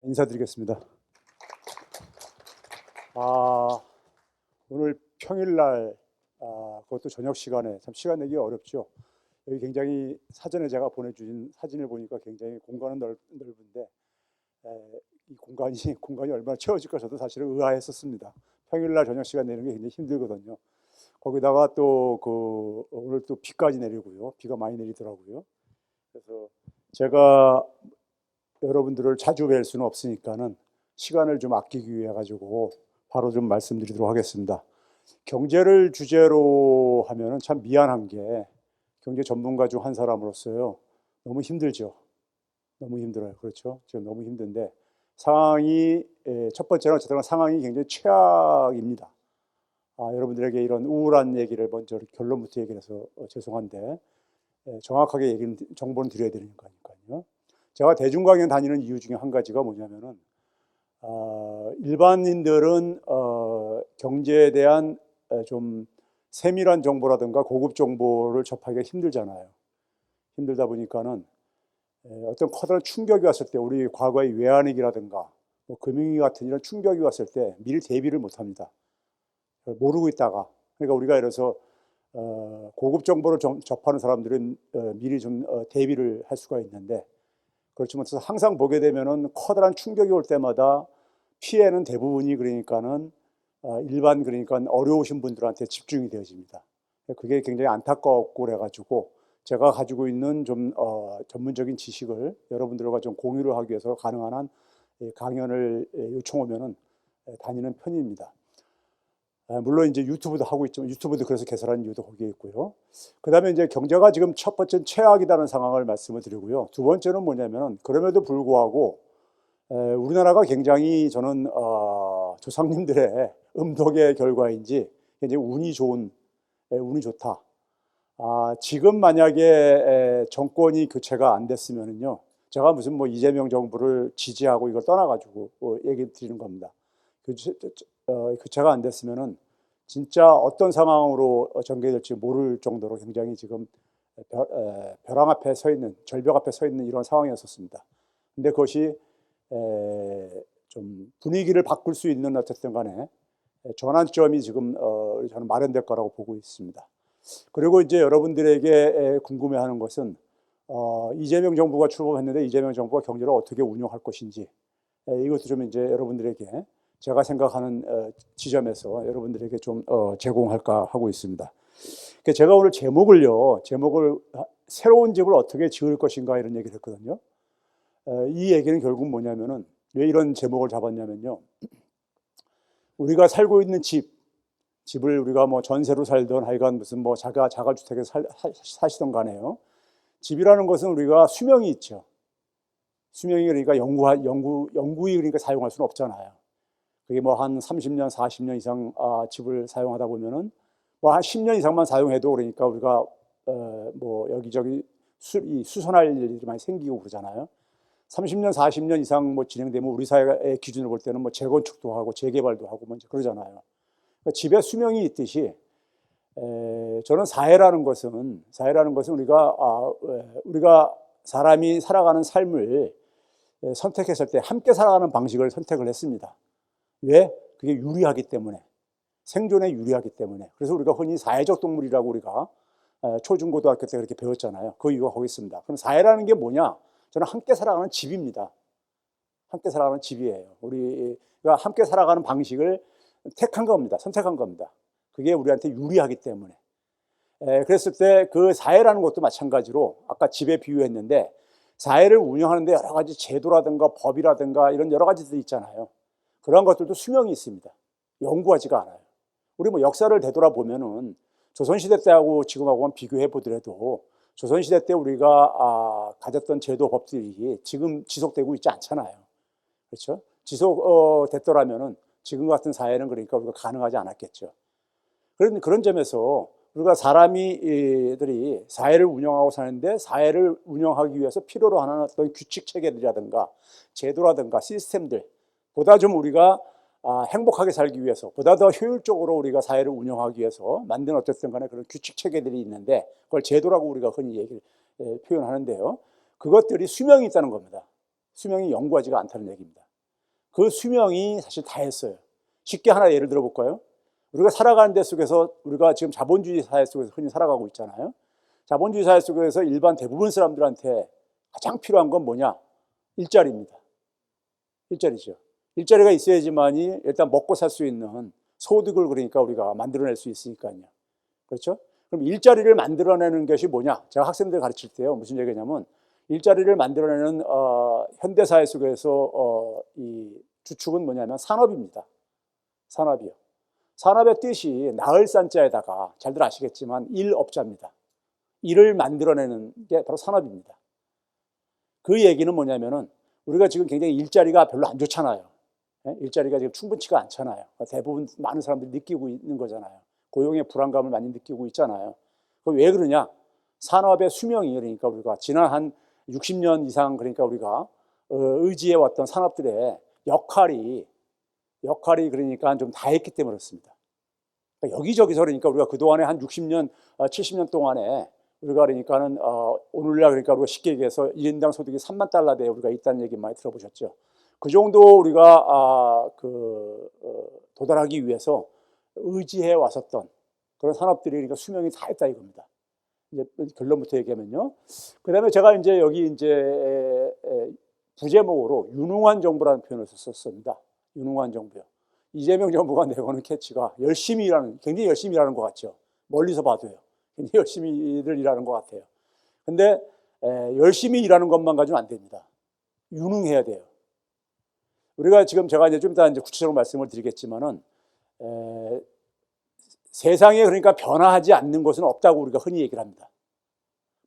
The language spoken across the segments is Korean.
인사드리겠습니다. 오늘 평일날 그것도 저녁 시간에 참 시간 내기 어렵죠. 여기 굉장히 사전에 제가 보내주신 사진을 보니까 굉장히 공간은 넓은데 이 공간이 얼마나 채워질까 저도 사실은 의아했었습니다. 평일날 저녁 시간 내는 게 굉장히 힘들거든요. 거기다가 또 오늘 또 비까지 내리고요. 비가 많이 내리더라고요. 그래서 제가 여러분들을 자주 뵐 수는 없으니까는 시간을 좀 아끼기 위해 가지고 바로 좀 말씀드리도록 하겠습니다. 경제를 주제로 하면은 참 미안한 게 경제 전문가 중 한 사람으로서요. 너무 힘들죠. 너무 힘들어요. 그렇죠? 지금 너무 힘든데 상황이 첫 번째는 어쨌든 상황이 굉장히 최악입니다. 여러분들에게 이런 우울한 얘기를 먼저 결론부터 얘기를 해서 죄송한데 정확하게 정보는 드려야 되는 거니까요. 제가 대중강연 다니는 이유 중에 한 가지가 뭐냐면은 일반인들은 경제에 대한 좀 세밀한 정보라든가 고급 정보를 접하기가 힘들잖아요. 힘들다 보니까는 어떤 커다란 충격이 왔을 때 우리 과거의 외환위기라든가 뭐 금융위기 같은 이런 충격이 왔을 때 미리 대비를 못합니다. 모르고 있다가 그러니까 우리가 이래서 고급 정보를 접하는 사람들은 미리 좀 대비를 할 수가 있는데 그렇지만 항상 보게 되면은 커다란 충격이 올 때마다 피해는 대부분이 그러니까는 그러니까 어려우신 분들한테 집중이 되어집니다. 그게 굉장히 안타깝고 그래가지고 제가 가지고 있는 좀 전문적인 지식을 여러분들과 좀 공유를 하기 위해서 가능한 한 강연을 요청오면은 다니는 편입니다. 물론 이제 유튜브도 하고 있지만 유튜브도 그래서 개설한 이유도 거기에 있고요. 그다음에 이제 경제가 지금 첫 번째 최악이라는 상황을 말씀을 드리고요. 두 번째는 뭐냐면은 그럼에도 불구하고 우리나라가 굉장히 저는 조상님들의 음덕의 결과인지 굉장히 운이 좋다. 지금 만약에 정권이 교체가 안 됐으면은요, 제가 무슨 뭐 이재명 정부를 지지하고 이걸 떠나가지고 얘기 드리는 겁니다. 교체가 안 됐으면은 진짜 어떤 상황으로 전개될지 모를 정도로 굉장히 지금 벼랑 앞에 서 있는, 절벽 앞에 서 있는 이런 상황이었었습니다. 근데 그것이 좀 분위기를 바꿀 수 있는 어쨌든 간에 전환점이 지금 저는 마련될 거라고 보고 있습니다. 그리고 이제 여러분들에게 궁금해하는 것은 이재명 정부가 출범했는데 이재명 정부가 경제를 어떻게 운영할 것인지 이것도 좀 이제 여러분들에게 제가 생각하는 지점에서 여러분들에게 좀 제공할까 하고 있습니다. 제가 오늘 제목을 새로운 집을 어떻게 지을 것인가 이런 얘기를 했거든요. 이 얘기는 결국 뭐냐면은 왜 이런 제목을 잡았냐면요. 우리가 살고 있는 집을 우리가 뭐 전세로 살던 하여간 무슨 뭐 자가주택에 사시던 간에요. 집이라는 것은 우리가 수명이 있죠. 수명이 그러니까 영구히 그러니까 사용할 수는 없잖아요. 그게 뭐 한 30년, 40년 이상 집을 사용하다 보면은 뭐 한 10년 이상만 사용해도 그러니까 우리가 뭐 여기저기 수선할 일이 많이 생기고 그러잖아요. 30년, 40년 이상 뭐 진행되면 우리 사회의 기준으로 볼 때는 뭐 재건축도 하고 재개발도 하고 뭐 이제 그러잖아요. 그러니까 집에 수명이 있듯이 저는 사회라는 것은 우리가 사람이 살아가는 삶을 선택했을 때 함께 살아가는 방식을 선택을 했습니다. 왜? 그게 유리하기 때문에. 생존에 유리하기 때문에. 그래서 우리가 흔히 사회적 동물이라고 우리가 초중고등학교 때 그렇게 배웠잖아요. 그 이유가 거기 있습니다. 그럼 사회라는 게 뭐냐? 저는 함께 살아가는 집입니다. 함께 살아가는 집이에요. 우리가 함께 살아가는 방식을 택한 겁니다. 선택한 겁니다. 그게 우리한테 유리하기 때문에. 그랬을 때 그 사회라는 것도 마찬가지로 아까 집에 비유했는데 사회를 운영하는데 여러 가지 제도라든가 법이라든가 이런 여러 가지들이 있잖아요. 그런 것들도 수명이 있습니다. 영구하지가 않아요. 우리 뭐 역사를 되돌아보면은 조선시대 때하고 지금하고만 비교해 보더라도 조선시대 때 우리가 가졌던 제도 법들이 지금 지속되고 있지 않잖아요. 그렇죠? 지속됐더라면은 지금 같은 사회는 그러니까 우리가 가능하지 않았겠죠. 그런 점에서 우리가 사람들이 사회를 운영하고 사는데 사회를 운영하기 위해서 필요로 하는 어떤 규칙 체계들이라든가 제도라든가 시스템들 보다 좀 우리가 행복하게 살기 위해서 보다 더 효율적으로 우리가 사회를 운영하기 위해서 만든 어쨌든 간에 그런 규칙 체계들이 있는데 그걸 제도라고 우리가 흔히 표현하는데요. 그것들이 수명이 있다는 겁니다. 수명이 영구하지가 않다는 얘기입니다. 그 수명이 사실 다했어요. 쉽게 하나 예를 들어볼까요? 우리가 살아가는 데 속에서 우리가 지금 자본주의 사회 속에서 흔히 살아가고 있잖아요. 자본주의 사회 속에서 일반 대부분 사람들한테 가장 필요한 건 뭐냐? 일자리입니다. 일자리죠. 일자리가 있어야지만이 일단 먹고 살 수 있는 소득을 그러니까 우리가 만들어낼 수 있으니까요. 그렇죠? 그럼 일자리를 만들어내는 것이 뭐냐? 제가 학생들 가르칠 때요. 무슨 얘기냐면 일자리를 만들어내는 현대사회 속에서 이 주축은 뭐냐면 산업입니다. 산업이요. 산업의 뜻이 나을 산자에다가 잘들 아시겠지만 일업자입니다. 일을 만들어내는 게 바로 산업입니다. 그 얘기는 뭐냐면은 우리가 지금 굉장히 일자리가 별로 안 좋잖아요. 일자리가 지금 충분치가 않잖아요. 대부분 많은 사람들이 느끼고 있는 거잖아요. 고용의 불안감을 많이 느끼고 있잖아요. 왜 그러냐? 산업의 수명이 그러니까 우리가 지난 한 60년 이상 그러니까 우리가 의지해 왔던 산업들의 역할이 그러니까 좀 다했기 때문에 그렇습니다. 그러니까 여기저기서 그러니까 우리가 그동안에 한 60년, 70년 동안에 우리가 그러니까는 오늘날 그러니까 우리가 쉽게 얘기해서 1인당 소득이 3만 달러대에 우리가 있다는 얘기 많이 들어보셨죠. 그 정도 우리가 도달하기 위해서 의지해 왔었던 그런 산업들이 그러니까 수명이 다 했다 이겁니다. 이제 결론부터 얘기하면요. 그다음에 제가 이제 여기 이제 부제목으로 유능한 정부라는 표현을 썼습니다. 유능한 정부요. 이재명 정부가 내거는 캐치가 열심히 일하는, 굉장히 열심히 일하는 것 같죠. 멀리서 봐도요. 굉장히 열심히들 일하는 것 같아요. 근데 열심히 일하는 것만 가지고는 안 됩니다. 유능해야 돼요. 우리가 지금 제가 이제 좀 이따 이제 구체적으로 말씀을 드리겠지만은 세상에 그러니까 변화하지 않는 것은 없다고 우리가 흔히 얘기를 합니다.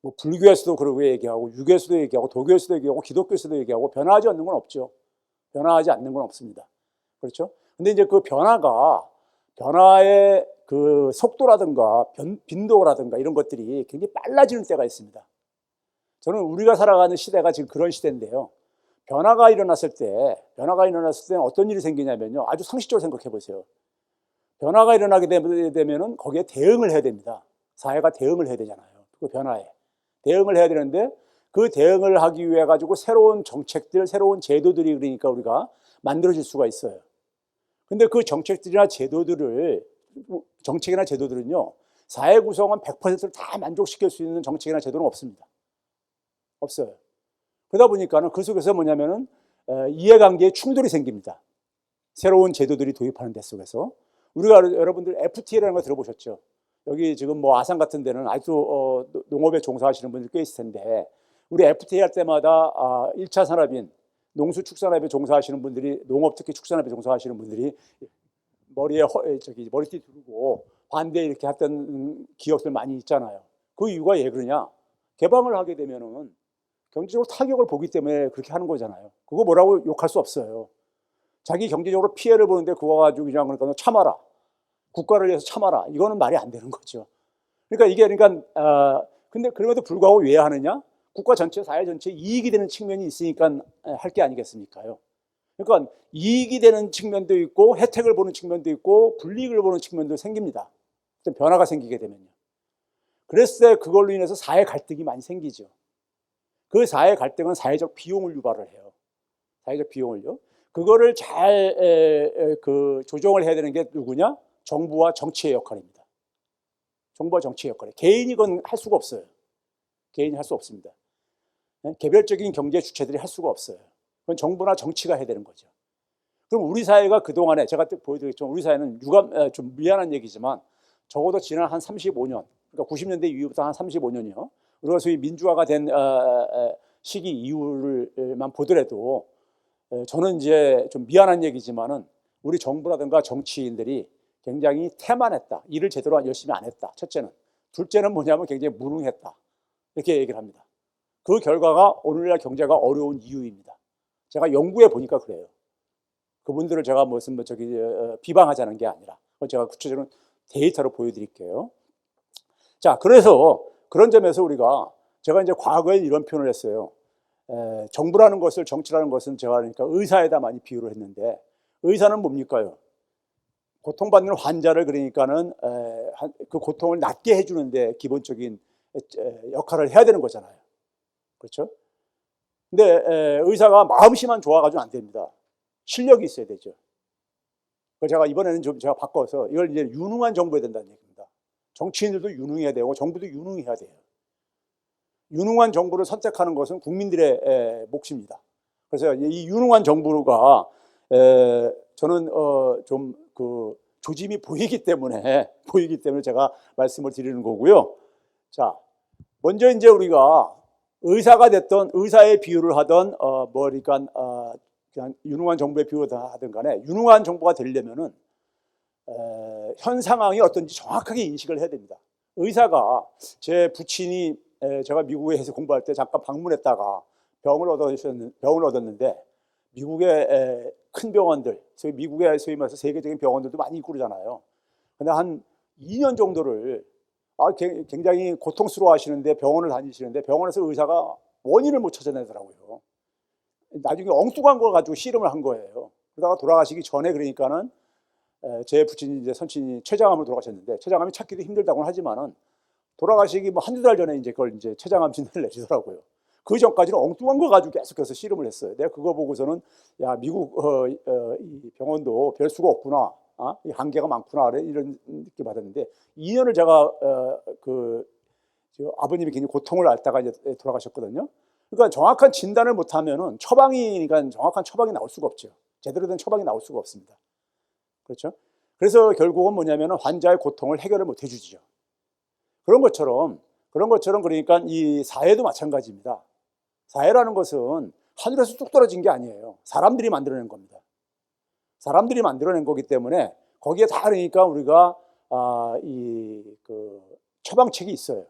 뭐 불교에서도 그러고 얘기하고 유교에서도 얘기하고 도교에서도 얘기하고 기독교에서도 얘기하고 변화하지 않는 건 없죠. 변화하지 않는 건 없습니다. 그렇죠? 근데 이제 그 변화의 그 속도라든가 빈도라든가 이런 것들이 굉장히 빨라지는 때가 있습니다. 저는 우리가 살아가는 시대가 지금 그런 시대인데요. 변화가 일어났을 때 어떤 일이 생기냐면요. 아주 상식적으로 생각해 보세요. 변화가 일어나게 되면은 거기에 대응을 해야 됩니다. 사회가 대응을 해야 되잖아요. 그 변화에. 대응을 해야 되는데 그 대응을 하기 위해 가지고 새로운 정책들, 새로운 제도들이 그러니까 우리가 만들어질 수가 있어요. 근데 그 정책이나 제도들은요, 사회 구성원 100%를 다 만족시킬 수 있는 정책이나 제도는 없습니다. 없어요. 그러다 보니까는 그 속에서 뭐냐면은 이해관계에 충돌이 생깁니다. 새로운 제도들이 도입하는 데 속에서. 우리가 여러분들 FTA라는 거 들어보셨죠? 여기 지금 뭐 아산 같은 데는 아직도 농업에 종사하시는 분들 꽤 있을 텐데, 우리 FTA 할 때마다 1차 산업인 농수축산업에 종사하시는 분들이, 농업 특히 축산업에 종사하시는 분들이 머리에 머리띠 두르고 반대 이렇게 했던 기억들 많이 있잖아요. 그 이유가 왜 그러냐? 개방을 하게 되면은 경제적으로 타격을 보기 때문에 그렇게 하는 거잖아요. 그거 뭐라고 욕할 수 없어요. 자기 경제적으로 피해를 보는데 그거 가지고 그냥 그러니까 참아라. 국가를 위해서 참아라. 이거는 말이 안 되는 거죠. 그러니까 이게 근데 그럼에도 불구하고 왜 하느냐? 국가 전체, 사회 전체 이익이 되는 측면이 있으니까 할 게 아니겠습니까요? 그러니까 이익이 되는 측면도 있고 혜택을 보는 측면도 있고 불이익을 보는 측면도 생깁니다. 변화가 생기게 되면요. 그랬을 때 그걸로 인해서 사회 갈등이 많이 생기죠. 그 사회 갈등은 사회적 비용을 유발을 해요. 사회적 비용을요. 그거를 잘 조정을 해야 되는 게 누구냐? 정부와 정치의 역할입니다. 정부와 정치의 역할이에요. 개인이 그건 할 수가 없어요. 개인이 할 수 없습니다. 개별적인 경제 주체들이 할 수가 없어요. 그건 정부나 정치가 해야 되는 거죠. 그럼 우리 사회가 그동안에 제가 보여드리겠지만 우리 사회는 좀 미안한 얘기지만 적어도 지난 한 35년, 그러니까 90년대 이후부터 한 35년이요. 우리가 소위 민주화가 된 시기 이후를만 보더라도 저는 이제 좀 미안한 얘기지만은 우리 정부라든가 정치인들이 굉장히 태만했다. 일을 제대로 열심히 안 했다. 첫째는. 둘째는 뭐냐면 굉장히 무능했다. 이렇게 얘기를 합니다. 그 결과가 오늘날 경제가 어려운 이유입니다. 제가 연구해 보니까 그래요. 그분들을 제가 비방하자는 게 아니라 제가 구체적으로 데이터로 보여드릴게요. 자, 그래서 그런 점에서 제가 이제 과거에 이런 표현을 했어요. 정부라는 것을, 정치라는 것은 제가 그러니까 의사에다 많이 비유를 했는데, 의사는 뭡니까요? 고통받는 환자를 그러니까는 그 고통을 낫게 해주는데 기본적인 역할을 해야 되는 거잖아요. 그렇죠? 근데 의사가 마음씨만 좋아가지고는 안 됩니다. 실력이 있어야 되죠. 그래서 제가 이번에는 좀 제가 바꿔서 이걸 이제 유능한 정부해야 된다는 얘기입니다. 정치인들도 유능해야 되고 정부도 유능해야 돼요. 유능한 정부를 선택하는 것은 국민들의 몫입니다. 그래서 이 유능한 정부가 저는 좀 그 조짐이 보이기 때문에 제가 말씀을 드리는 거고요. 자, 먼저 이제 우리가 의사가 됐던 의사의 비유를 하던 그러니까 그냥 유능한 정부의 비유를 하든 간에 유능한 정부가 되려면은 현 상황이 어떤지 정확하게 인식을 해야 됩니다. 의사가 제 부친이 제가 미국에서 공부할 때 잠깐 방문했다가 병을 얻었는데 미국의 큰 병원들, 미국의 소위 말해서 세계적인 병원들도 많이 있고 그러잖아요. 근데 한 2년 정도를 굉장히 고통스러워 하시는데 병원을 다니시는데 병원에서 의사가 원인을 못 찾아내더라고요. 나중에 엉뚱한 걸 가지고 씨름을 한 거예요. 그러다가 돌아가시기 전에 그러니까는 제 부친이 이제 선친이 췌장암으로 돌아가셨는데 췌장암이 찾기도 힘들다고는 하지만은 돌아가시기 뭐 한두 달 전에 이제 그걸 이제 췌장암 진단을 내리더라고요. 그 전까지는 엉뚱한 거 가지고 계속해서 씨름을 했어요. 내가 그거 보고서는 야 미국 이 병원도 별 수가 없구나, 이 한계가 많구나 이런 느낌 받았는데 2년을 제가 아버님이 굉장히 고통을 앓다가 이제 돌아가셨거든요. 그러니까 정확한 진단을 못하면은 그러니까 정확한 처방이 나올 수가 없죠. 제대로 된 처방이 나올 수가 없습니다. 그렇죠? 그래서 결국은 뭐냐면은 환자의 고통을 해결을 못 해주죠. 그런 것처럼 그러니까 이 사회도 마찬가지입니다. 사회라는 것은 하늘에서 뚝 떨어진 게 아니에요. 사람들이 만들어낸 겁니다. 사람들이 만들어낸 거기 때문에 거기에 다 그러니까 우리가 처방책이 있어요.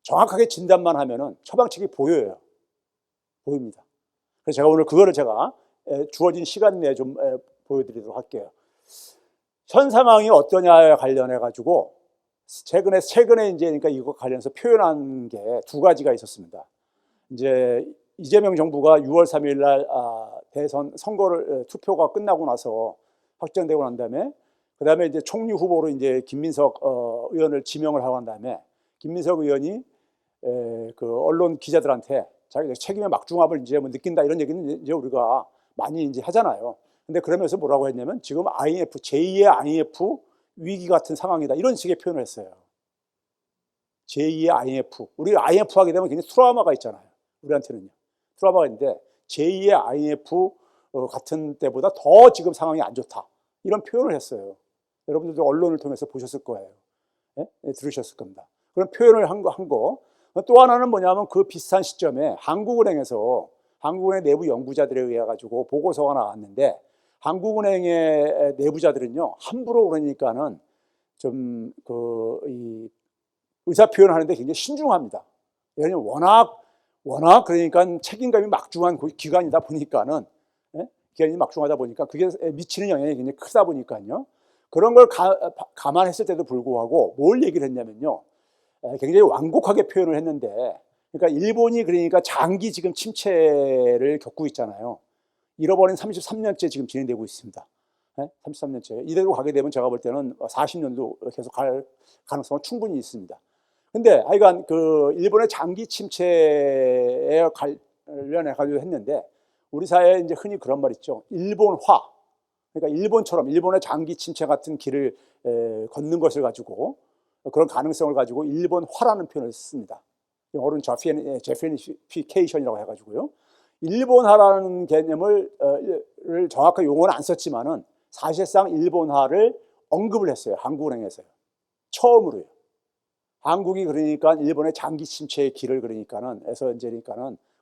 정확하게 진단만 하면은 처방책이 보입니다. 그래서 제가 오늘 그거를 제가 주어진 시간 내에 좀 보여드리도록 할게요. 현 상황이 어떠냐에 관련해 가지고 최근에 이제 그러니까 이거 관련해서 표현한 게 두 가지가 있었습니다. 이제 이재명 정부가 6월 3일 날 대선 선거를 투표가 끝나고 나서 확정되고 난 다음에 그다음에 이제 총리 후보로 이제 김민석 의원을 지명을 하고 난 다음에 김민석 의원이 그 언론 기자들한테 자기 책임의 막중함을 이제 뭐 느낀다 이런 얘기는 이제 우리가 많이 이제 하잖아요. 근데 그러면서 뭐라고 했냐면 지금 IMF 제2의 IMF 위기 같은 상황이다 이런 식의 표현을 했어요. 제2의 IMF. 우리 IMF 하게 되면 굉장히 트라우마가 있잖아요. 우리한테는요. 트라우마가 있는데 제2의 IMF 같은 때보다 더 지금 상황이 안 좋다. 이런 표현을 했어요. 여러분들도 언론을 통해서 보셨을 거예요. 네? 들으셨을 겁니다. 그런 표현을 한 거. 또 하나는 뭐냐면 그 비슷한 시점에 한국은행 내부 연구자들에 의해 가지고 보고서가 나왔는데 한국은행의 내부자들은요 함부로 그러니까는 좀 이 의사 표현을 하는데 굉장히 신중합니다. 왜냐하면 워낙 그러니까 책임감이 막중한 기관이다 보니까는 기관이 막중하다 보니까 그게 미치는 영향이 굉장히 크다 보니까요. 그런 걸 감안했을 때도 불구하고 뭘 얘기를 했냐면요. 굉장히 완곡하게 표현을 했는데 그러니까 일본이 그러니까 장기 지금 침체를 겪고 있잖아요. 잃어버린 33년째 지금 진행되고 있습니다. 33년째. 이대로 가게 되면 제가 볼 때는 40년도 계속 갈 가능성은 충분히 있습니다. 근데 하여간 그 일본의 장기 침체에 관련해 가지고 했는데 우리 사회에 이제 흔히 그런 말 있죠. 일본화. 그러니까 일본의 장기 침체 같은 길을 걷는 것을 가지고 그런 가능성을 가지고 일본화라는 표현을 씁니다. 영어로는 제페니피케이션이라고 해가지고요. 일본화라는 개념을 정확하게 용어는 안 썼지만은 사실상 일본화를 언급을 했어요. 한국은행에서요. 처음으로요. 한국이 그러니까 일본의 장기 침체의 길을 그러니까는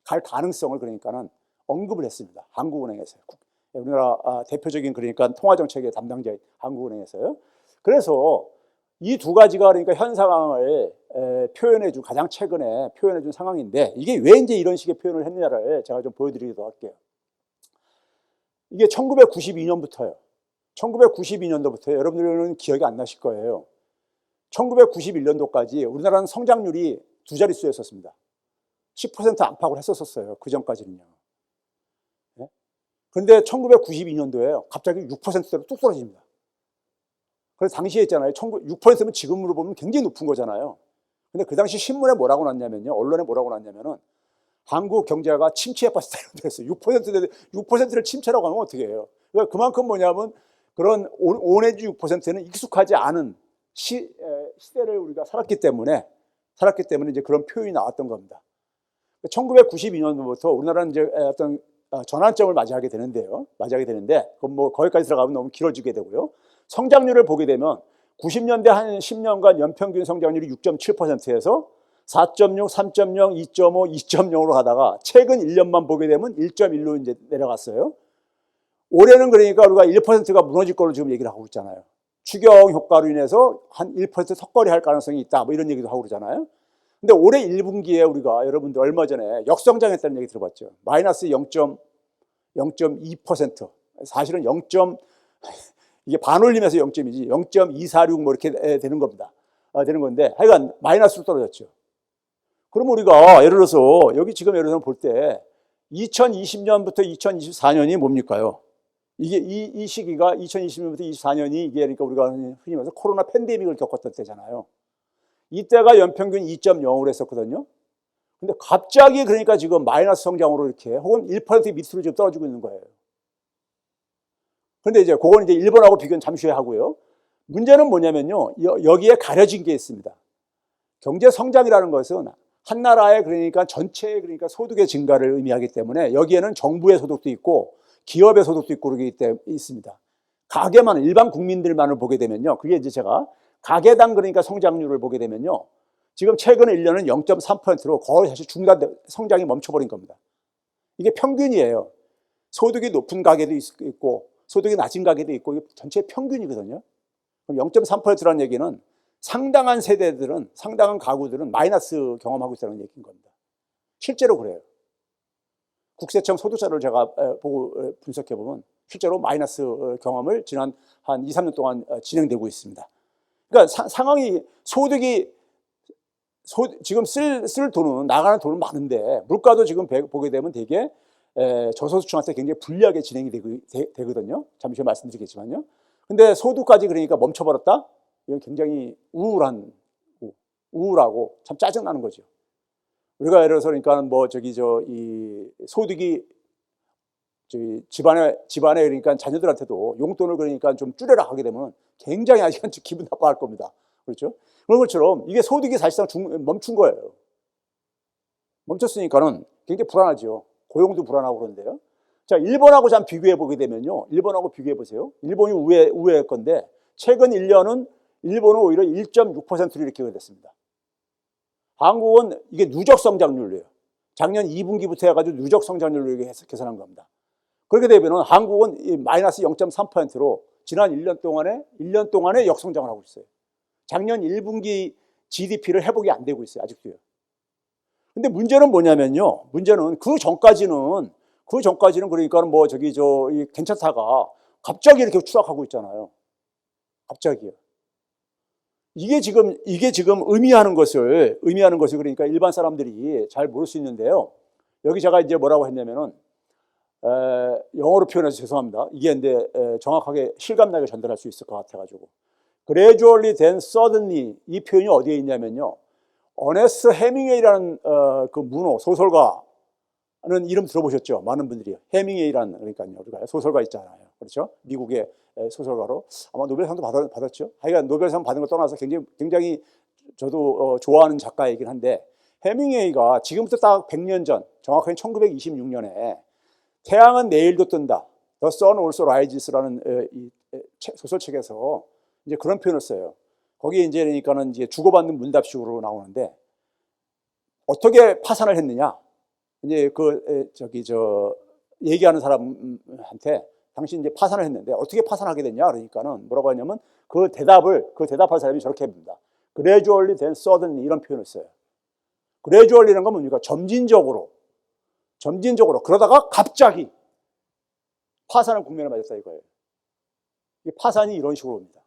갈 가능성을 그러니까는 언급을 했습니다. 한국은행에서요. 우리나라 대표적인 그러니까 통화정책의 담당자인 한국은행에서요. 그래서 이 두 가지가 그러니까 현 상황을 가장 최근에 표현해준 상황인데 이게 왜 이제 이런 식의 표현을 했느냐를 제가 좀 보여드리도록 할게요. 이게 1992년부터요. 1992년도부터 여러분들은 기억이 안 나실 거예요. 1991년도까지 우리나라는 성장률이 두 자릿수였었습니다. 10% 안팎을 했었어요. 그 전까지는요. 네? 그런데 1992년도에요. 갑자기 6%대로 뚝 떨어집니다. 그래서 당시에 있잖아요. 6%면 지금으로 보면 굉장히 높은 거잖아요. 근데 그 당시 신문에 뭐라고 났냐면요. 언론에 뭐라고 났냐면은 한국 경제가 침체에 빠졌다고 됐어요. 6%를 침체라고 하면 어떻게 해요? 그러니까 그만큼 뭐냐면 그런 5 내지 6%는 익숙하지 않은 시대를 우리가 살았기 때문에 이제 그런 표현이 나왔던 겁니다. 1992년부터 우리나라는 이제 어떤 전환점을 맞이하게 되는데, 그건 뭐 거기까지 들어가면 너무 길어지게 되고요. 성장률을 보게 되면 90년대 한 10년간 연평균 성장률이 6.7%에서 4.6, 3.0, 2.5, 2.0으로 가다가 최근 1년만 보게 되면 1.1로 이제 내려갔어요. 올해는 그러니까 우리가 1%가 무너질 걸로 지금 얘기를 하고 있잖아요. 추경 효과로 인해서 한 1% 턱걸이 할 가능성이 있다, 뭐 이런 얘기도 하고 그러잖아요. 근데 올해 1분기에 우리가 여러분들 얼마 전에 역성장했다는 얘기 들어봤죠. 마이너스 0.2%. 사실은 이게 반올림에서 0.2지 0.246 뭐 이렇게 되는 겁니다. 되는 건데 하여간 마이너스로 떨어졌죠. 그럼 우리가 예를 들어서 여기 지금 예를 들어서 볼 때 2020년부터 2024년이 뭡니까요? 이게 이 시기가 2020년부터 24년이 이게 그러니까 우리가 흔히 말해서 코로나 팬데믹을 겪었던 때잖아요. 이때가 연평균 2.0으로 했었거든요. 근데 갑자기 그러니까 지금 마이너스 성장으로 이렇게 혹은 1% 밑으로 지금 떨어지고 있는 거예요. 그런데 이제 그건 이제 일본하고 비교는 잠시 후에 하고요. 문제는 뭐냐면요. 여기에 가려진 게 있습니다. 경제 성장이라는 것은 한 나라의 그러니까 전체의 그러니까 소득의 증가를 의미하기 때문에 여기에는 정부의 소득도 있고 기업의 소득도 있고 그러기 때문에 있습니다. 가계만 일반 국민들만을 보게 되면요. 그게 이제 제가 가계당 그러니까 성장률을 보게 되면요. 지금 최근 1년은 0.3%로 거의 사실 성장이 멈춰버린 겁니다. 이게 평균이에요. 소득이 높은 가계도 있고 소득이 낮은 가계도 있고 이게 전체 평균이거든요. 그럼 0.3%라는 얘기는 상당한 세대들은 상당한 가구들은 마이너스 경험하고 있다는 얘기인 겁니다. 실제로 그래요. 국세청 소득자를 제가 보고 분석해 보면 실제로 마이너스 경험을 지난 한 2, 3년 동안 진행되고 있습니다. 그러니까 상황이 지금 쓸 돈은 나가는 돈은 많은데 물가도 지금 보게 되면 되게 저소득층한테 굉장히 불리하게 진행이 되거든요. 잠시 후에 말씀드리겠지만요. 근데 소득까지 그러니까 멈춰버렸다? 이건 굉장히 우울하고 참 짜증나는 거죠. 우리가 예를 들어서 그러니까 뭐 이 소득이 집안에 그러니까 자녀들한테도 용돈을 그러니까 좀 줄여라 하게 되면 굉장히 아직 기분 나빠할 겁니다. 그렇죠? 그런 것처럼 이게 소득이 사실상 멈춘 거예요. 멈췄으니까는 굉장히 불안하죠. 고용도 불안하고 그런데요. 자, 일본하고 좀 비교해 보게 되면요. 일본하고 비교해 보세요. 일본이 우회할 건데 최근 1년은 일본은 오히려 1.6%로 이렇게 됐습니다. 한국은 이게 누적 성장률이에요. 작년 2분기부터 해가지고 누적 성장률로 계산한 겁니다. 그렇게 되면 한국은 마이너스 0.3%로 지난 1년 동안에 역성장을 하고 있어요. 작년 1분기 GDP를 회복이 안 되고 있어요. 아직도요. 근데 문제는 뭐냐면요. 문제는 그 전까지는 그러니까 뭐 괜찮다가 갑자기 이렇게 추락하고 있잖아요. 갑자기요. 이게 지금 의미하는 것을 그러니까 일반 사람들이 잘 모를 수 있는데요. 여기 제가 이제 뭐라고 했냐면은 영어로 표현해서 죄송합니다. 이게 근데 정확하게 실감나게 전달할 수 있을 것 같아가지고 gradually then suddenly 이 표현이 어디에 있냐면요. 어네스트 해밍웨이라는 그 문호 소설가는 이름 들어보셨죠? 많은 분들이 해밍웨이라는 그러니까요. 우리가 소설가 있잖아요. 그렇죠? 미국의 소설가로 아마 노벨상도 받았죠. 하여간 노벨상 받은 걸 떠나서 굉장히 저도 좋아하는 작가이긴 한데 해밍웨이가 지금부터 딱 100년 전 정확하게 1926년에 태양은 내일도 뜬다. The sun also rises라는 소설책에서 이제 그런 표현을 써요. 거기에 이제 그러니까는 이제 주고받는 문답식으로 나오는데 어떻게 파산을 했느냐? 이제 얘기하는 사람한테 당신 이제 파산을 했는데 어떻게 파산하게 됐냐? 그러니까는 뭐라고 하냐면 그 대답할 사람이 저렇게 합니다. Gradually then suddenly 이런 표현을 써요. Gradually라는 건 뭡니까? 점진적으로 그러다가 갑자기 파산을 국면에 맞았다 이거예요. 이 파산이 이런 식으로 옵니다.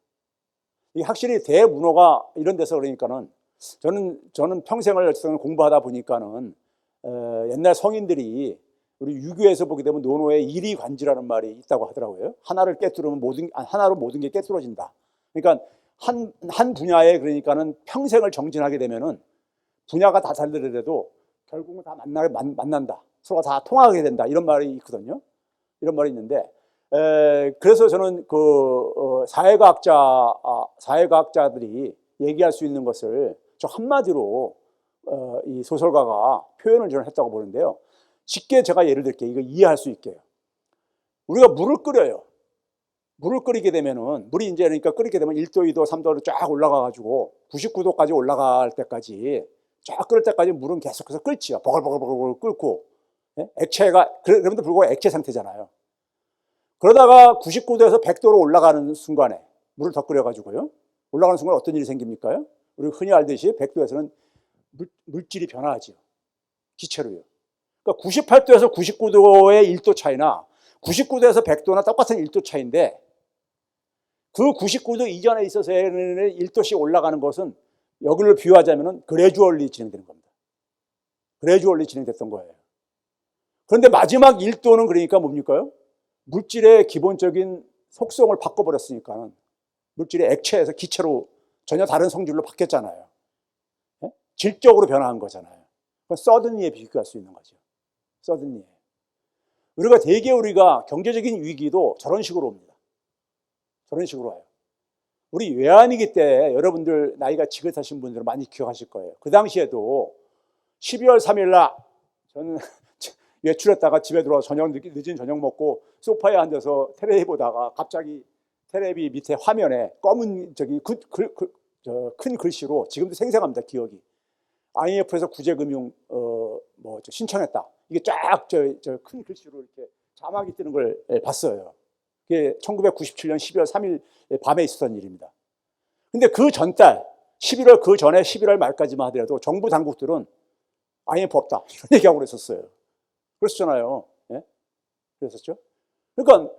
이게 확실히 대문호가 이런 데서 그러니까는 저는 평생을 공부하다 보니까는 옛날 성인들이 우리 유교에서 보게 되면 논어에 이리관지라는 말이 있다고 하더라고요. 하나로 모든 게 깨뚫어진다. 그러니까 한 분야에 그러니까는 평생을 정진하게 되면은 분야가 다 다르더라도 결국은 다 만난다. 서로가 다 통하게 된다. 이런 말이 있거든요. 이런 말이 있는데, 그래서 저는 사회과학자들이 얘기할 수 있는 것을 저 한마디로 이 소설가가 표현을 저는 했다고 보는데요. 쉽게 제가 예를 들게 이거 이해할 수 있게요. 우리가 물을 끓여요. 물을 끓이게 되면은 물이 이제 그러니까 끓이게 되면 1도, 2도, 3도로 쫙 올라가 가지고 99도까지 올라갈 때까지 쫙 끓을 때까지 물은 계속해서 끓지요. 버글버글버글 끓고, 예? 액체가 그럼에도 불구하고 액체 상태잖아요. 그러다가 99도에서 100도로 올라가는 순간에 물을 더 끓여 가지고요. 올라가는 순간에 어떤 일이 생깁니까? 우리 흔히 알듯이 100도에서는 물질이 변화하죠. 기체로요. 그러니까 98도에서 99도의 1도 차이나 99도에서 100도나 똑같은 1도 차이인데 그 99도 이전에 있어서의 1도씩 올라가는 것은 여기를 비유하자면 그래주얼리 진행되는 겁니다. 그래주얼리 진행됐던 거예요. 그런데 마지막 1도는 그러니까 뭡니까요? 물질의 기본적인 속성을 바꿔버렸으니까 물질의 액체에서 기체로 전혀 다른 성질로 바뀌었잖아요. 네? 질적으로 변화한 거잖아요. 서든리에 비교할 수 있는 거죠. 서든리에. 우리가 경제적인 위기도 저런 식으로 옵니다. 저런 식으로 와요. 우리 외환위기 때 여러분들 나이가 지긋하신 분들은 많이 기억하실 거예요. 그 당시에도 12월 3일 날 저는 외출했다가 집에 들어와서 늦은 저녁 먹고 소파에 앉아서 텔레비 보다가 갑자기 텔레비 밑에 화면에 검은 큰 글씨로 지금도 생생합니다. 기억이. IMF에서 구제금융 신청했다. 이게 쫙 큰 글씨로 이렇게 자막이 뜨는 걸 봤어요. 그게 1997년 12월 3일 밤에 있었던 일입니다. 근데 그 전달 11월 그 전에 11월 말까지만 하더라도 정부 당국들은 IMF 없다 이런 얘기하고 그랬었어요. 그랬었잖아요. 예? 그랬었죠. 그러니까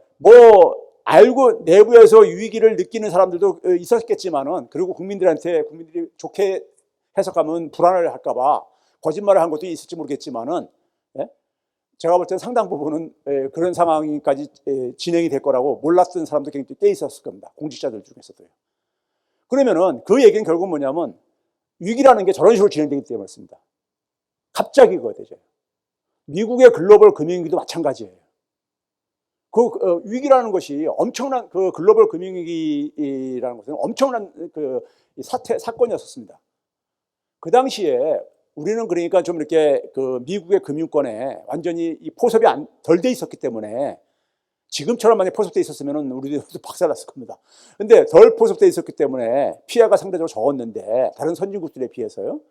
알고 내부에서 위기를 느끼는 사람들도 있었겠지만은 그리고 국민들이 좋게 해석하면 불안을 할까봐 거짓말을 한 것도 있을지 모르겠지만은 예? 제가 볼 때는 상당 부분은 그런 상황까지 진행이 될 거라고 몰랐던 사람도 굉장히 꽤 있었을 겁니다. 공직자들 중에서도요. 그러면은 그 얘기는 결국 뭐냐면 위기라는 게 저런 식으로 진행되기 때문에 그렇습니다. 갑자기 그거 되죠. 미국의 글로벌 금융위기도 마찬가지예요. 위기라는 것이 엄청난 그 글로벌 금융위기라는 것은 엄청난 사건이었었습니다. 그 당시에 우리는 그러니까 좀 이렇게 미국의 금융권에 완전히 이 포섭이 덜 돼 있었기 때문에 지금처럼 만약 포섭돼 있었으면 우리도 박살났을 겁니다. 근데 덜 포섭돼 있었기 때문에 피해가 상대적으로 적었는데 다른 선진국들에 비해서요.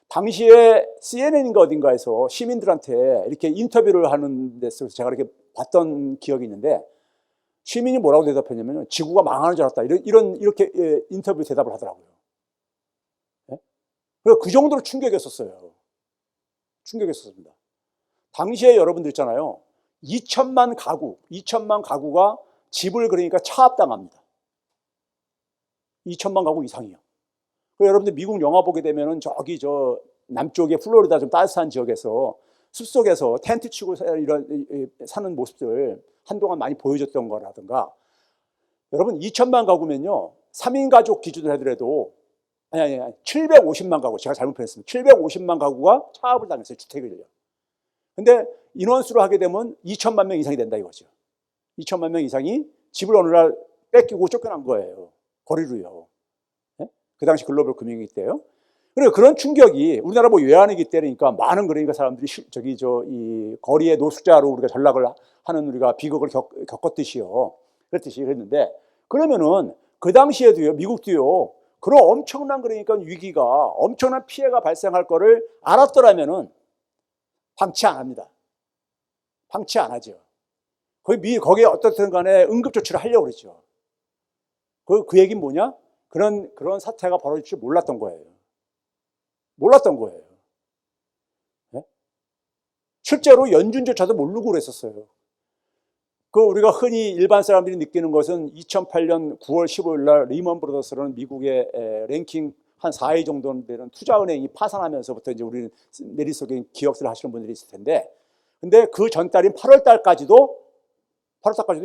당시에 CNN인가 어딘가에서 시민들한테 이렇게 인터뷰를 하는 데서 제가 이렇게 봤던 기억이 있는데 시민이 뭐라고 대답했냐면 지구가 망하는 줄 알았다. 이렇게 인터뷰 대답을 하더라고요. 네? 그래서 그 정도로 충격이었었어요. 충격이었습니다. 당시에 여러분들 있잖아요. 2천만 가구가 집을 그러니까 차압당합니다. 2천만 가구 이상이요. 여러분들 미국 영화 보게 되면은 저 남쪽의 플로리다 좀 따뜻한 지역에서 숲속에서 텐트 치고 사는 모습들 한동안 많이 보여줬던 거라든가 여러분 2천만 가구면요 3인 가족 기준으로 하더라도 아니 750만 가구 제가 잘못 표현했습니다. 750만 가구가 차압을 당했어요. 주택을요. 근데 인원수로 하게 되면 2천만 명 이상이 된다 이거죠. 2천만 명 이상이 집을 어느 날 뺏기고 쫓겨난 거예요. 거리로요. 그 당시 글로벌 금융위기 때요. 그리고 그런 충격이 우리나라 외환위기 때니까 많은 그러니까 사람들이 이 거리의 노숙자로 우리가 전락을 하는 우리가 비극을 겪었듯이요. 그랬는데 그러면은 그 당시에도요 미국도요 그런 엄청난 그러니까 위기가 엄청난 피해가 발생할 거를 알았더라면은 방치 안 합니다. 방치 안 하죠. 거기에 어떻든 간에 응급조치를 하려고 그러죠. 그 얘기는 뭐냐? 그런 사태가 벌어질 줄 몰랐던 거예요. 네? 실제로 연준조차도 모르고 그랬었어요. 우리가 흔히 일반 사람들이 느끼는 것은 2008년 9월 15일 날 리먼 브라더스라는 미국의 랭킹 한 4위 정도 되는 투자은행이 파산하면서부터 이제 우리는 내리속인 기억들을 하시는 분들이 있을 텐데, 근데 그 전달인 8월 달까지도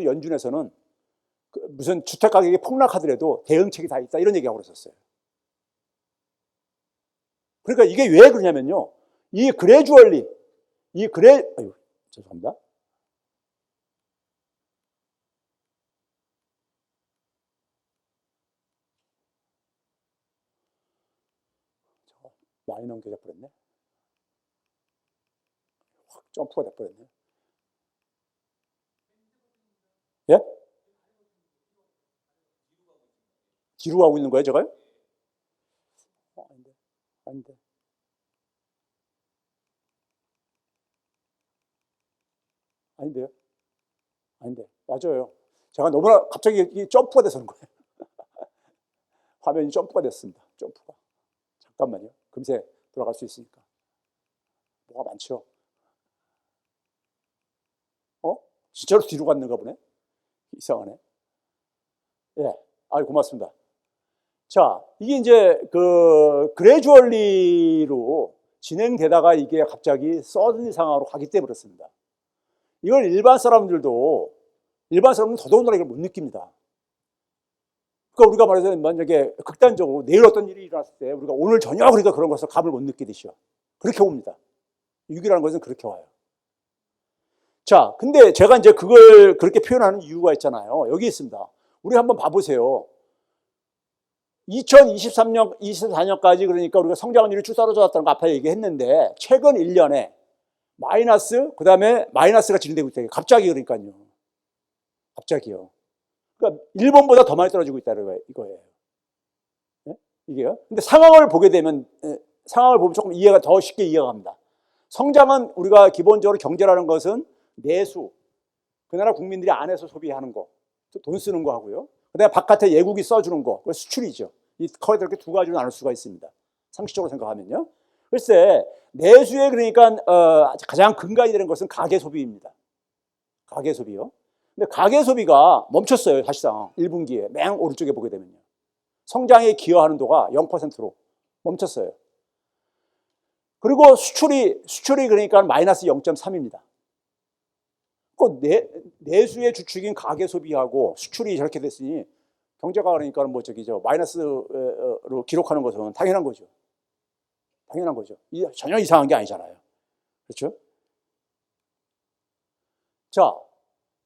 연준에서는 무슨 주택 가격이 폭락하더라도 대응책이 다 있다 이런 얘기하고 그랬었어요. 그러니까 이게 왜 그러냐면요. 이 그래주얼리, 아유, 죄송합니다. 많이 넘겨져 버렸네. 확 점프가 돼 버렸네. 예? 뒤로 가고 있는 거예요, 제가요? 아닌데, 아닌데, 아닌데요? 아닌데, 맞아요. 제가 너무나 갑자기 점프가 돼서 그런 거예요. 화면이 점프가 됐습니다. 점프가. 잠깐만요. 금세 돌아갈 수 있으니까. 뭐가 많죠? 진짜로 뒤로 갔는가 보네? 이상하네. 예. 아유, 고맙습니다. 자, 이게 이제 그 그래주얼리로 진행되다가 이게 갑자기 서든 상황으로 가기 때문에 그렇습니다. 이걸 일반 사람들은 더더군다나 이걸 못 느낍니다. 그러니까 우리가 말해서 만약에 극단적으로 내일 어떤 일이 일어났을 때 우리가 오늘 저녁 그러니까 그런 것을 감을 못 느끼듯이요. 그렇게 옵니다. 유기라는 것은 그렇게 와요. 자, 근데 제가 이제 그걸 그렇게 표현하는 이유가 있잖아요. 여기 있습니다. 우리 한번 봐보세요. 2023년, 24년까지 그러니까 우리가 성장률이 쭉 떨어졌다는 거 아까 얘기했는데 최근 1년에 마이너스, 그 다음에 마이너스가 진행되고 있다. 갑자기 그러니까요. 갑자기요. 그러니까 일본보다 더 많이 떨어지고 있다는 이거예요. 네? 이게요. 근데 상황을 보게 되면, 상황을 보면 조금 이해가 더 쉽게 이해가 갑니다. 성장은 우리가 기본적으로 경제라는 것은 내수, 그 나라 국민들이 안에서 소비하는 거, 돈 쓰는 거 하고요. 그 다음에 바깥에 예국이 써주는 거, 그걸 수출이죠. 이 거의 이렇게 두 가지로 나눌 수가 있습니다. 상식적으로 생각하면요. 글쎄, 내수에 그러니까 가장 근간이 되는 것은 가계 소비입니다. 가계 소비요. 근데 가계 소비가 멈췄어요, 사실상 1분기에 맨 오른쪽에 보게 되면요. 성장에 기여하는 도가 0%로 멈췄어요. 그리고 수출이 그러니까 마이너스 0.3입니다. 그 내수의 주축인 가계 소비하고 수출이 저렇게 됐으니 경제가 그러니까 뭐 마이너스로 기록하는 것은 당연한 거죠. 당연한 거죠. 전혀 이상한 게 아니잖아요. 그렇죠? 자,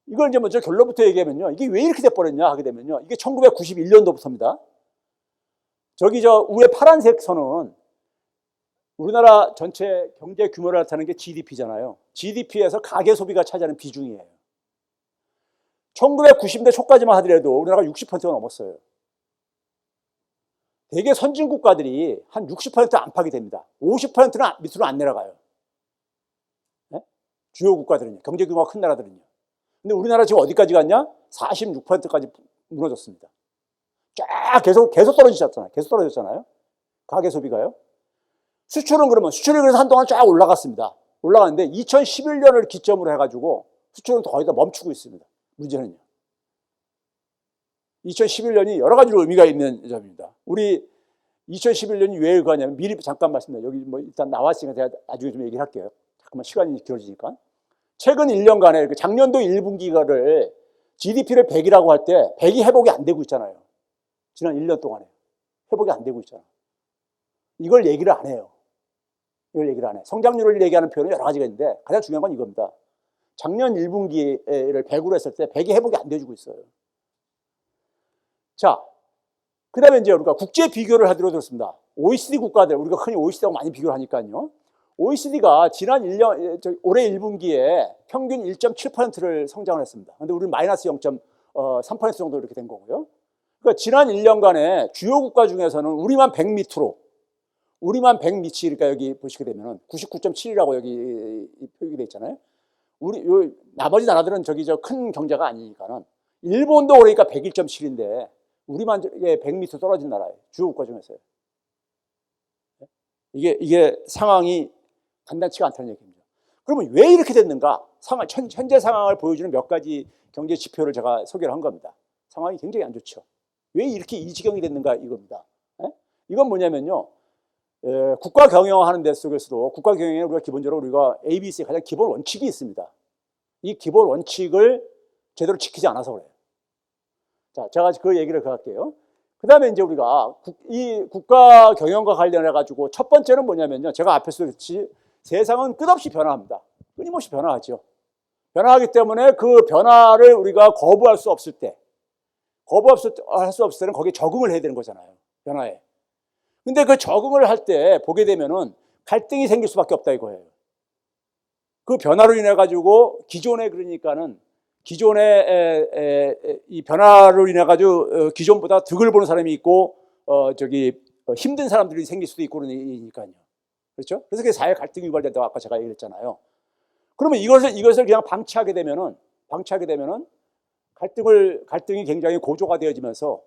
이걸 이제 먼저 결론부터 얘기하면요. 이게 왜 이렇게 돼버렸냐 하게 되면요. 이게 1991년도부터입니다. 저기 위에 파란색 선은 우리나라 전체 경제 규모를 나타내는 게 GDP잖아요. GDP에서 가계 소비가 차지하는 비중이에요. 1990년대 초까지만 하더라도 우리나라가 60%가 넘었어요. 대개 선진 국가들이 한 60% 안팎이 됩니다. 50%는 밑으로 안 내려가요. 네? 주요 국가들은요. 경제 규모가 큰 나라들은요. 근데 우리나라 지금 어디까지 갔냐? 46%까지 무너졌습니다. 쫙 계속 떨어지셨잖아요. 계속 떨어졌잖아요. 가계 소비가요. 수출은 그래서 한동안 쫙 올라갔습니다. 올라갔는데 2011년을 기점으로 해가지고 수출은 거의 다 멈추고 있습니다. 문제는요. 2011년이 여러 가지로 의미가 있는 점입니다. 우리 2011년이 왜 그거냐면 미리 잠깐 말씀드려요. 여기 뭐 일단 나왔으니까 제가 나중에 좀 얘기를 할게요. 잠깐만 시간이 길어지니까. 최근 1년간에 작년도 1분기를 GDP를 100이라고 할 때 100이 회복이 안 되고 있잖아요. 지난 1년 동안에 회복이 안 되고 있잖아요. 이걸 얘기를 안 해요. 이걸 얘기를 안 해. 성장률을 얘기하는 표현은 여러 가지가 있는데 가장 중요한 건 이겁니다. 작년 1분기를 100으로 했을 때 100이 회복이 안 돼주고 있어요. 자, 그 다음에 이제 우리가 국제 비교를 하도록 들었습니다. OECD 국가들, 우리가 흔히 OECD하고 많이 비교를 하니까요. OECD가 지난 1년, 올해 1분기에 평균 1.7%를 성장을 했습니다. 근데 우리는 마이너스 0.3% 정도 이렇게 된 거고요. 그러니까 지난 1년간에 주요 국가 중에서는 우리만 100 밑으로, 우리만 100 밑이니까 여기 보시게 되면 99.7이라고 여기 표기되어 있잖아요. 나머지 나라들은 큰 경제가 아니니까는 일본도 그러니까 101.7인데 우리만 100 밑으로 떨어진 나라예요. 주요 국가 중에서요. 이게 상황이 간단치가 않다는 얘기입니다. 그러면 왜 이렇게 됐는가? 현재 상황을 보여주는 몇 가지 경제 지표를 제가 소개를 한 겁니다. 상황이 굉장히 안 좋죠. 왜 이렇게 이 지경이 됐는가 이겁니다. 이건 뭐냐면요. 국가 경영하는 데 속에서도 국가 경영에 우리가 기본적으로 우리가 ABC 가장 기본 원칙이 있습니다. 이 기본 원칙을 제대로 지키지 않아서 그래요. 자, 제가 그 얘기를 할게요. 그 다음에 이제 우리가 이 국가 경영과 관련해 가지고 첫 번째는 뭐냐면요. 제가 앞에서 그랬지 세상은 끝없이 변화합니다. 끊임없이 변화하죠. 변화하기 때문에 그 변화를 우리가 거부할 수 없을 때, 거부할 수 없을 때는 거기에 적응을 해야 되는 거잖아요. 변화에. 근데 그 적응을 할 때 보게 되면은 갈등이 생길 수밖에 없다 이거예요. 그 변화로 인해 가지고 기존에 그러니까는 기존의 이 변화로 인해 가지고 기존보다 득을 보는 사람이 있고 힘든 사람들이 생길 수도 있고 그러니까요. 그렇죠? 그래서 그게 사회 갈등이 유발된다고 아까 제가 얘기했잖아요. 그러면 이것을 그냥 방치하게 되면은 갈등이 굉장히 고조가 되어지면서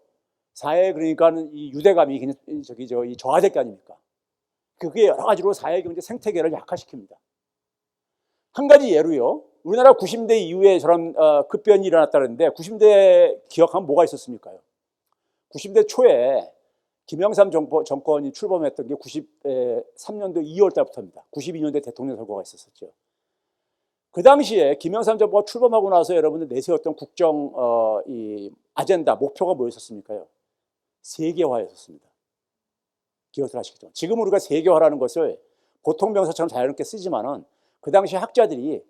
사회 그러니까는 이 유대감이 이 저하될 게 아닙니까? 그게 여러 가지로 사회 경제 생태계를 약화시킵니다. 한 가지 예로요. 우리나라 90대 이후에 저런 급변이 일어났다는데 90대 기억하면 뭐가 있었습니까요? 90대 초에 김영삼 정권이 출범했던 게 93년도 2월 달부터입니다. 92년도에 대통령 선거가 있었었죠. 그 당시에 김영삼 정부가 출범하고 나서 여러분들 내세웠던 국정 이 아젠다 목표가 뭐였었습니까요? 세계화였었습니다. 기억을 하시겠죠. 지금 우리가 세계화라는 것을 보통 명사처럼 자유롭게 쓰지만은 그 당시 학자들한테는요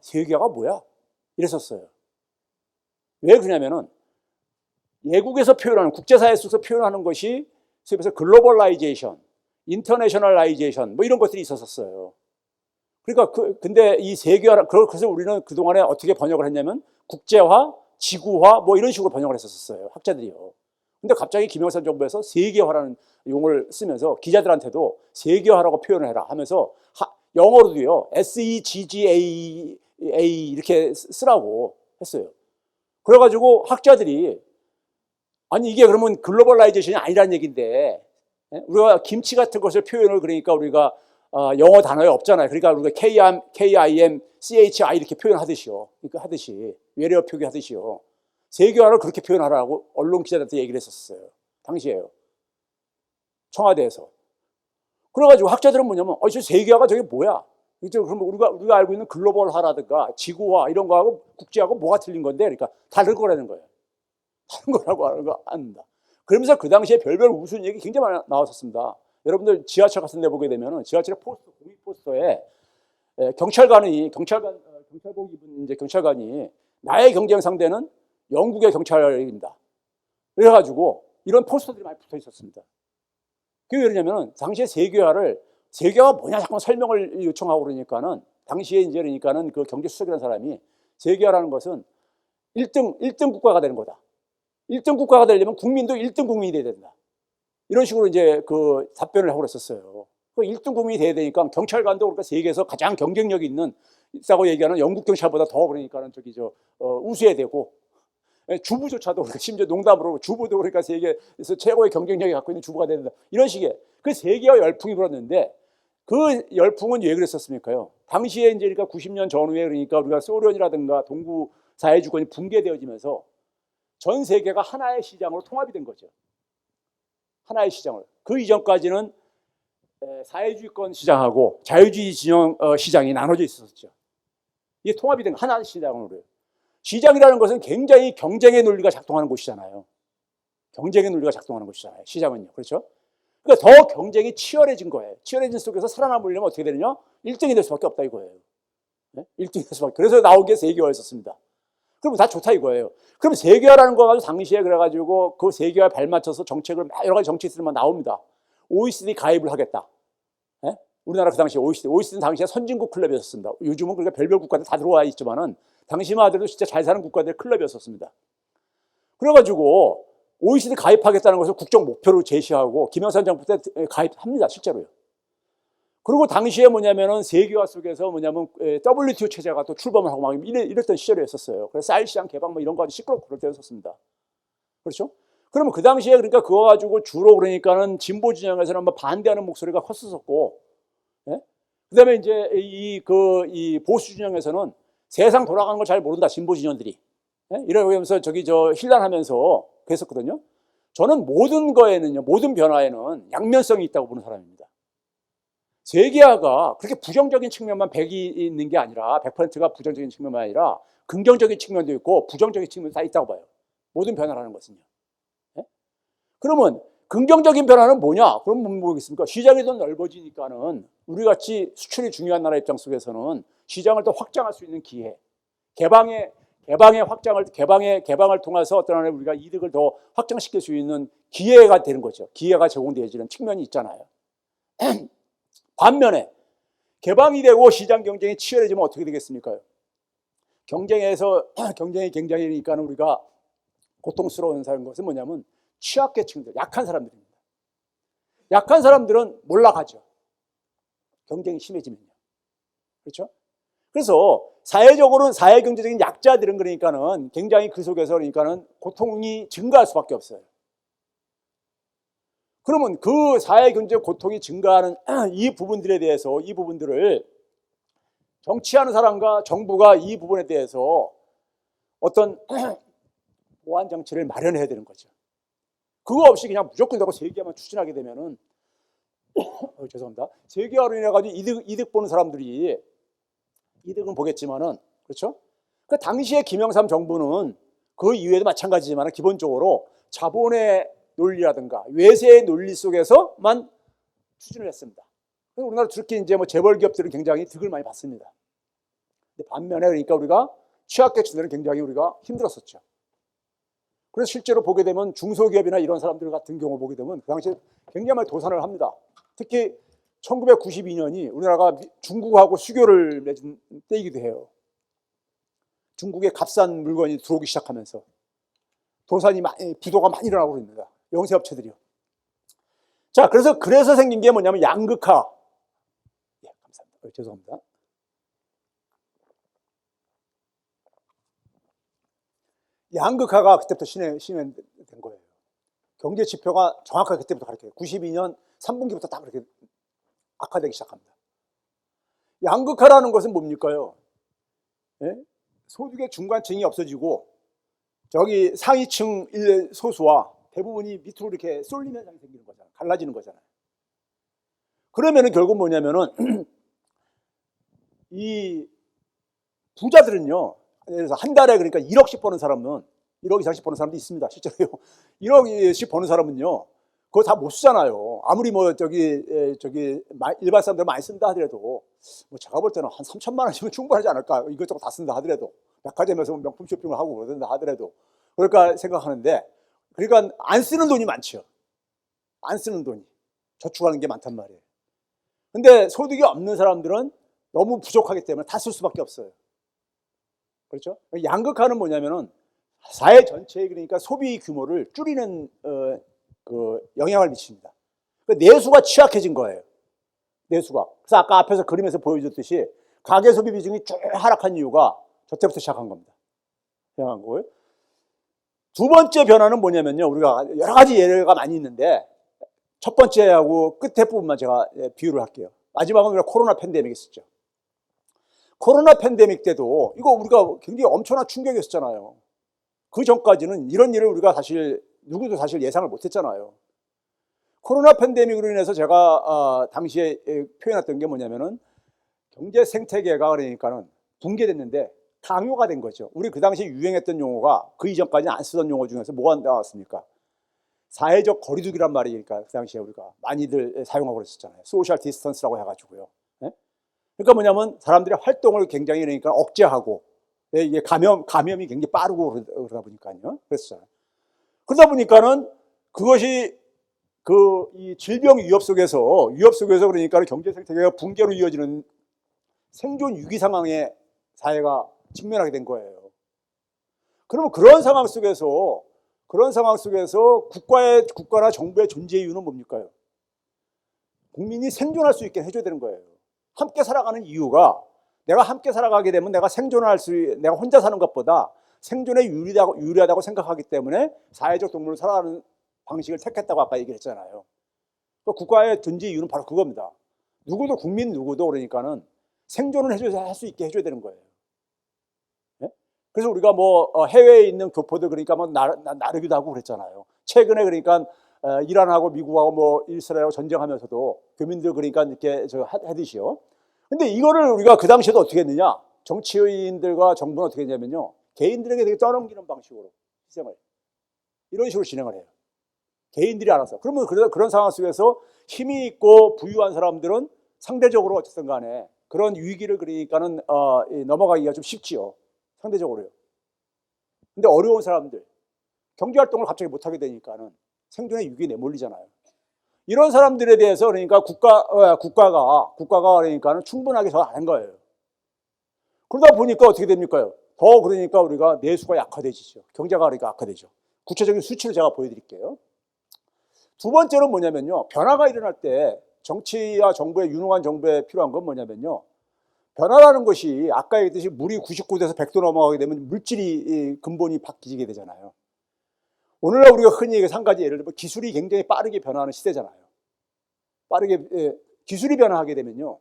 세계화가 뭐야? 이랬었어요. 왜 그러냐면은 외국에서 표현하는 국제사회 속에서 표현하는 것이 그래서 글로벌라이제이션, 인터내셔널라이제이션 뭐 이런 것들이 있었어요. 그러니까 근데 이 세계화 그래서 우리는 그 동안에 어떻게 번역을 했냐면 국제화, 지구화 뭐 이런 식으로 번역을 했었어요. 학자들이요. 근데 갑자기 김영삼 정부에서 세계화라는 용어를 쓰면서 기자들한테도 세계화라고 표현을 해라 하면서 영어로도요 SEGGA 이렇게 쓰라고 했어요. 그래가지고 학자들이 아니 이게 그러면 글로벌라이제이션이 아니라는 얘기인데 우리가 김치 같은 것을 표현을 그러니까 우리가 영어 단어에 없잖아요. 그러니까 우리가 KIM, CHI 이렇게 표현하듯이요. 그러니까 하듯이 외래어 표기하듯이요. 세계화를 그렇게 표현하라고 언론 기자들한테 얘기를 했었어요. 당시에요. 청와대에서. 그래가지고 학자들은 뭐냐면 저 세계화가 저게 뭐야? 그럼 우리가 알고 있는 글로벌화라든가 지구화 이런 거하고 국제하고 뭐가 틀린 건데? 그러니까 다른 거라는 거예요. 다른 거라고 한다. 그러면서 그 당시에 별별 우스운 얘기 굉장히 많이 나왔었습니다. 여러분들 지하철 같은 데 보게 되면은 지하철의 포스터, 공익 포스터에 경찰복 입은 이제 경찰관이 나의 경쟁 상대는 영국의 경찰입니다. 그래가지고 이런 포스터들이 많이 붙어 있었습니다. 그게 왜냐면은 당시에 세계화가 뭐냐 자꾸 설명을 요청하고 그러니까는 당시에 이제 그러니까는 그 경제수석이라는 사람이 세계화라는 것은 1등 국가가 되는 거다. 1등 국가가 되려면 국민도 1등 국민이 돼야 된다. 이런 식으로 이제 그 답변을 하고 그랬었어요. 그 1등 국민이 돼야 되니까 경찰관도 그러니까 세계에서 가장 경쟁력이 있다고 얘기하는 영국 경찰보다 더 그러니까는 우수해야 되고 주부조차도 그러니까 심지어 농담으로 주부도 그러니까 세계에서 최고의 경쟁력이 갖고 있는 주부가 된다. 이런 식의 그 세계화 열풍이 불었는데 그 열풍은 왜 그랬었습니까요? 당시에 이제 그러니까 90년 전후에 그러니까 우리가 소련이라든가 동구 사회주권이 붕괴되어지면서 전 세계가 하나의 시장으로 통합이 된 거죠. 하나의 시장을. 그 이전까지는 사회주의권 시장하고 자유주의 진영 시장이 나눠져 있었죠. 이게 통합이 된 하나의 시장으로요. 시장이라는 것은 굉장히 경쟁의 논리가 작동하는 곳이잖아요. 경쟁의 논리가 작동하는 곳이잖아요. 시장은요. 그렇죠? 그러니까 더 경쟁이 치열해진 거예요. 치열해진 속에서 살아남으려면 어떻게 되느냐? 1등이 될 수밖에 없다 이거예요. 네? 1등이 될 수밖에. 그래서 나온 게 세계화였었습니다. 그럼 다 좋다 이거예요. 그럼 세계화라는 거 가지고 당시에 그래가지고 그 세계화에 발맞춰서 정책을 여러 가지 정책들만 나옵니다. OECD 가입을 하겠다. 네? 우리나라 그 당시에 OECD는 당시에 선진국 클럽이었습니다. 요즘은 그러니까 별별 국가들 다 들어와 있지만은 당시만 하더라도 진짜 잘 사는 국가들의 클럽이었습니다. 그래가지고 OECD 가입하겠다는 것을 국정 목표로 제시하고 김영삼 정부 때 가입합니다, 실제로요. 그리고 당시에 뭐냐면은 세계화 속에서 뭐냐면 WTO 체제가 또 출범을 하고 막 이랬던 시절이었었어요. 그래서 쌀 시장 개방 뭐 이런 거 아주 시끄럽고 그럴 때였었습니다. 그렇죠? 그러면 그 당시에 그러니까 그거 가지고 주로 그러니까는 진보 진영에서는 뭐 반대하는 목소리가 컸었고, 예? 그다음에 이제 이 보수 진영에서는 세상 돌아가는 걸 잘 모른다 진보 진영들이, 예? 이러면서 힐난하면서 그랬었거든요. 저는 모든 변화에는 양면성이 있다고 보는 사람입니다. 세계화가 그렇게 부정적인 측면만 100이 있는 게 아니라 100%가 부정적인 측면만 아니라 긍정적인 측면도 있고 부정적인 측면도 다 있다고 봐요. 모든 변화라는 것은요. 네? 그러면 긍정적인 변화는 뭐냐? 그럼 뭐겠습니까? 시장이 더 넓어지니까는 우리 같이 수출이 중요한 나라 입장 속에서는 시장을 더 확장할 수 있는 기회, 개방을 통해서 어떤 하나의 우리가 이득을 더 확장시킬 수 있는 기회가 되는 거죠. 기회가 제공되어지는 측면이 있잖아요. 반면에 개방이 되고 시장 경쟁이 치열해지면 어떻게 되겠습니까? 경쟁이 굉장히니까 우리가 고통스러운 것은 뭐냐면 취약계층들, 약한 사람들입니다. 약한 사람들은 몰락하죠. 경쟁이 심해지면요. 그렇죠? 그래서 사회적으로는 사회 경제적인 약자들은 그러니까는 굉장히 그 속에서 그러니까는 고통이 증가할 수밖에 없어요. 그러면 그 사회 경제 고통이 증가하는 이 부분들에 대해서 이 부분들을 정치하는 사람과 정부가 이 부분에 대해서 어떤 보완 장치를 마련해야 되는 거죠. 그거 없이 그냥 무조건 내가 세계화만 추진하게 되면은 죄송합니다. 세계화로 인해 가지고 이득 보는 사람들이 이득은 보겠지만은 그렇죠? 그 당시에 김영삼 정부는 그 이후에도 마찬가지지만 기본적으로 자본의 논리라든가 외세의 논리 속에서만 추진을 했습니다. 우리나라 특히 이제 뭐 재벌 기업들은 굉장히 득을 많이 봤습니다. 근데 반면에 그러니까 우리가 취약계층들은 굉장히 우리가 힘들었었죠. 그래서 실제로 보게 되면 중소기업이나 이런 사람들 같은 경우 보게 되면 그 당시에 굉장히 많이 도산을 합니다. 특히 1992년이 우리나라가 중국하고 수교를 맺은 때이기도 해요. 중국에 값싼 물건이 들어오기 시작하면서 부도가 많이 일어나고 있습니다. 영세업체들이요. 자, 그래서 생긴 게 뭐냐면 양극화. 예, 감사합니다. 죄송합니다. 양극화가 그때부터 실현된 거예요. 경제 지표가 정확하게 그때부터 가르쳐요. 92년 3분기부터 딱 그렇게 악화되기 시작합니다. 양극화라는 것은 뭡니까요? 예? 소득의 중간층이 없어지고 저기 상위층 소수와 대부분이 밑으로 이렇게 쏠리는 현상이 생기는 거잖아요. 갈라지는 거잖아요. 그러면은 결국 뭐냐면은 이 부자들은요. 예를 들어서 한 달에 그러니까 1억씩 버는 사람은 1억 이상씩 버는 사람도 있습니다. 실제로요. 1억씩 버는 사람은요. 그거 다 못 쓰잖아요. 아무리 뭐 저기 일반 사람들 많이 쓴다 하더라도 뭐 제가 볼 때는 한 3천만 원이면 충분하지 않을까. 이것저것 다 쓴다 하더라도 백화점에서 명품 쇼핑을 하고 그러다 하더라도 그럴까 생각하는데 그러니까 안 쓰는 돈이 많죠. 안 쓰는 돈이 저축하는 게 많단 말이에요. 근데 소득이 없는 사람들은 너무 부족하기 때문에 다 쓸 수밖에 없어요. 그렇죠? 양극화는 뭐냐면은 사회 전체에 그러니까 소비 규모를 줄이는 그 영향을 미칩니다. 내수가 취약해진 거예요. 내수가. 그래서 아까 앞에서 그림에서 보여줬듯이 가계 소비 비중이 쭉 하락한 이유가 저때부터 시작한 겁니다. 시작한 거예요. 두 번째 변화는 뭐냐면요. 우리가 여러 가지 예가 많이 있는데 첫 번째하고 끝에 부분만 제가 비유를 할게요. 마지막은 우리가 코로나 팬데믹이 있었죠. 코로나 팬데믹 때도 이거 우리가 굉장히 엄청난 충격이었잖아요. 그 전까지는 이런 일을 우리가 사실 누구도 사실 예상을 못했잖아요. 코로나 팬데믹으로 인해서 제가 당시에 표현했던 게 뭐냐면은 경제 생태계가 그러니까는 붕괴됐는데 강요가 된 거죠. 우리 그 당시에 유행했던 용어가 그 이전까지는 안 쓰던 용어 중에서 뭐가 나왔습니까? 사회적 거리두기란 말이니까 그 당시에 우리가 많이들 사용하고 그랬었잖아요. 소셜 디스턴스라고 해가지고요. 네? 그러니까 뭐냐면 사람들의 활동을 굉장히 그러니까 억제하고 이게 감염이 굉장히 빠르고 그러다 보니까요. 그랬어요. 그러다 보니까는 그것이 이 질병 위협 속에서 그러니까 경제 생태계가 붕괴로 이어지는 생존 위기 상황에 사회가 직면하게 된 거예요. 그러면 그런 상황 속에서 국가나 정부의 존재 이유는 뭡니까? 국민이 생존할 수 있게 해줘야 되는 거예요. 함께 살아가는 이유가 내가 함께 살아가게 되면 내가 내가 혼자 사는 것보다 생존에 유리하다고 생각하기 때문에 사회적 동물로 살아가는 방식을 택했다고 아까 얘기를 했잖아요. 국가의 존재 이유는 바로 그겁니다. 국민 누구도 그러니까는 생존을 할 수 있게 해줘야 되는 거예요. 네? 그래서 우리가 뭐 해외에 있는 교포들 그러니까 뭐 나르기도 하고 그랬잖아요. 최근에 그러니까 이란하고 미국하고 뭐 이스라엘하고 전쟁하면서도 교민들 그러니까 이렇게 하듯이요. 근데 이거를 우리가 그 당시에도 어떻게 했느냐? 정치인들과 정부는 어떻게 했냐면요. 개인들에게 되게 떠넘기는 방식으로 희생을 이런 식으로 진행을 해요. 개인들이 알아서. 그러면 그런 상황 속에서 힘이 있고 부유한 사람들은 상대적으로 어쨌든 간에 그런 위기를 그러니까는 넘어가기가 좀 쉽지요. 상대적으로요. 근데 어려운 사람들, 경제활동을 갑자기 못하게 되니까는 생존의 위기에 내몰리잖아요. 이런 사람들에 대해서 그러니까 국가가 그러니까는 충분하게 더 안 한 거예요. 그러다 보니까 어떻게 됩니까? 더 그러니까 우리가 내수가 약화되지죠. 경제가 그러니까 악화되죠. 구체적인 수치를 제가 보여드릴게요. 두 번째는 뭐냐면요. 변화가 일어날 때 정치와 정부의 유능한 정부에 필요한 건 뭐냐면요. 변화라는 것이 아까 얘기했듯이 물이 99도에서 100도 넘어가게 되면 물질이 근본이 바뀌게 되잖아요. 오늘날 우리가 흔히 얘기해서 한 가지 예를 들면 기술이 굉장히 빠르게 변화하는 시대잖아요. 기술이 변화하게 되면요.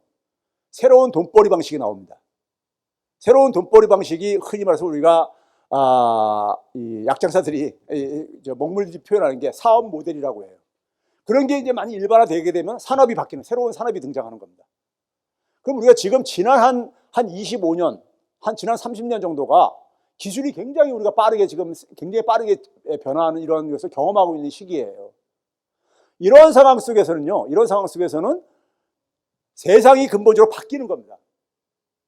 새로운 돈벌이 방식이 나옵니다. 새로운 돈벌이 방식이 흔히 말해서 우리가 이 약장사들이 먹물들이 표현하는 게 사업 모델이라고 해요. 그런 게 이제 많이 일반화되게 되면 산업이 바뀌는 새로운 산업이 등장하는 겁니다. 그럼 우리가 지금 지난 한 25년, 지난 30년 정도가 기술이 굉장히 우리가 굉장히 빠르게 변화하는 이런 것을 경험하고 있는 시기예요. 이런 상황 속에서는 세상이 근본적으로 바뀌는 겁니다.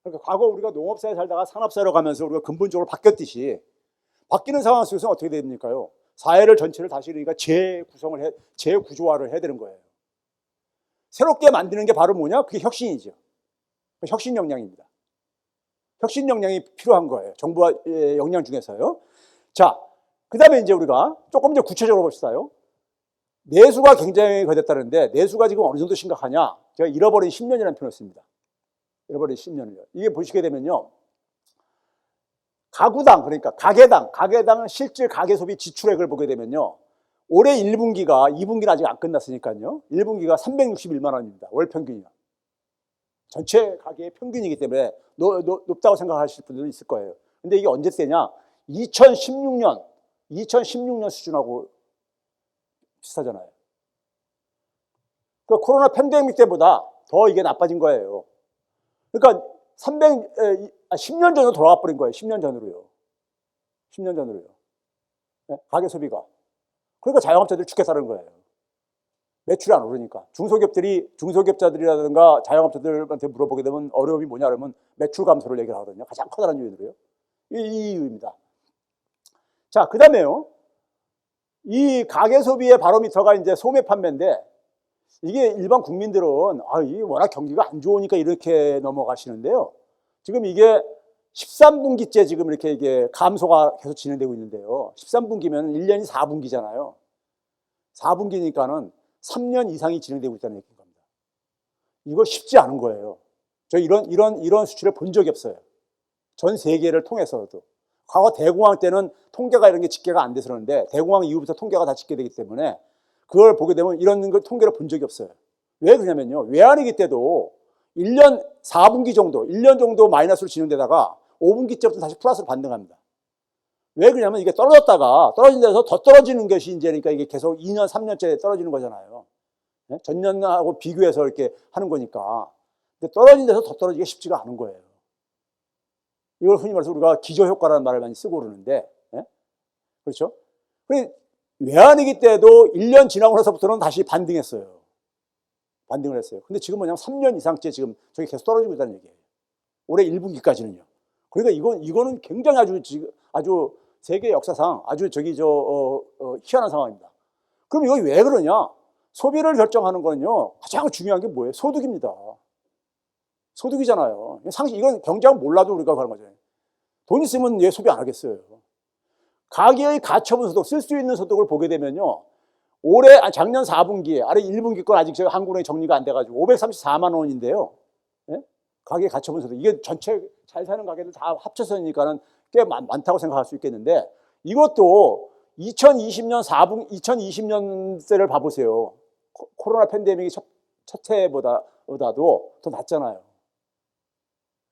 그러니까 과거 우리가 농업사에 살다가 산업사로 가면서 우리가 근본적으로 바뀌었듯이 바뀌는 상황 속에서 어떻게 됩니까요? 사회를 전체를 다시 그러니까 재구조화를 해야 되는 거예요. 새롭게 만드는 게 바로 뭐냐? 그게 혁신이죠. 혁신 역량입니다. 혁신 역량이 필요한 거예요. 정부와 역량 중에서요. 자, 그 다음에 이제 우리가 조금 더 구체적으로 봅시다요. 내수가 굉장히 거됐다는데 내수가 지금 어느 정도 심각하냐? 제가 잃어버린 10년이라는 표현을 씁니다. 잃어버린 10년을요. 이게 보시게 되면요. 가구당, 그러니까 가게당 실질 가계 소비 지출액을 보게 되면요. 올해 1분기가, 2분기는 아직 안 끝났으니까요. 1분기가 361만 원입니다. 월 평균이요. 전체 가계의 평균이기 때문에 높다고 생각하실 분들도 있을 거예요. 근데 이게 언제 때냐? 2016년 수준하고 비슷하잖아요. 그 코로나 팬데믹 때보다 더 이게 나빠진 거예요. 그러니까 10년 전으로 돌아와 버린 거예요. 10년 전으로요. 10년 전으로요. 네? 가계 소비가. 그러니까 자영업자들이 죽겠다는 거예요. 매출이 안 오르니까. 중소기업자들이라든가 자영업자들한테 물어보게 되면 어려움이 뭐냐 그러면 매출 감소를 얘기를 하거든요. 가장 커다란 요인으로요. 이 이유입니다. 자, 그 다음에요. 이 가계 소비의 바로미터가 이제 소매 판매인데 이게 일반 국민들은 이게 워낙 경기가 안 좋으니까 이렇게 넘어가시는데요. 지금 이게 13분기째 지금 이게 감소가 계속 진행되고 있는데요. 13분기면 1년이 4분기잖아요. 4분기니까는 3년 이상이 진행되고 있다는 얘기인 겁니다. 이거 쉽지 않은 거예요. 저 이런 수치를 본 적이 없어요. 전 세계를 통해서도. 과거 대공황 때는 통계가 이런 게 집계가 안 돼서 그러는데 대공황 이후부터 통계가 다 집계되기 때문에 그걸 보게 되면 이런 걸 통계를 본 적이 없어요. 왜 그러냐면요. 외환위기 때도 1년 4분기 정도, 1년 정도 마이너스로 진행되다가 5분기째부터 다시 플러스로 반등합니다. 왜 그러냐면 이게 떨어진 데서 더 떨어지는 것이 이제 그러니까 이게 계속 2년, 3년째 떨어지는 거잖아요. 네? 전년하고 비교해서 이렇게 하는 거니까. 근데 떨어진 데서 더 떨어지기가 쉽지가 않은 거예요. 이걸 흔히 말해서 우리가 기저효과라는 말을 많이 쓰고 그러는데, 네? 그렇죠? 외환위기 때도 1년 지나고 나서부터는 다시 반등했어요. 반등을 했어요. 근데 지금 뭐냐면 3년 이상째 지금 저기 계속 떨어지고 있다는 얘기예요. 올해 1분기까지는요. 그러니까 이거는 굉장히 아주 세계 역사상 아주 희한한 상황입니다. 그럼 이거 왜 그러냐? 소비를 결정하는 거는요. 가장 중요한 게 뭐예요? 소득입니다. 소득이잖아요. 이건 경제학 몰라도 우리가 그런 거잖아요. 돈 있으면 왜 소비 안 하겠어요? 가계의 가처분 소득, 쓸 수 있는 소득을 보게 되면요. 작년 4분기, 아래 1분기 건 아직 한국은행이 정리가 안 돼가지고 534만 원인데요. 예? 가계 가처분 소득. 이게 전체 잘 사는 가게들 다 합쳐서니까는 꽤 많다고 생각할 수 있겠는데 이것도 2020년대를 봐보세요. 코로나 팬데믹이 첫 해보다도 더 낮잖아요.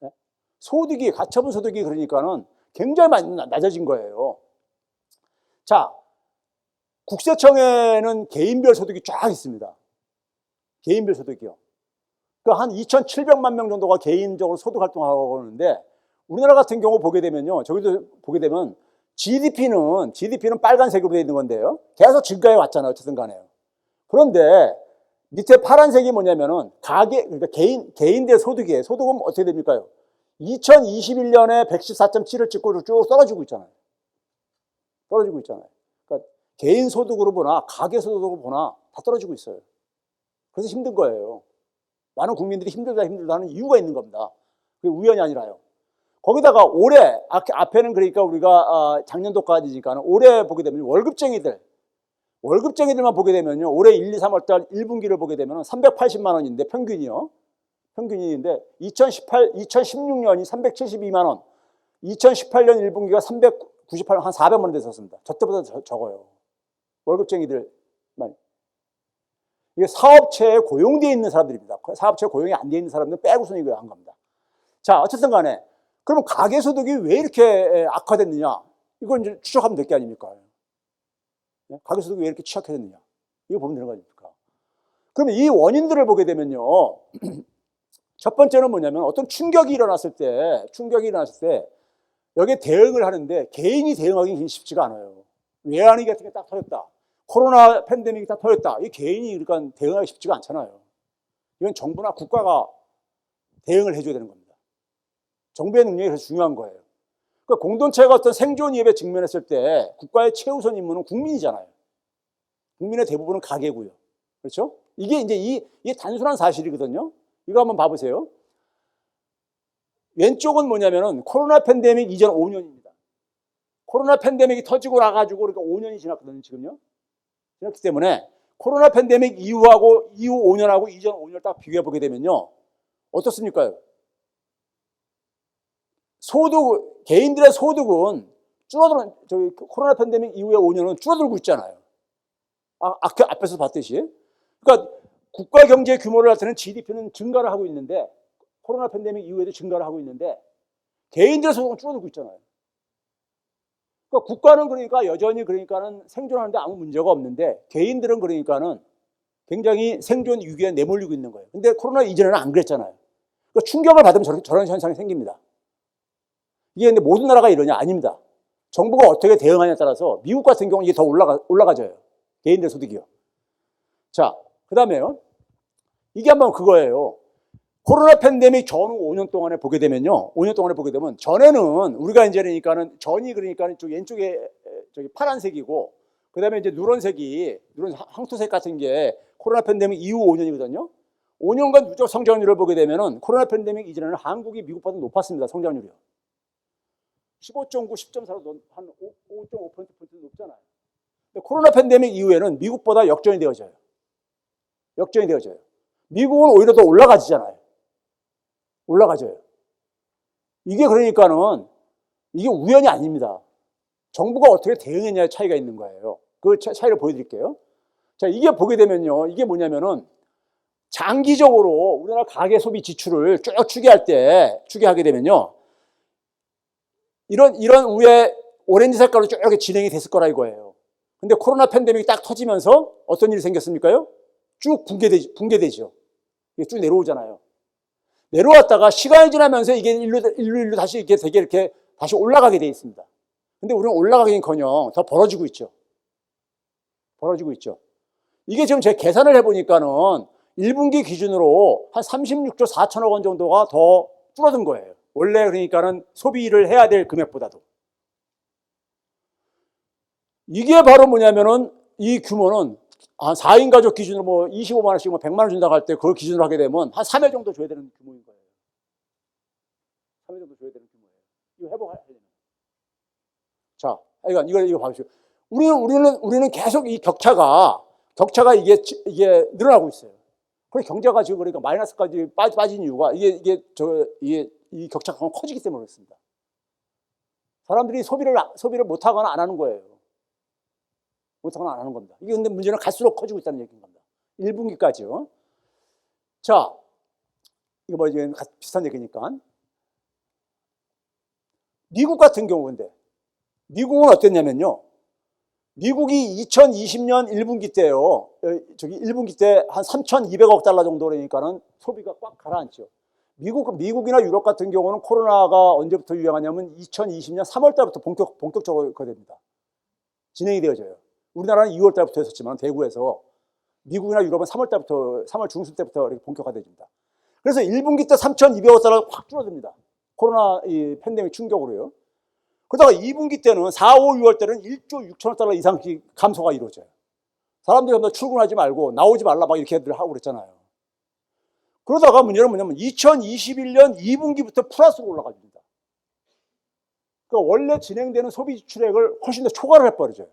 예? 소득이, 가처분 소득이 그러니까는 굉장히 많이 낮아진 거예요. 자, 국세청에는 개인별 소득이 쫙 있습니다. 개인별 소득이요. 한 2,700만 명 정도가 개인적으로 소득 활동하고 있는데 우리나라 같은 경우 보게 되면요. 저기도 보게 되면 GDP는 빨간색으로 되어 있는 건데요. 계속 증가해 왔잖아요. 어쨌든 간에요. 그런데 밑에 파란색이 뭐냐면은 그러니까 개인들 소득이에요. 소득은 어떻게 됩니까요? 2021년에 114.7을 찍고 쭉 떨어지고 있잖아요. 떨어지고 있잖아요. 그러니까 개인 소득으로 보나 가계 소득으로 보나 다 떨어지고 있어요. 그래서 힘든 거예요. 많은 국민들이 힘들다 하는 이유가 있는 겁니다. 그게 우연이 아니라요. 거기다가 올해 앞에는 그러니까 우리가 작년도까지니까 올해 보게 되면 월급쟁이들만 보게 되면요. 올해 1, 2, 3월 달 1분기를 보게 되면 380만 원인데 평균인데 2016년이 372만 원, 2018년 1분기가 398만 원, 한 400만 원 됐었습니다. 저 때보다 적어요. 월급쟁이들만. 이게 사업체에 고용되어 있는 사람들입니다. 사업체에 고용이 안 되어 있는 사람들은 빼고서 이거 한 겁니다. 자, 어쨌든 간에 그러면 가계소득이 왜 이렇게 악화됐느냐? 이걸 이제 추적하면 될 게 아닙니까? 가계소득이 왜 이렇게 취약해졌느냐? 이거 보면 되는 거 아닙니까? 그러면 이 원인들을 보게 되면요. 첫 번째는 뭐냐면 어떤 충격이 일어났을 때 여기에 대응을 하는데 개인이 대응하기 쉽지가 않아요. 외환위 같은 게 딱 터졌다. 코로나 팬데믹이 딱 터졌다. 이 개인이 그러니까 대응하기 쉽지가 않잖아요. 이건 정부나 국가가 대응을 해줘야 되는 겁니다. 정부의 능력이 그래서 중요한 거예요. 그러니까 공동체가 어떤 생존 위협에 직면했을 때 국가의 최우선 임무는 국민이잖아요. 국민의 대부분은 가계고요. 그렇죠? 이게 이게 단순한 사실이거든요. 이거 한번 봐보세요. 왼쪽은 뭐냐면은 코로나 팬데믹 이전 5년입니다. 코로나 팬데믹이 터지고 나가지고 그러니까 5년이 지났거든요, 지금요. 그렇기 때문에 코로나 팬데믹 이후 5년하고 이전 5년을 딱 비교해 보게 되면요. 어떻습니까? 개인들의 소득은 코로나 팬데믹 이후의 5년은 줄어들고 있잖아요. 앞에서 봤듯이. 그러니까 국가 경제 규모를 나타내는 GDP는 증가를 하고 있는데, 코로나 팬데믹 이후에도 증가를 하고 있는데, 개인들의 소득은 줄어들고 있잖아요. 그러니까 국가는 그러니까 여전히 그러니까는 생존하는데 아무 문제가 없는데, 개인들은 그러니까는 굉장히 생존 위기에 내몰리고 있는 거예요. 근데 코로나 이전에는 안 그랬잖아요. 그러니까 충격을 받으면 저런 현상이 생깁니다. 이게 근데 모든 나라가 이러냐? 아닙니다. 정부가 어떻게 대응하냐에 따라서 미국 같은 경우는 이게 더 올라가져요. 개인들 소득이요. 자, 그 다음에요. 이게 한번 그거예요. 코로나 팬데믹 전후 5년 동안에 보게 되면요. 5년 동안에 보게 되면 전에는 우리가 이제 그러니까는 전이 그러니까 왼쪽에 파란색이고 그 다음에 이제 누런 황토색 같은 게 코로나 팬데믹 이후 5년이거든요. 5년간 누적 성장률을 보게 되면은 코로나 팬데믹 이전에는 한국이 미국보다 높았습니다. 성장률이요. 15.9, 10.4로 한 5.5% 높잖아요. 근데 코로나 팬데믹 이후에는 미국보다 역전이 되어져요. 미국은 오히려 더 올라가지잖아요. 이게 그러니까는 이게 우연이 아닙니다. 정부가 어떻게 대응했냐의 차이가 있는 거예요. 그 차이를 보여드릴게요. 자, 이게 보게 되면요. 이게 뭐냐면은 장기적으로 우리나라 가계 소비 지출을 쭉 추계하게 되면요. 이런 위에 오렌지 색깔로 쭉 이렇게 진행이 됐을 거라 이거예요. 근데 코로나 팬데믹이 딱 터지면서 어떤 일이 생겼습니까요? 쭉 붕괴되죠. 이게 쭉 내려오잖아요. 내려왔다가 시간이 지나면서 이게 일로 다시 이렇게 다시 올라가게 돼 있습니다. 근데 우리는 올라가긴커녕 더 벌어지고 있죠. 이게 지금 제가 계산을 해보니까는 1분기 기준으로 한 36조 4천억 원 정도가 더 줄어든 거예요. 원래 그러니까는 소비를 해야 될 금액보다도. 이게 바로 뭐냐면은 이 규모는 한 4인 가족 기준으로 뭐 25만 원씩 뭐 100만 원 준다고 할 때 그걸 기준으로 하게 되면 한 3회 정도 줘야 되는 규모인 거예요. 3회 정도 줘야 되는 규모예요. 이거 해보하려면. 자, 이거 봐보시오. 우리는 계속 이 격차가 이게 늘어나고 있어요. 그래서 경제가 지금 그러니까 마이너스까지 빠진 이유가 이 격차가 커지기 때문에 그렇습니다. 사람들이 소비를 못하거나 안 하는 거예요. 못하거나 안 하는 겁니다. 이게 근데 문제는 갈수록 커지고 있다는 얘기인 겁니다. 1분기까지요. 자, 이거 뭐 이제 비슷한 얘기니까. 미국 같은 경우인데, 미국은 어땠냐면요. 미국이 2020년 1분기 때요. 1분기 때 한 3,200억 달러 정도 그러니까는 소비가 꽉 가라앉죠. 미국이나 유럽 같은 경우는 코로나가 언제부터 유행하냐면 2020년 3월 달부터 본격적으로 됩니다. 진행이 되어져요. 우리나라는 2월 달부터 했었지만 대구에서 미국이나 유럽은 3월 달부터 3월 중순 때부터 이렇게 본격화됩니다. 그래서 1분기 때 3,200억 달러 확 줄어듭니다. 코로나 이 팬데믹 충격으로요. 그러다가 2분기 때는 4, 5, 6월 때는 1조 6천억 달러 이상씩 감소가 이루어져요. 사람들이 출근하지 말고 나오지 말라 막 이렇게들 하고 그랬잖아요. 그러다가 문제는 뭐냐면 2021년 2분기부터 플러스로 올라갑니다. 그러니까 원래 진행되는 소비 지출액을 훨씬 더 초과를 해버려요.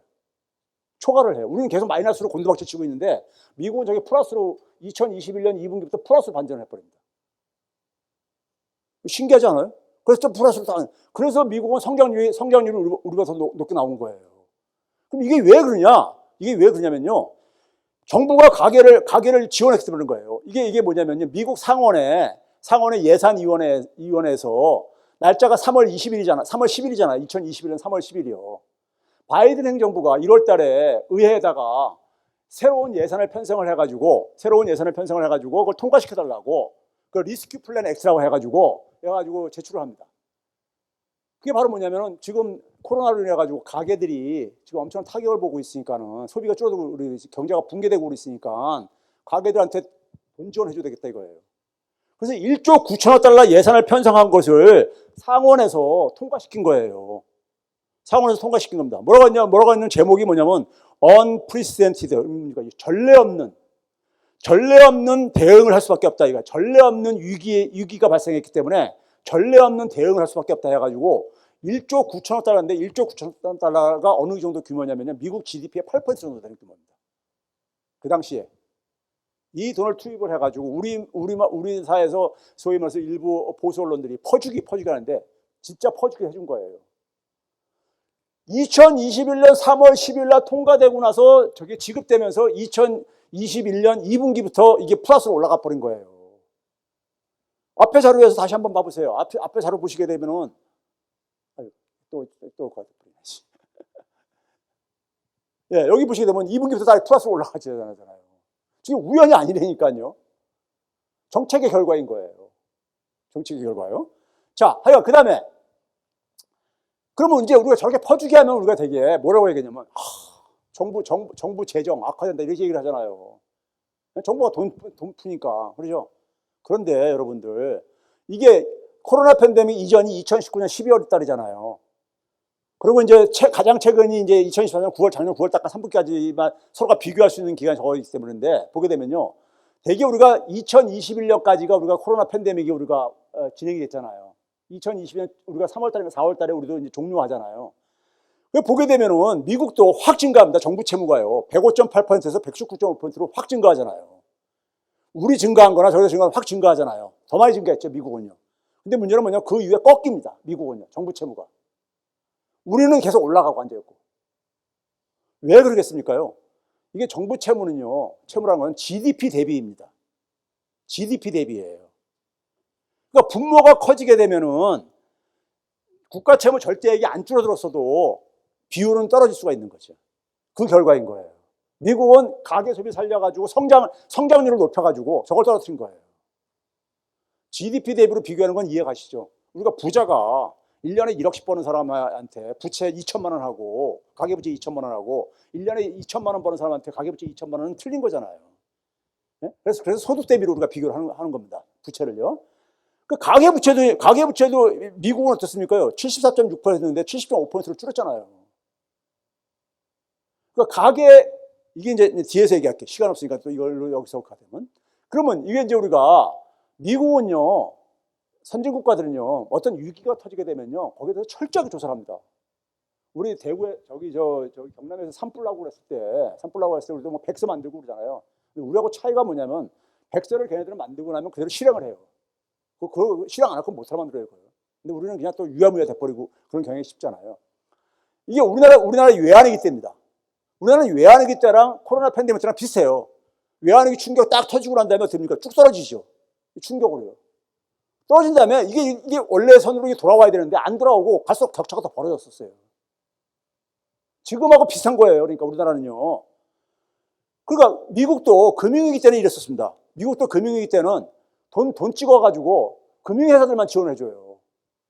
초과를 해요. 우리는 계속 마이너스로 곤두박질 치고 있는데 미국은 저게 플러스로 2021년 2분기부터 플러스로 반전을 해버립니다. 신기하지 않아요? 그래서 또 플러스로 그래서 미국은 성장률이 우리가 더 높게 나온 거예요. 그럼 이게 왜 그러냐? 이게 왜 그러냐면요. 정부가 가계를 지원했기 때문에 그런 거예요. 이게 뭐냐면요. 미국 상원의 예산위원회에서 날짜가 3월 20일이잖아. 3월 10일이잖아. 2021년 3월 10일이요. 바이든 행정부가 1월 달에 의회에다가 새로운 예산을 편성을 해가지고 그걸 통과시켜달라고 그 리스큐 플랜 X라고 해가지고 제출을 합니다. 그게 바로 뭐냐면은 지금 코로나로 인해 가지고 가게들이 지금 엄청 타격을 보고 있으니까는 소비가 줄어들고 우리 경제가 붕괴되고 있으니까 가게들한테 돈 지원해줘야 되겠다 이거예요. 그래서 1조 9천억 달러 예산을 편성한 것을 상원에서 통과시킨 거예요. 상원에서 통과시킨 겁니다. 뭐라고 했는 제목이 뭐냐면 unprecedented, 그러니까 전례 없는 대응을 할 수밖에 없다. 이거 전례 없는 위기가 발생했기 때문에 전례 없는 대응을 할 수밖에 없다 해가지고 1조 9천억 달러인데 1조 9천억 달러가 어느 정도 규모냐면 미국 GDP의 8% 정도 되는 규모입니다. 그 당시에 이 돈을 투입을 해가지고 우리 사회에서 소위 말해서 일부 보수 언론들이 퍼주기 하는데 진짜 퍼주기 해준 거예요. 2021년 3월 10일 날 통과되고 나서 저게 지급되면서 2021년 2분기부터 이게 플러스로 올라가 버린 거예요. 앞에 자료에서 다시 한번 봐보세요. 앞에 자료 보시게 되면은 예, 여기 보시게 되면 2분기부터 다 플러스로 올라가잖아요. 지금 우연이 아니라니까요. 정책의 결과인 거예요. 정책의 결과요. 자, 하여간 그 다음에 그러면 이제 우리가 저렇게 퍼주기 하면 우리가 되게 뭐라고 얘기하냐면 정부 재정 악화된다 이렇게 얘기를 하잖아요. 정부가 돈 푸니까 그렇죠. 그런데 여러분들 이게 코로나 팬데믹 이전이 2019년 12월 달이잖아요. 그리고 이제 가장 최근이 이제 2024년 9월 작년 9월 달까 3분기까지만 서로가 비교할 수 있는 기간이 적어있기 때문인데 보게 되면요. 대개 우리가 2021년까지가 우리가 코로나 팬데믹이 우리가 진행이 됐잖아요. 2020년 우리가 3월 달이나 4월 달에 우리도 이제 종료하잖아요. 보게 되면은 미국도 확 증가합니다. 정부 채무가요. 105.8%에서 119.5%로 확 증가하잖아요. 우리 증가한 거나 저기서 증가한 확 증가하잖아요. 더 많이 증가했죠, 미국은요. 근데 문제는 뭐냐? 그 이후에 꺾입니다. 미국은요. 정부 채무가. 우리는 계속 올라가고 앉아있고. 왜 그러겠습니까요? 이게 정부 채무라는 건 GDP 대비입니다. GDP 대비예요. 그러니까 분모가 커지게 되면은 국가 채무 절대액이 안 줄어들었어도 비율은 떨어질 수가 있는 거죠. 그 결과인 거예요. 미국은 가계 소비 살려가지고 성장률을 높여가지고 저걸 떨어뜨린 거예요. GDP 대비로 비교하는 건 이해 가시죠? 우리가 부자가 1년에 1억씩 버는 사람한테 부채 2천만 원 하고 가계부채 2천만 원 하고 1년에 2천만 원 버는 사람한테 가계부채 2천만 원은 틀린 거잖아요. 네? 그래서 소득 대비로 우리가 비교를 하는 겁니다. 부채를요. 그 가계부채도 미국은 어떻습니까? 74.6%였는데 70.5%로 줄었잖아요. 그러니까 이게 이제 뒤에서 얘기할게. 시간 없으니까 또 이걸로 여기서 가되면. 그러면 이게 이제 우리가 미국은요, 선진국가들은요, 어떤 위기가 터지게 되면요, 거기에 대해서 철저하게 조사를 합니다. 우리 대구에, 저기 경남에서 산불나고 그랬을 때 우리도 뭐 백서 만들고 그러잖아요. 근데 우리하고 차이가 뭐냐면, 백서를 걔네들은 만들고 나면 그대로 실행을 해요. 그거 실행 안 하고 못 살아만들어요. 근데 우리는 그냥 또 유야무야 돼버리고 그런 경향이 쉽잖아요. 이게 우리나라의 외환위기 때입니다. 우리나라는 외환위기 때랑 코로나 팬데믹 때랑 비슷해요. 외환위기 충격 딱 터지고 난 다음에 어떻게 됩니까? 쭉 떨어지죠. 충격으로요. 떨어진 다음에 이게 원래 선으로 돌아와야 되는데 안 돌아오고 갈수록 격차가 더 벌어졌었어요. 지금하고 비슷한 거예요. 그러니까 우리나라는요. 그러니까 미국도 금융위기 때는 이랬었습니다. 미국도 금융위기 때는 돈 찍어가지고 금융회사들만 지원해줘요.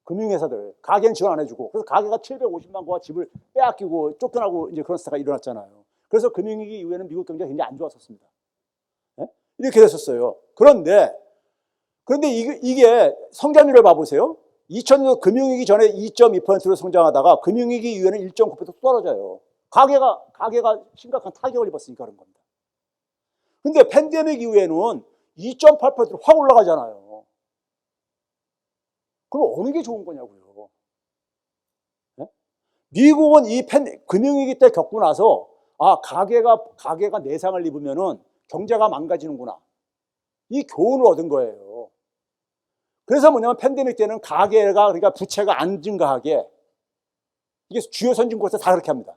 금융회사들. 가게는 지원 안 해주고. 그래서 가게가 750만 구가 집을 빼앗기고 쫓겨나고 이제 그런 사태가 일어났잖아요. 그래서 금융위기 이후에는 미국 경제가 굉장히 안 좋았었습니다. 네? 이렇게 됐었어요. 그런데 이게 성장률을 봐보세요. 2000년 금융위기 전에 2.2%로 성장하다가 금융위기 이후에는 1.9% 떨어져요. 가게가 심각한 타격을 입었으니까 그런 겁니다. 근데 팬데믹 이후에는 2.8%로 확 올라가잖아요. 그럼 어느 게 좋은 거냐고요. 네? 미국은 이 금융위기 때 겪고 나서 가게가 내상을 입으면은 경제가 망가지는구나. 이 교훈을 얻은 거예요. 그래서 뭐냐면 팬데믹 때는 그러니까 부채가 안 증가하게 이게 주요 선진국에서 다 그렇게 합니다.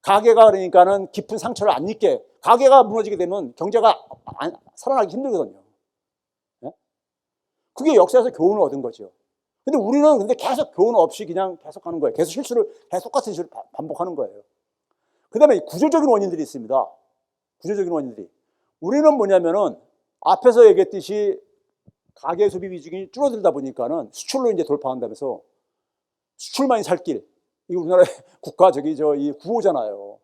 가게가 그러니까는 깊은 상처를 안 입게 가게가 무너지게 되면 경제가 살아나기 힘들거든요. 네? 그게 역사에서 교훈을 얻은 거죠. 근데 우리는 계속 교훈 없이 그냥 계속 하는 거예요. 계속 똑같은 실수를 반복하는 거예요. 그 다음에 구조적인 원인들이 있습니다. 구조적인 원인들이. 우리는 뭐냐면은 앞에서 얘기했듯이 가계 소비 비중이 줄어들다 보니까는 수출로 이제 돌파한다면서 수출만이 살 길. 이게 우리나라의 국가 이 구호잖아요.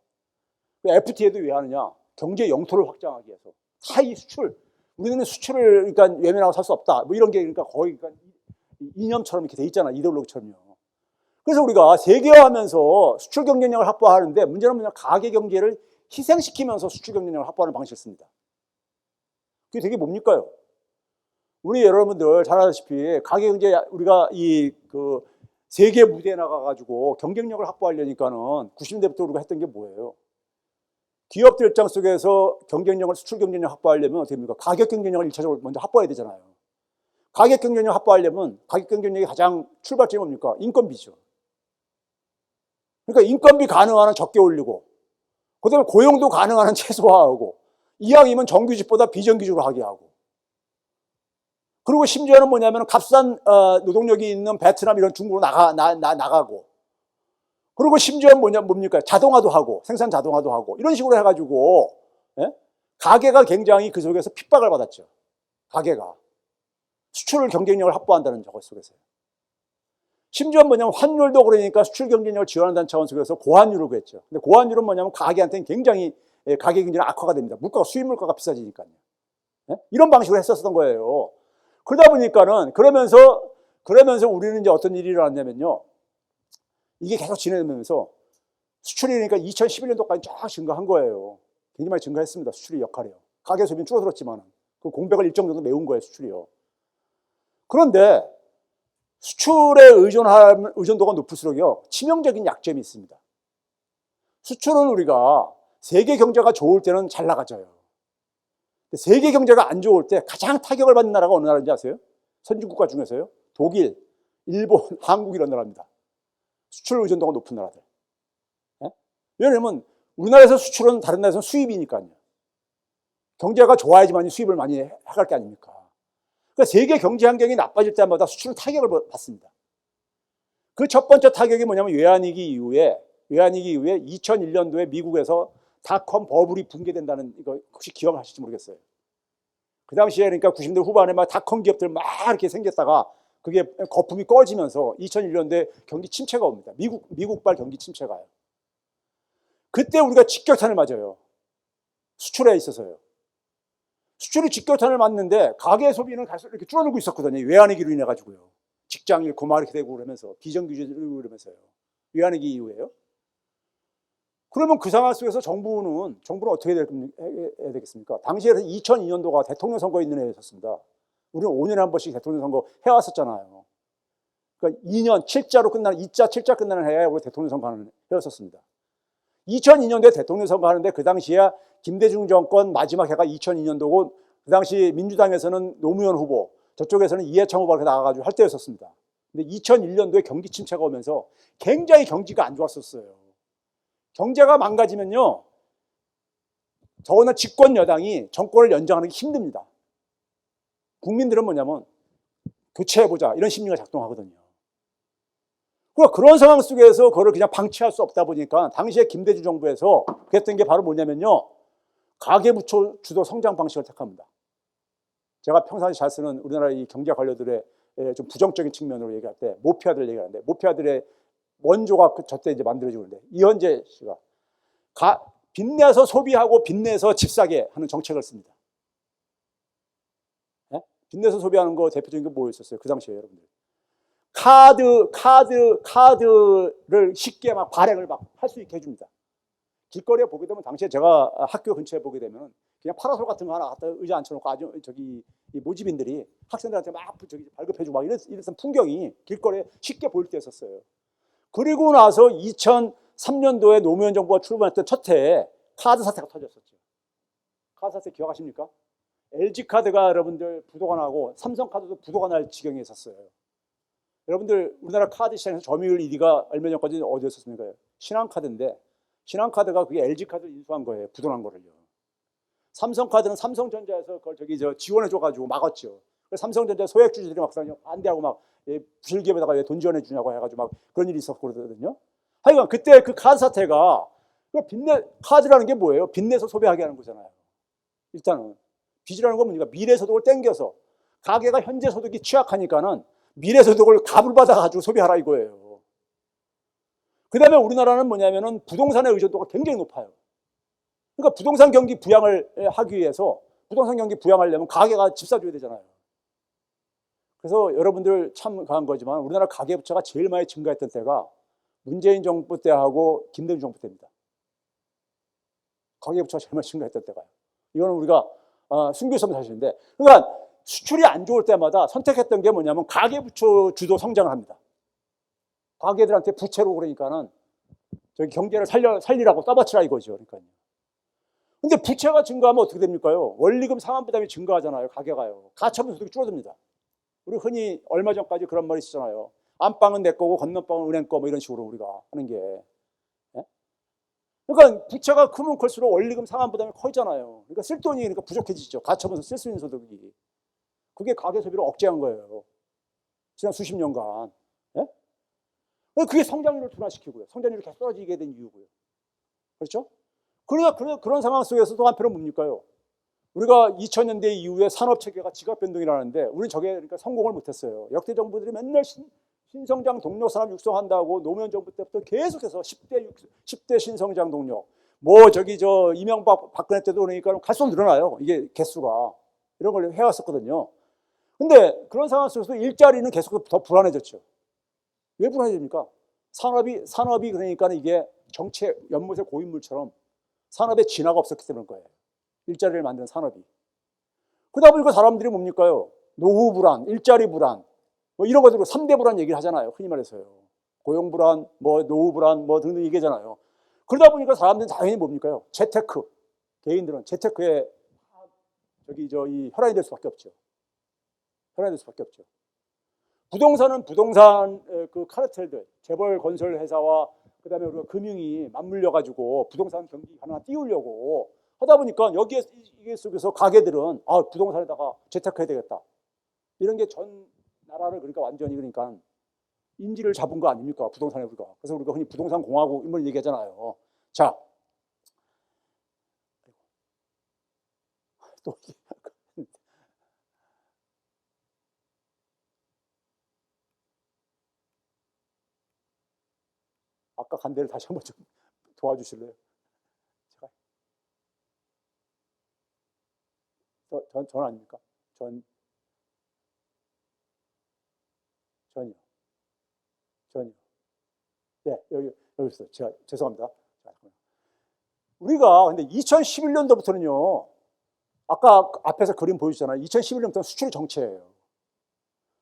FTA도 왜 하느냐? 경제 영토를 확장하기 위해서. 사이 수출. 우리는 수출을 그러니까 외면하고 살 수 없다. 뭐 이런 게 그러니까 거의 그러니까 이념처럼 이렇게 돼 있잖아. 이데올로기처럼요. 그래서 우리가 세계화하면서 수출 경쟁력을 확보하는데 문제는 뭐냐? 가계 경제를 희생시키면서 수출 경쟁력을 확보하는 방식을 씁니다. 그게 되게 뭡니까요? 우리 여러분들 잘 아시다시피 가계 경제 우리가 세계 무대에 나가가지고 경쟁력을 확보하려니까는 90년대부터 우리가 했던 게 뭐예요? 기업들 입장 속에서 수출 경쟁력 확보하려면 어떻게 됩니까? 가격 경쟁력을 1차적으로 먼저 확보해야 되잖아요. 가격 경쟁력 확보하려면 가격 경쟁력이 가장 출발점이 뭡니까? 인건비죠. 그러니까 인건비 가능한 한 적게 올리고 그다음에 고용도 가능한 한 최소화하고 이왕이면 정규직보다 비정규직으로 하게 하고 그리고 심지어는 뭐냐면 값싼 노동력이 있는 베트남 이런 중국으로 나가고 그리고 심지어는 뭡니까? 자동화도 하고 생산 자동화도 하고 이런 식으로 해가지고 가게가 굉장히 그 속에서 핍박을 받았죠. 가게가 수출 경쟁력을 확보한다는 것 속에서요. 심지어 뭐냐면 환율도 그러니까 수출 경쟁력을 지원한다는 차원 속에서 고환율을 구했죠. 근데 고환율은 뭐냐면 가게한테는 굉장히 가게 경쟁이 악화가 됩니다. 수입 물가가 비싸지니까요. 이런 방식으로 했었던 거예요. 그러다 보니까는 그러면서 우리는 이제 어떤 일이 일어났냐면요. 이게 계속 진행되면서 수출이 그러니까 2011년도까지 쫙 증가한 거예요. 굉장히 많이 증가했습니다. 수출의 역할이요. 가계 소비는 줄어들었지만 그 공백을 일정 정도 메운 거예요. 수출이요. 그런데 수출에 의존도가 높을수록요 치명적인 약점이 있습니다. 수출은 우리가 세계 경제가 좋을 때는 잘 나가져요. 세계 경제가 안 좋을 때 가장 타격을 받는 나라가 어느 나라인지 아세요? 선진국가 중에서요. 독일, 일본, 한국 이런 나라입니다. 수출 의존도가 높은 나라들. 왜냐하면 우리나라에서 수출은 다른 나라에서는 수입이니까요. 경제가 좋아야지만 수입을 많이 해갈 게 아닙니까? 그러니까 세계 경제 환경이 나빠질 때마다 수출은 타격을 받습니다. 그 첫 번째 타격이 뭐냐면 외환위기 이후에 2001년도에 미국에서 닷컴 버블이 붕괴된다는 이거 혹시 기억하실지 모르겠어요. 그 당시에 그러니까 90년대 후반에 막 닷컴 기업들 막 이렇게 생겼다가 그게 거품이 꺼지면서 2001년도에 경기 침체가 옵니다. 미국발 경기 침체가요. 그때 우리가 직격탄을 맞아요. 수출에 있어서요. 수출이 직격탄을 맞는데 가계 소비는 계속 이렇게 줄어들고 있었거든요. 외환위기로 인해 가지고요. 직장 잃고 막 이렇게 되고 그러면서 비정규직으로 그러면서요. 외환위기 이후에요. 그러면 그 상황 속에서 정부는 어떻게 해야 되겠습니까? 당시에 2002년도가 대통령 선거 있는 해였습니다. 우리는 5년에 한 번씩 대통령 선거 해왔었잖아요. 그러니까 2년 7자로 끝나는 2자 7자 끝나는 해에 우리 대통령 선거하는 해였었습니다. 2002년도에 대통령 선거하는데 그 당시에 김대중 정권 마지막 해가 2002년도고 그 당시 민주당에서는 노무현 후보, 저쪽에서는 이해창 후보가 나가가지고 할 때였었습니다. 근데 2001년도에 경기 침체가 오면서 굉장히 경기가 안 좋았었어요. 경제가 망가지면요, 더구나 집권 여당이 정권을 연장하는 게 힘듭니다. 국민들은 뭐냐면 교체해보자 이런 심리가 작동하거든요. 그런 상황 속에서 그걸 그냥 방치할 수 없다 보니까 당시에 김대중 정부에서 그랬던 게 바로 뭐냐면요, 가계부채 주도 성장 방식을 택합니다. 제가 평상시 잘 쓰는 우리나라 이 경제 관료들의 좀 부정적인 측면으로 얘기할 때 모피아들 얘기하는데, 모피아들의 원조가 저때 이제 만들어지고 있는데, 이현재 씨가 빚내서 소비하고 빚내서 집 사게 하는 정책을 씁니다. 네? 빚내서 소비하는 거 대표적인 게 뭐였었어요? 그 당시에 여러분들. 카드를 쉽게 막 발행을 막 할 수 있게 해줍니다. 길거리에 보게 되면, 당시에 제가 학교 근처에 보게 되면 그냥 파라솔 같은 거 하나 갖다 의자 앉혀놓고 아주 이 모집인들이 학생들한테 막 발급해주고 막 이랬던 풍경이 길거리에 쉽게 보일 때 있었어요. 그리고 나서 2003년도에 노무현 정부가 출범했던 첫 해에 카드 사태가 터졌었죠. 카드 사태 기억하십니까? LG카드가 여러분들 부도가 나고 삼성카드도 부도가 날 지경에 있었어요. 여러분들 우리나라 카드 시장에서 점유율 1위가 얼마 전까지 어디였었습니까? 신한카드인데, 신한카드가 그게 LG카드를 인수한 거예요. 부도난 거를요. 삼성카드는 삼성전자에서 그걸 지원해줘가지고 막았죠. 그래서 삼성전자 소액주주들이 막 반대하고 막 부실기업에다가 왜 돈 지원해 주냐고 해가지고 막 그런 일이 있었고 그러거든요. 하여간 그때 그 카드 사태가, 카드라는 게 뭐예요? 빚내서 소비하게 하는 거잖아요. 일단은 빚이라는 건 뭡니까? 미래소득을 땡겨서, 가계가 현재 소득이 취약하니까는 미래소득을 갑을 받아가지고 소비하라 이거예요. 그 다음에 우리나라는 뭐냐면은 부동산의 의존도가 굉장히 높아요. 그러니까 부동산 경기 부양을 하기 위해서, 부동산 경기 부양하려면 가계가 집 사줘야 되잖아요. 그래서 여러분들 참 강한 거지만 우리나라 가계부채가 제일 많이 증가했던 때가 문재인 정부 때하고 김대중 정부 때입니다. 가계부채가 제일 많이 증가했던 때가요. 이거는 우리가 숨길 수 없는 사실인데, 그러니까 수출이 안 좋을 때마다 선택했던 게 뭐냐면 가계부채 주도 성장을 합니다. 가계들한테 부채로 그러니까는 저기 경제를 살리라고 떠받치라 이거죠. 그러니까요. 근데 부채가 증가하면 어떻게 됩니까요? 원리금 상환부담이 증가하잖아요. 가계가요. 가처분 소득이 줄어듭니다. 우리 흔히 얼마 전까지 그런 말이 있었잖아요. 안방은 내 거고 건너방은 은행 거, 뭐 이런 식으로 우리가 하는 게. 예? 그러니까 부채가 크면 클수록 원리금 상환부담이 커지잖아요. 그러니까 쓸 돈이 그러니까 부족해지죠. 가처분서 쓸 수 있는 소득이. 그게 가계 소비를 억제한 거예요. 지난 수십 년간. 예? 그게 성장률을 둔화시키고요. 성장률이 계속 떨어지게 된 이유고요. 그렇죠? 그러니까 그런 상황 속에서도 한편은 뭡니까요? 우리가 2000년대 이후에 산업체계가 지각 변동이라는데, 우리는 저게 그러니까 성공을 못했어요. 역대 정부들이 맨날 신성장 동력 산업 육성한다고 노무현 정부 때부터 계속해서 10대 신성장 동력, 이명박 박근혜 때도 그러니까 갈수록 늘어나요. 이게 개수가. 이런 걸 해왔었거든요. 근데 그런 상황 속에서 일자리는 계속 더 불안해졌죠. 왜 불안해집니까? 산업이 그러니까 이게 연못의 고인물처럼 산업에 진화가 없었기 때문인 거예요. 일자리를 만드는 산업이. 그러다 보니까 사람들이 뭡니까요? 노후 불안, 일자리 불안, 뭐 이런 것들로 3대 불안 얘기를 하잖아요. 흔히 말해서요. 고용 불안, 노후 불안, 등등 얘기하잖아요. 그러다 보니까 사람들은 당연히 뭡니까요? 개인들은 재테크에 혈안이 될 수밖에 없죠. 혈안이 될 수밖에 없죠. 부동산은 부동산 그 카르텔들, 재벌 건설 회사와 그다음에 우리가 금융이 맞물려가지고 부동산 경기 하나 띄우려고 하다 보니까 이게 속에서 가게들은 부동산에다가 재테크해야 되겠다. 이런 게 전 나라를 그러니까 완전히 그러니까 인지를 잡은 거 아닙니까? 부동산에 우리가. 그래서 우리가 흔히 부동산 공화국 이런 걸 얘기하잖아요. 자, 또 아까 간 데를 다시 한번 좀 도와주실래요? 전 아닙니까? 전이요. 네, 여기 있어요. 제가 죄송합니다. 우리가 근데 2011년도부터는요, 아까 앞에서 그림 보여주잖아요. 2011년부터는 수출 정체예요.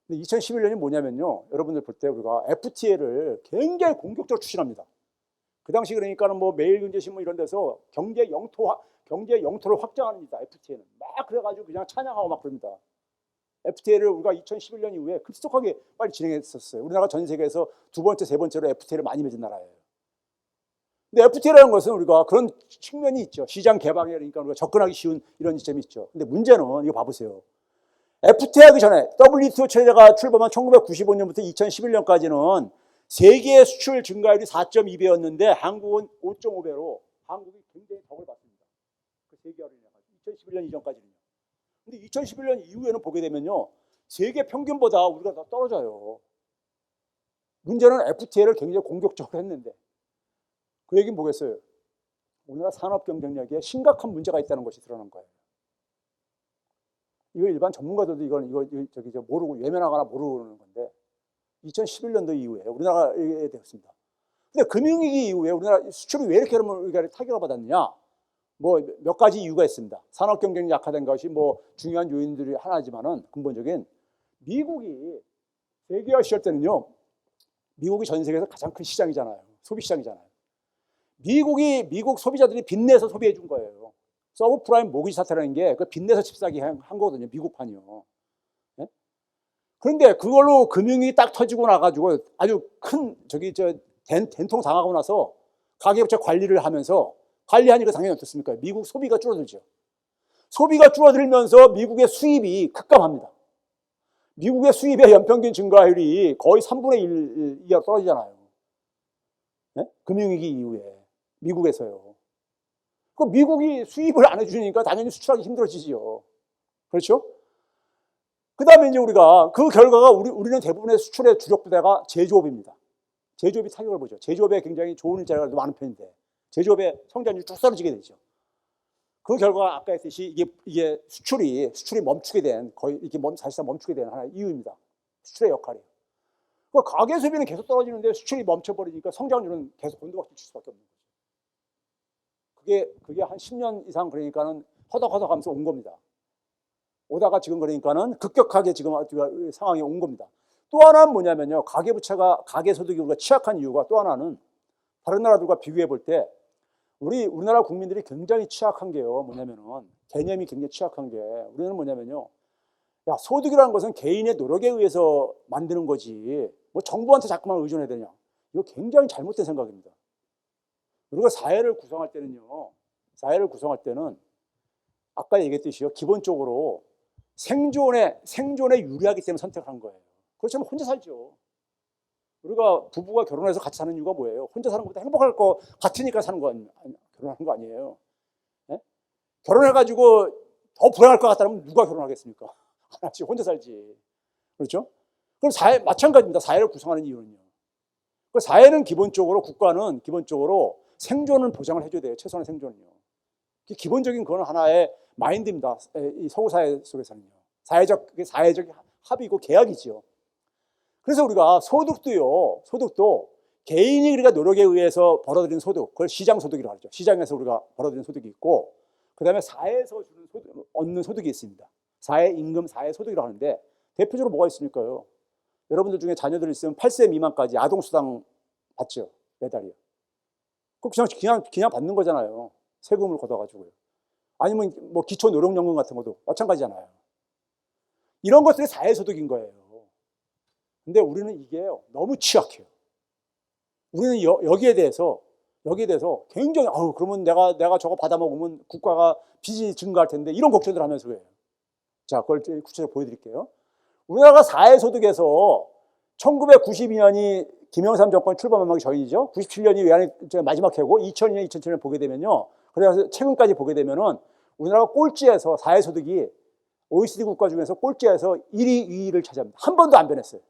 근데 2011년이 뭐냐면요, 여러분들 볼 때 우리가 FTA를 굉장히 공격적으로 추진합니다. 그 당시 그러니까는 매일경제신문 이런 데서 경제 영토를 확장합니다. FTA는 막 그래가지고 그냥 찬양하고 막 그럽니다. FTA를 우리가 2011년 이후에 급속하게 빨리 진행했었어요. 우리나라가 전 세계에서 두 번째, 세 번째로 FTA를 많이 맺은 나라예요. 근데 FTA라는 것은 우리가 그런 측면이 있죠. 시장 개방에 그러니까 우리가 접근하기 쉬운 이런 지점이 있죠. 근데 문제는 이거 봐보세요. FTA 하기 전에 WTO 체제가 출범한 1995년부터 2011년까지는 세계 수출 증가율이 4.2배였는데 한국은 5.5배로 한국이 굉장히 덕을 받습니다. 그 세계화를 인해 2011년 이전까지는요. 근데 2011년 이후에는 보게 되면요, 세계 평균보다 우리가 더 떨어져요. 문제는 FTA를 굉장히 공격적으로 했는데 그 얘기는 뭐겠어요? 우리나라 산업 경쟁력에 심각한 문제가 있다는 것이 드러난 거예요. 이거 일반 전문가들도 이거 저기 모르고 외면하거나 모르는 건데 2011년도 이후에 우리나라에 되었습니다. 근데 금융위기 이후에 우리나라 수출이 왜 이렇게 우리가 타격을 받았느냐? 뭐 몇 가지 이유가 있습니다. 산업 경쟁이 약화된 것이 뭐 중요한 요인들이 하나지만은 근본적인 미국이 세계화 시절 때는요, 미국이 전 세계에서 가장 큰 시장이잖아요. 소비 시장이잖아요. 미국 소비자들이 빚내서 소비해 준 거예요. 서브프라임 모기지 사태라는 게 그 빚내서 집 사기 한 거거든요. 미국판이요. 네? 그런데 그걸로 금융이 딱 터지고 나가지고 아주 큰 된통 당하고 나서 가계부채 관리를 하면서 관리하니까 당연히 어떻습니까? 미국 소비가 줄어들죠. 소비가 줄어들면서 미국의 수입이 급감합니다. 미국의 수입의 연평균 증가율이 거의 3분의 1 이하로 떨어지잖아요. 네? 금융위기 이후에 미국에서요. 그 미국이 수입을 안 해주니까 당연히 수출하기 힘들어지지요. 그렇죠? 그 다음에 이제 우리가 그 결과가 우리는 대부분의 수출의 주력 부대가 제조업입니다. 제조업이 타격을 보죠. 제조업에 굉장히 좋은 일자리가 많은 편인데 제조업의 성장률이 쭉 떨어지게 되죠. 그 결과가 아까 했듯이 이게 수출이 멈추게 된 거의 이렇게 사실상 멈추게 되는 하나의 이유입니다. 수출의 역할이. 그 가계 소비는 계속 떨어지는데 수출이 멈춰버리니까 성장률은 계속 곤두박질 칠 수밖에 없는 거죠. 그게 한 10년 이상 그러니까는 허덕허덕 하면서 온 겁니다. 오다가 지금 그러니까는 급격하게 지금 상황이 온 겁니다. 또 하나는 뭐냐면요. 가계소득이 우리가 취약한 이유가 또 하나는 다른 나라들과 비교해 볼 때 우리나라 국민들이 굉장히 취약한 게요. 뭐냐면은 개념이 굉장히 취약한 게 우리는 뭐냐면요. 야, 소득이라는 것은 개인의 노력에 의해서 만드는 거지. 뭐 정부한테 자꾸만 의존해야 되냐. 이거 굉장히 잘못된 생각입니다. 우리가 사회를 구성할 때는 아까 얘기했듯이요. 기본적으로 생존에 유리하기 때문에 선택한 거예요. 그렇지만 혼자 살죠. 우리가 부부가 결혼해서 같이 사는 이유가 뭐예요? 혼자 사는 것보다 행복할 것 같으니까 결혼하는 거 아니에요. 네? 결혼해가지고 더 불행할 것 같다면 누가 결혼하겠습니까? 안 하지, 혼자 살지. 그렇죠? 그럼 마찬가지입니다. 사회를 구성하는 이유는요. 그 사회는 국가는 기본적으로 생존을 보장을 해줘야 돼요. 최소한의 생존을요. 기본적인 그건 하나의 마인드입니다. 이 서구 사회 속에서는요. 사회적 합의고 계약이지요. 그래서 우리가 소득도 개인이 우리가 노력에 의해서 벌어들인 소득, 그걸 시장소득이라고 하죠. 시장에서 우리가 벌어들인 소득이 있고, 그 다음에 사회에서 얻는 소득이 있습니다. 사회임금, 사회소득이라고 하는데, 대표적으로 뭐가 있습니까요? 여러분들 중에 자녀들 있으면 8세 미만까지 아동수당 받죠. 매달이요. 그냥 받는 거잖아요. 세금을 걷어가지고요. 아니면 뭐 기초노령연금 같은 것도 마찬가지잖아요. 이런 것들이 사회소득인 거예요. 근데 우리는 이게 너무 취약해요. 우리는 여기에 대해서 굉장히 그러면 내가 저거 받아먹으면 국가가 빚이 증가할 텐데 이런 걱정들 하면서 해요. 자, 그걸 구체적으로 보여드릴게요. 우리나라가 사회소득에서 1992년이 김영삼 정권 출범하기 전이죠. 97년이 외환위 마지막 해고 2002년, 2007년 보게 되면요. 그래서 최근까지 보게 되면은 우리나라가 꼴찌에서 사회소득이 OECD 국가 중에서 꼴찌에서 1위, 2위를 차지합니다. 한 번도 안 변했어요.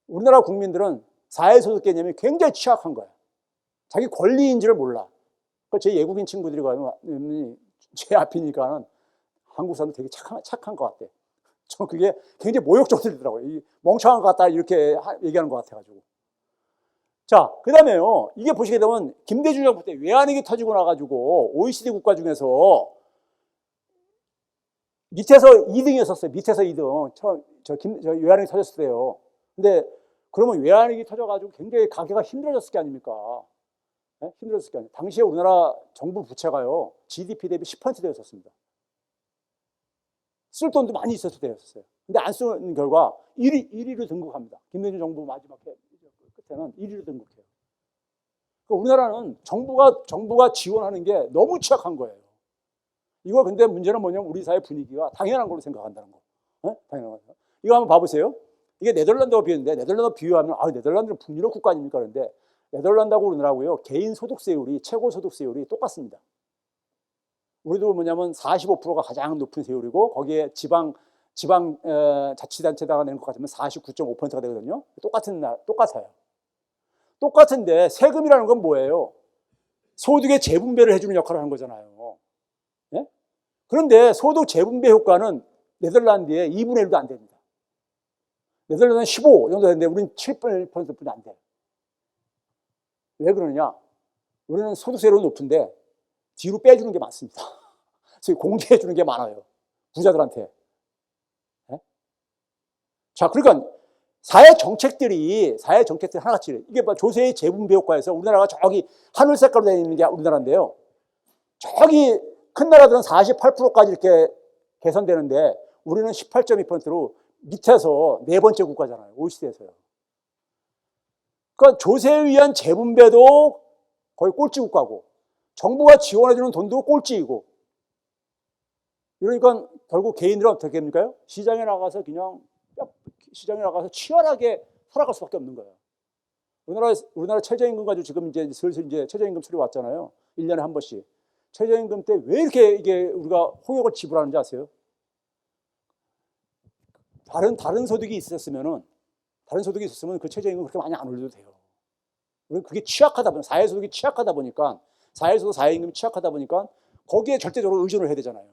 우리나라 국민들은 사회소득 개념이 굉장히 취약한 거예요. 자기 권리인지를 몰라. 제 외국인 친구들이 가면 제 앞이니까는 한국 사람들 되게 착한 것 같아. 저 그게 굉장히 모욕적으로 들리더라고요. 멍청한 것 같다 이렇게 얘기하는 것 같아가지고. 자, 그 다음에요. 이게 보시게 되면 김대중 정부 때 외환위기 터지고 나가지고 OECD 국가 중에서 밑에서 2등이었었어요. 밑에서 2등. 외환위기 터졌을 때요. 근데 그러면 외환위기 터져가지고 굉장히 가게가 힘들어졌을 게 아닙니까? 네? 힘들어졌을 게 아닙니까? 당시에 우리나라 정부 부채가요. GDP 대비 10% 되었었습니다. 쓸 돈도 많이 있었을 때였어요. 근데 안 쓰는 결과 1위로 등극합니다. 김대중 정부 마지막 끝에는 1위로 등극해요. 그러니까 우리나라는 정부가 지원하는 게 너무 취약한 거예요. 이거 근데 문제는 뭐냐면 우리 사회 분위기가 당연한 걸로 생각한다는 거. 네? 당연한 거. 이거 한번 봐보세요. 이게 네덜란드와 비교했는데 네덜란드와 비교하면 네덜란드는 북유럽 국가 아닙니까? 그런데 네덜란드하고 우리나라하고요. 개인 소득세율이 최고 소득세율이 똑같습니다. 우리도 뭐냐면 45%가 가장 높은 세율이고 거기에 지방 자치단체다가 내는 것 같으면 49.5%가 되거든요. 똑같아요. 똑같은데 세금이라는 건 뭐예요? 소득의 재분배를 해주는 역할을 하는 거잖아요. 예? 그런데 소득 재분배 효과는 네덜란드에 2분의 1도 안 됩니다. 네덜란드는 15 정도 되는데 우리는 7%뿐이 안 돼요. 왜 그러느냐? 우리는 소득세율은 높은데 뒤로 빼주는 게 많습니다. 그래서 공제해 주는 게 많아요. 부자들한테. 네? 자, 그러니까 사회 정책들이 하나같이 이게 조세의 재분배 효과에서 우리나라가 저기 하늘 색깔로 되어 있는 게 우리나라인데요. 저기 큰 나라들은 48%까지 이렇게 개선되는데 우리는 18.2%로 밑에서 네 번째 국가잖아요. OECD에서요. 그러니까 조세에 의한 재분배도 거의 꼴찌 국가고 정부가 지원해주는 돈도 꼴찌이고 이러니까 결국 개인들은 어떻게 합니까? 시장에 나가서 치열하게 살아갈 수밖에 없는 거예요. 우리나라 최저임금 가지고 지금 이제 슬슬 이제 최저임금 수리 왔잖아요. 1년에 한 번씩. 최저임금 때 왜 이렇게 이게 우리가 홍역을 지불하는지 아세요? 다른 소득이 있었으면 그 최저임금 그렇게 많이 안 올려도 돼요. 우리는 그게 사회소득이 취약하다 보니까 사회임금이 취약하다 보니까 거기에 절대적으로 의존을 해야 되잖아요.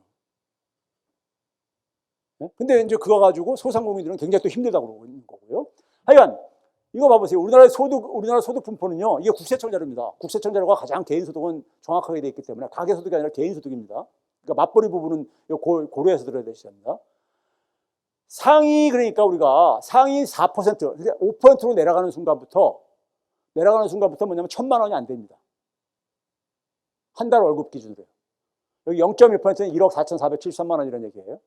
네? 근데 이제 그거 가지고 소상공인들은 굉장히 또 힘들다고 그러고 있는 거고요. 하여간 이거 봐보세요. 우리나라 소득 분포는요. 이게 국세청 자료입니다. 국세청 자료가 가장 개인 소득은 정확하게 돼 있기 때문에 가계 소득이 아니라 개인 소득입니다. 그러니까 맞벌이 부분은 고려해서 들어야 되십니다. 그러니까 우리가 상위 4%, 5%로 내려가는 순간부터 뭐냐면 1,000만 원이 안 됩니다. 한 달 월급 기준으로요. 여기 0.1%는 1억 4,473만 원이라는 얘기예요.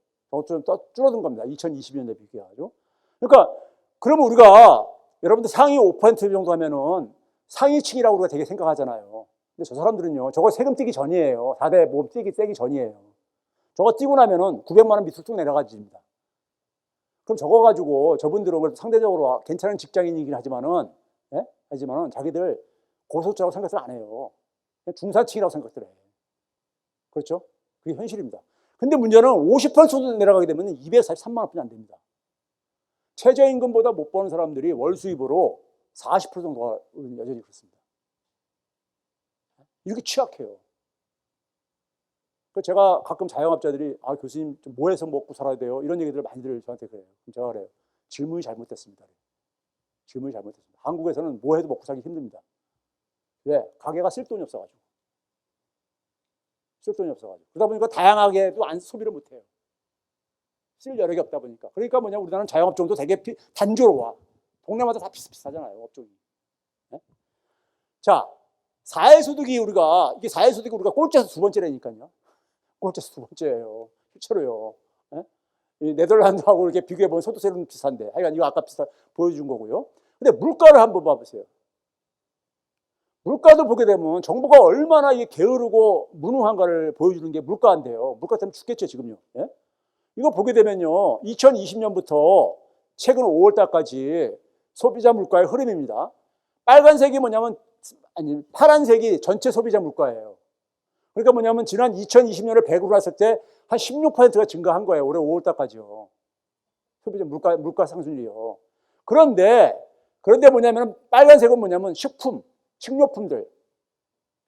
좀 줄어든 겁니다. 2020년에 비교해가지고. 그러니까 그러면 우리가 여러분들 상위 5% 정도 하면은 상위층이라고 우리가 되게 생각하잖아요. 근데 저 사람들은요, 저거 세금 떼기 전이에요. 4대 보험 떼기 전이에요. 저거 떼고 나면은 900만 원 밑으로 쭉 내려가집니다. 그럼 저거 가지고 저분들은 상대적으로 괜찮은 직장인이긴 하지만은, 예? 하지만은 자기들 고소득자라고 생각을 안 해요. 중산층이라고 생각을 해요. 그렇죠? 그게 현실입니다. 근데 문제는 50% 내려가게 되면 243만 원뿐이 안 됩니다. 최저임금보다 못 버는 사람들이 월 수입으로 40% 정도가 여전히 그렇습니다. 이렇게 취약해요. 제가 가끔 자영업자들이 교수님 좀 뭐 해서 먹고 살아야 돼요? 이런 얘기들을 많이들 저한테 그래요. 그럼 제가 그래요. 질문이 잘못됐습니다. 한국에서는 뭐 해도 먹고 살기 힘듭니다. 왜? 가게가 쓸 돈이 없어가지고. 그러다 보니까 다양하게도 소비를 못해요. 쓸 여력이 없다 보니까. 그러니까 우리나라는 자영업종도 되게 단조로워. 동네마다 다 비슷비슷하잖아요, 업종이. 네? 자, 사회소득이 우리가 꼴찌에서 두 번째라니까요. 꼴찌에서 두 번째예요. 실제로요. 네? 네덜란드하고 이렇게 비교해보면 소득세는 비슷한데. 하여간 이거 아까 보여준 거고요. 근데 물가를 한번 봐보세요. 물가도 보게 되면 정부가 얼마나 이게 게으르고 무능한가를 보여주는 게 물가인데요. 물가 때문에 죽겠죠, 지금요. 예? 이거 보게 되면요. 2020년부터 최근 5월 달까지 소비자 물가의 흐름입니다. 빨간색이 파란색이 전체 소비자 물가예요. 그러니까 지난 2020년을 100으로 했을 때 한 16%가 증가한 거예요. 올해 5월 달까지요. 소비자 물가 상승률이요. 그런데 빨간색은 식료품들.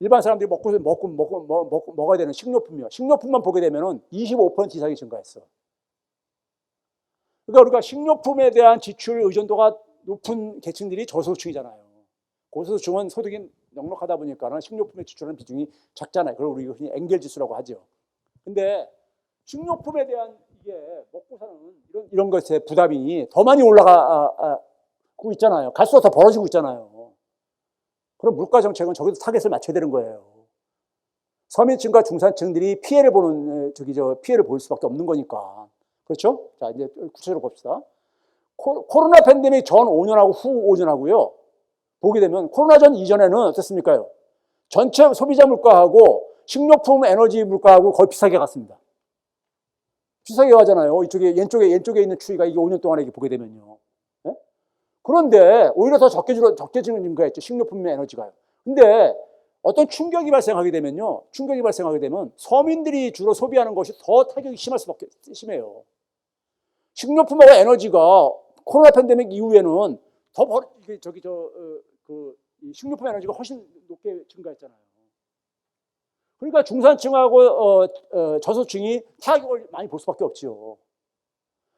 일반 사람들이 먹어야 되는 식료품이요. 식료품만 보게 되면 25% 이상이 증가했어. 그러니까 우리가 식료품에 대한 지출 의존도가 높은 계층들이 저소득층이잖아요. 고소득층은 소득이 넉넉하다 보니까 식료품에 지출하는 비중이 작잖아요. 그걸 우리가 흔히 엥겔 지수라고 하죠. 근데 식료품에 대한 이게 먹고 사는 이런 것의 부담이 더 많이 올라가고 있잖아요. 갈수록 더 벌어지고 있잖아요. 그럼 물가 정책은 저기도 타겟을 맞춰야 되는 거예요. 서민층과 중산층들이 피해를 볼 수밖에 없는 거니까. 그렇죠? 자, 이제 구체적으로 봅시다. 코로나 팬데믹 전 5년하고 후 5년하고요. 보게 되면 코로나 전 이전에는 어떻습니까? 전체 소비자 물가하고 식료품, 에너지 물가하고 거의 비슷하게 갔습니다. 비슷하게 가잖아요. 왼쪽에 있는 추이가 이게 5년 동안에 이렇게 보게 되면요. 그런데 오히려 더 적게 증가했죠. 식료품이나 에너지가요. 근데 어떤 충격이 발생하게 되면요. 충격이 발생하게 되면 서민들이 주로 소비하는 것이 더 타격이 심해요. 식료품하고 에너지가 코로나 팬데믹 이후에는 이 식료품 에너지가 훨씬 높게 증가했잖아요. 그러니까 중산층하고 저소층이 타격을 많이 볼 수밖에 없지요.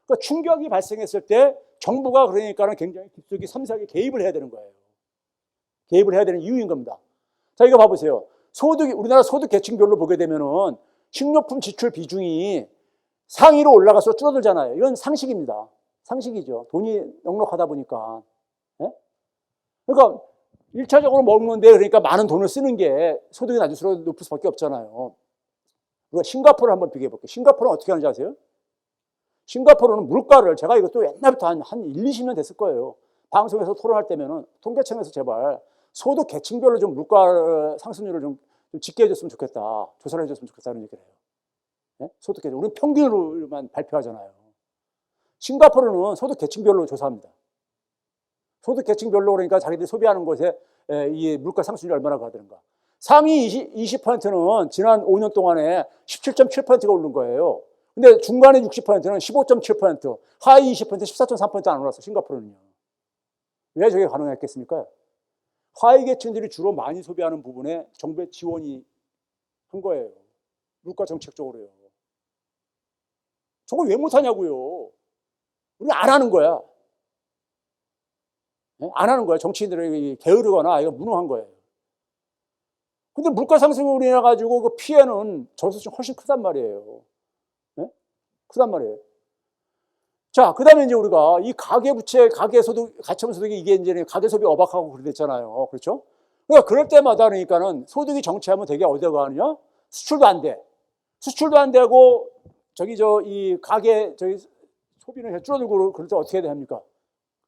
그러니까 충격이 발생했을 때 정부가 그러니까는 굉장히 깊숙이 섬세하게 개입을 해야 되는 거예요. 개입을 해야 되는 이유인 겁니다. 자, 이거 봐보세요. 우리나라 소득 계층별로 보게 되면은 식료품 지출 비중이 상위로 올라가서 줄어들잖아요. 이건 상식입니다. 상식이죠. 돈이 넉넉하다 보니까. 예? 그러니까 1차적으로 먹는데 그러니까 많은 돈을 쓰는 게 소득이 낮을수록 높을 수밖에 없잖아요. 우리가 싱가포르를 한번 비교해 볼게요. 싱가포르는 어떻게 하는지 아세요? 싱가포르는 물가를 제가 이것도 옛날부터 한 1, 20년 됐을 거예요. 방송에서 토론할 때면은 통계청에서 제발 소득 계층별로 좀 물가 상승률을 좀 짙게 해줬으면 좋겠다. 조사를 해줬으면 좋겠다는 얘기를 해요. 네? 소득 계층. 우리는 평균으로만 발표하잖아요. 싱가포르는 소득 계층별로 조사합니다. 소득 계층별로 그러니까 자기들이 소비하는 것에 이 물가 상승률이 얼마나 가되는가. 상위 20%는 지난 5년 동안에 17.7%가 오른 거예요. 근데 중간에 60%는 15.7%, 하위 20% 14.3%안 올랐어, 싱가포르는요. 왜 저게 가능했겠습니까? 하위 계층들이 주로 많이 소비하는 부분에 정부의 지원이 한 거예요. 물가 정책적으로요. 저걸 왜 못하냐고요. 우리는 안 하는 거야. 안 하는 거야. 정치인들이 게으르거나 이거 무능한 거예요. 근데 물가 상승으로 인해 가지고 그 피해는 저소득층 훨씬 크단 말이에요. 네? 크단 말이에요. 자, 그 다음에 이제 우리가 이 가계부채, 가계소득, 가처분소득이 이게 이제 가계소비 어박하고 그랬잖아요. 그렇죠? 그러니까 그럴 때마다 그러니까는 소득이 정체하면 되게 어디가 가느냐? 수출도 안 돼. 수출도 안 되고, 이 가계, 소비는 줄어들고 그럴 때 어떻게 해야 됩니까?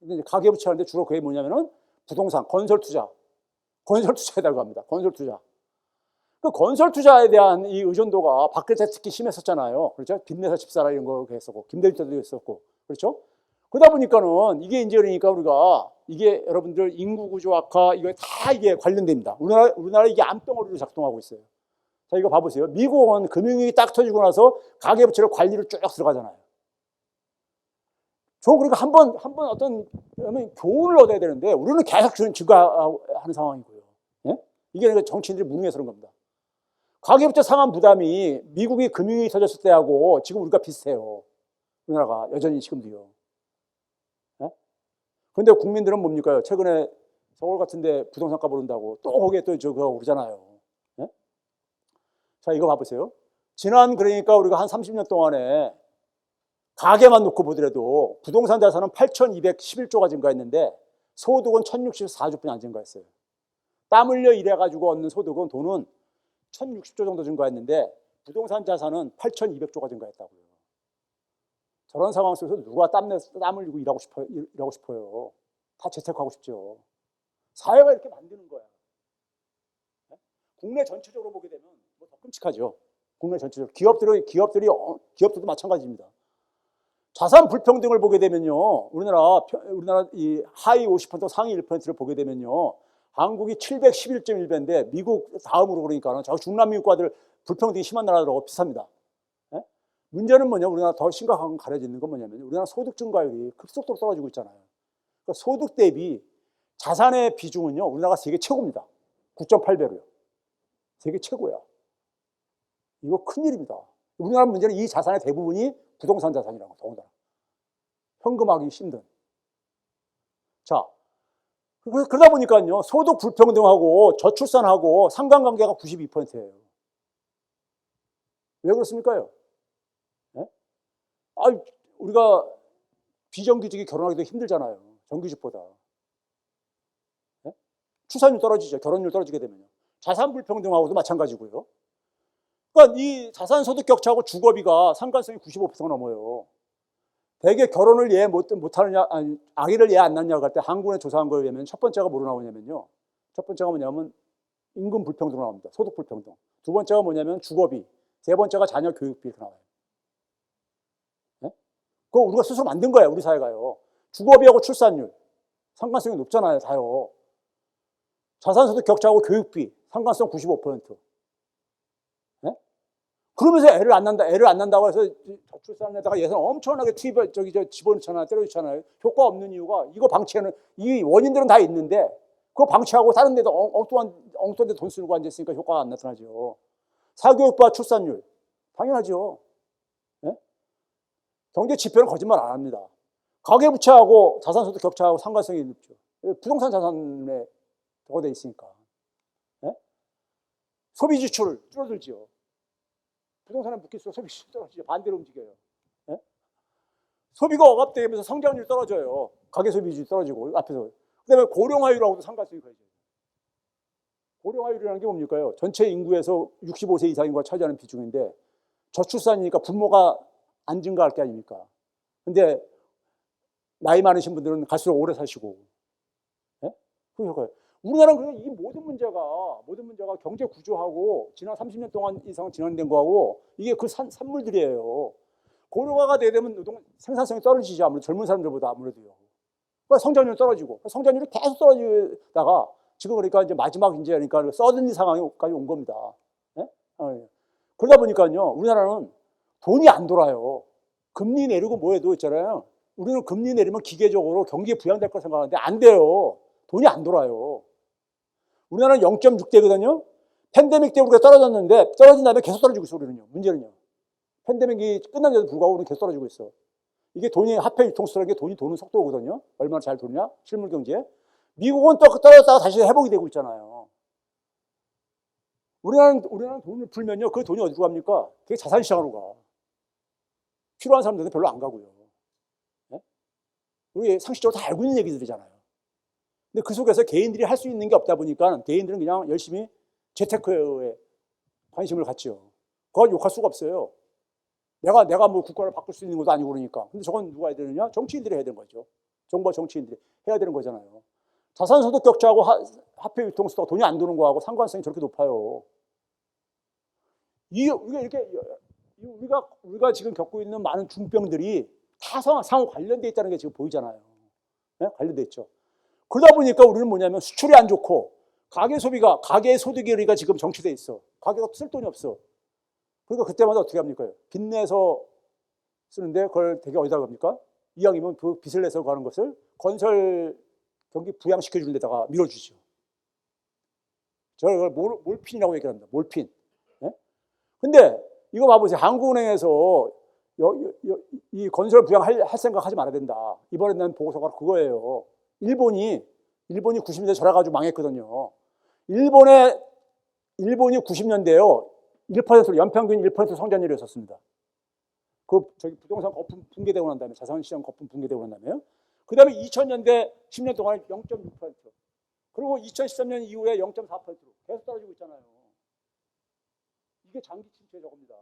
근데 이제 가계부채 하는데 주로 그게 뭐냐면은 부동산, 건설투자. 건설투자에다가 합니다. 건설투자. 그 건설투자에 대한 이 의존도가 박근혜 때 특히 심했었잖아요. 그렇죠? 빚내서 집 사라 이런 거 했었고, 김대중 때도 했었고. 그렇죠? 그러다 보니까는 이게 이제 그러니까 우리가 이게 여러분들 인구구조 악화 이거 다 이게 관련됩니다. 우리나라 이게 암덩어리로 작동하고 있어요. 자, 이거 봐보세요. 미국은 금융위기 딱 터지고 나서 가계부채를 관리를 쭉 들어가잖아요. 저 그러니까 한번 어떤 교훈을 얻어야 되는데 우리는 계속 증가하는 상황이고요. 예? 이게 정치인들이 무능해서 그런 겁니다. 가계부채 상환 부담이 미국이 금융위기 터졌을 때하고 지금 우리가 비슷해요. 우리나라가 여전히 지금도요. 그런데 국민들은 뭡니까? 최근에 서울 같은데 부동산값 오른다고 또 거기에 또 그거 오르잖아요. 예? 자, 이거 봐보세요. 지난 그러니까 우리가 한 30년 동안에 가계만 놓고 보더라도 부동산 자산은 8,211조가 증가했는데 소득은 1,064조뿐이 안 증가했어요. 땀 흘려 일해가지고 얻는 소득은 돈은 1,060조 정도 증가했는데 부동산 자산은 8,200조가 증가했다고요. 저런 상황 속에서 누가 땀 흘리고 일하고 싶어요. 다 재테크하고 싶죠. 사회가 이렇게 만드는 거야. 네? 국내 전체적으로 보게 되면 뭐 더 끔찍하죠. 국내 전체적으로 기업들도 마찬가지입니다. 자산 불평등을 보게 되면요, 우리나라 이 하위 50% 상위 1%를 보게 되면요, 한국이 711.1배인데 미국 다음으로 그러니까는 중남미 국가들 불평등이 심한 나라들하고 비슷합니다. 네? 문제는 뭐냐? 우리나라 더 심각한 건 가려지는 건 뭐냐면 우리나라 소득 증가율이 급속도로 떨어지고 있잖아요. 그러니까 소득 대비 자산의 비중은요, 우리나라가 세계 최고입니다. 9.8배로요. 세계 최고야. 이거 큰일입니다. 우리나라 문제는 이 자산의 대부분이 부동산 자산이라고, 더군다나. 현금하기 힘든. 자, 그러다 보니까요, 소득 불평등하고 저출산하고 상관관계가 92%예요. 왜 그렇습니까요? 네? 우리가 비정규직이 결혼하기도 힘들잖아요. 정규직보다. 네? 출산율 떨어지죠. 결혼율 떨어지게 되면요. 자산 불평등하고도 마찬가지고요. 그러니까 이 자산 소득 격차하고 주거비가 상관성이 95%가 넘어요. 대개 결혼을 이해 못하느냐, 아기를 이해 안 낳느냐고 할 때 한국에 조사한 거에 의하면 첫 번째가 뭐로 나오냐면요. 첫 번째가 뭐냐면 임금 불평등으로 나옵니다. 소득 불평등. 두 번째가 뭐냐면 주거비. 세 번째가 자녀 교육비 이렇게 나와요. 네? 그거 우리가 스스로 만든 거예요. 우리 사회가요. 주거비하고 출산율. 상관성이 높잖아요. 다요. 자산소득 격차하고 교육비. 상관성 95%. 예? 그러면서 애를 안 난다고 해서 저출산에다가 예산 엄청나게 집어넣잖아요. 때려주잖아요. 효과 없는 이유가 이거 방치하는 이 원인들은 다 있는데 그거 방치하고 다른 데도 엉뚱한 데 돈 쓰고 앉아있으니까 효과가 안 나타나죠. 사교육과 출산율. 당연하죠. 예? 경제 지표는 거짓말 안 합니다. 가계부채하고 자산소득 격차하고 상관성이 높죠. 부동산 자산에 더돼 있으니까. 예? 소비 지출 줄어들죠. 부동산에 묶일수록 소비 지출 떨어지죠. 반대로 움직여요. 예? 소비가 억압되면서 성장률 떨어져요. 가계 소비 지출 떨어지고 앞에서. 그다음에 고령화율하고도 상관성이 커져요. 고령화율이라는 게 뭡니까요? 전체 인구에서 65세 이상 인구가 차지하는 비중인데 저출산이니까 부모가 안 증가할 게 아닙니까? 근데 나이 많으신 분들은 갈수록 오래 사시고. 예? 우리나라는 이 모든 문제가 경제 구조하고 지난 30년 동안 이상 진행된 거하고 이게 그 산물들이에요. 고령화가 되면 생산성이 떨어지지 아무래도 젊은 사람들보다 아무래도요. 그러니까 성장률이 떨어지고 성장률이 계속 떨어지다가 지금 그러니까 이제 마지막 이제 그러니까 서든리 상황까지 온 겁니다. 예? 그러다 보니까요 우리나라는 돈이 안 돌아요. 금리 내리고 뭐해도 있잖아요. 우리는 금리 내리면 기계적으로 경기에 부양될 거 생각하는데 안 돼요. 돈이 안 돌아요. 우리나라는 0.6대거든요. 팬데믹 때 우리가 떨어졌는데 떨어진 다음에 계속 떨어지고 있어 우리는요. 문제는요. 팬데믹이 끝난데도 불구하고 우리는 계속 떨어지고 있어. 이게 돈이 화폐 유통수라는 게 돈이 도는 속도거든요. 얼마나 잘 도느냐? 실물 경제. 미국은 또 떨어졌다가 다시 회복이 되고 있잖아요. 우리나라는 돈을 풀면요. 그 돈이 어디로 갑니까? 그게 자산시장으로 가. 필요한 사람들은 별로 안 가고요. 네? 우리 상식적으로 다 알고 있는 얘기들이잖아요. 근데 그 속에서 개인들이 할 수 있는 게 없다 보니까 개인들은 그냥 열심히 재테크에 관심을 갖죠. 그걸 욕할 수가 없어요. 내가 뭐 국가를 바꿀 수 있는 것도 아니고 그러니까. 근데 저건 누가 해야 되느냐? 정치인들이 해야 되는 거죠. 정부와 정치인들이 해야 되는 거잖아요. 자산소득 격차하고 화폐 유통수가 돈이 안 도는 거하고 상관성이 저렇게 높아요. 우리가 지금 겪고 있는 많은 중병들이 다 상호 관련돼 있다는 게 지금 보이잖아요. 네? 관련돼 있죠. 그러다 보니까 우리는 뭐냐면 수출이 안 좋고 가계 소득이 우리가 지금 정치돼 있어. 가계가 쓸 돈이 없어. 그러니까 그때마다 어떻게 합니까? 빚 내서 쓰는데 그걸 되게 어디다 갑니까? 이왕이면 그 빚을 내서 가는 것을 건설 경기 부양시켜 주는 데다가 밀어주죠. 저걸 몰핀이라고 얘기합니다. 몰핀. 네? 근데 이거 봐보세요. 한국은행에서 이 건설 부양할 생각 하지 말아야 된다. 이번에 낸 보고서가 그거예요. 일본이 90년대 절하가지고 망했거든요. 일본이 90년대요. 1% 연평균 1% 성장률이었습니다. 부동산 거품 붕괴되고 난 다음에 자산시장 거품 붕괴되고 난 다음에요. 그 다음에 2000년대 10년 동안 0.6%. 그리고 2013년 이후에 0.4%로 계속 떨어지고 있잖아요. 이게 장기 침체 저겁니다.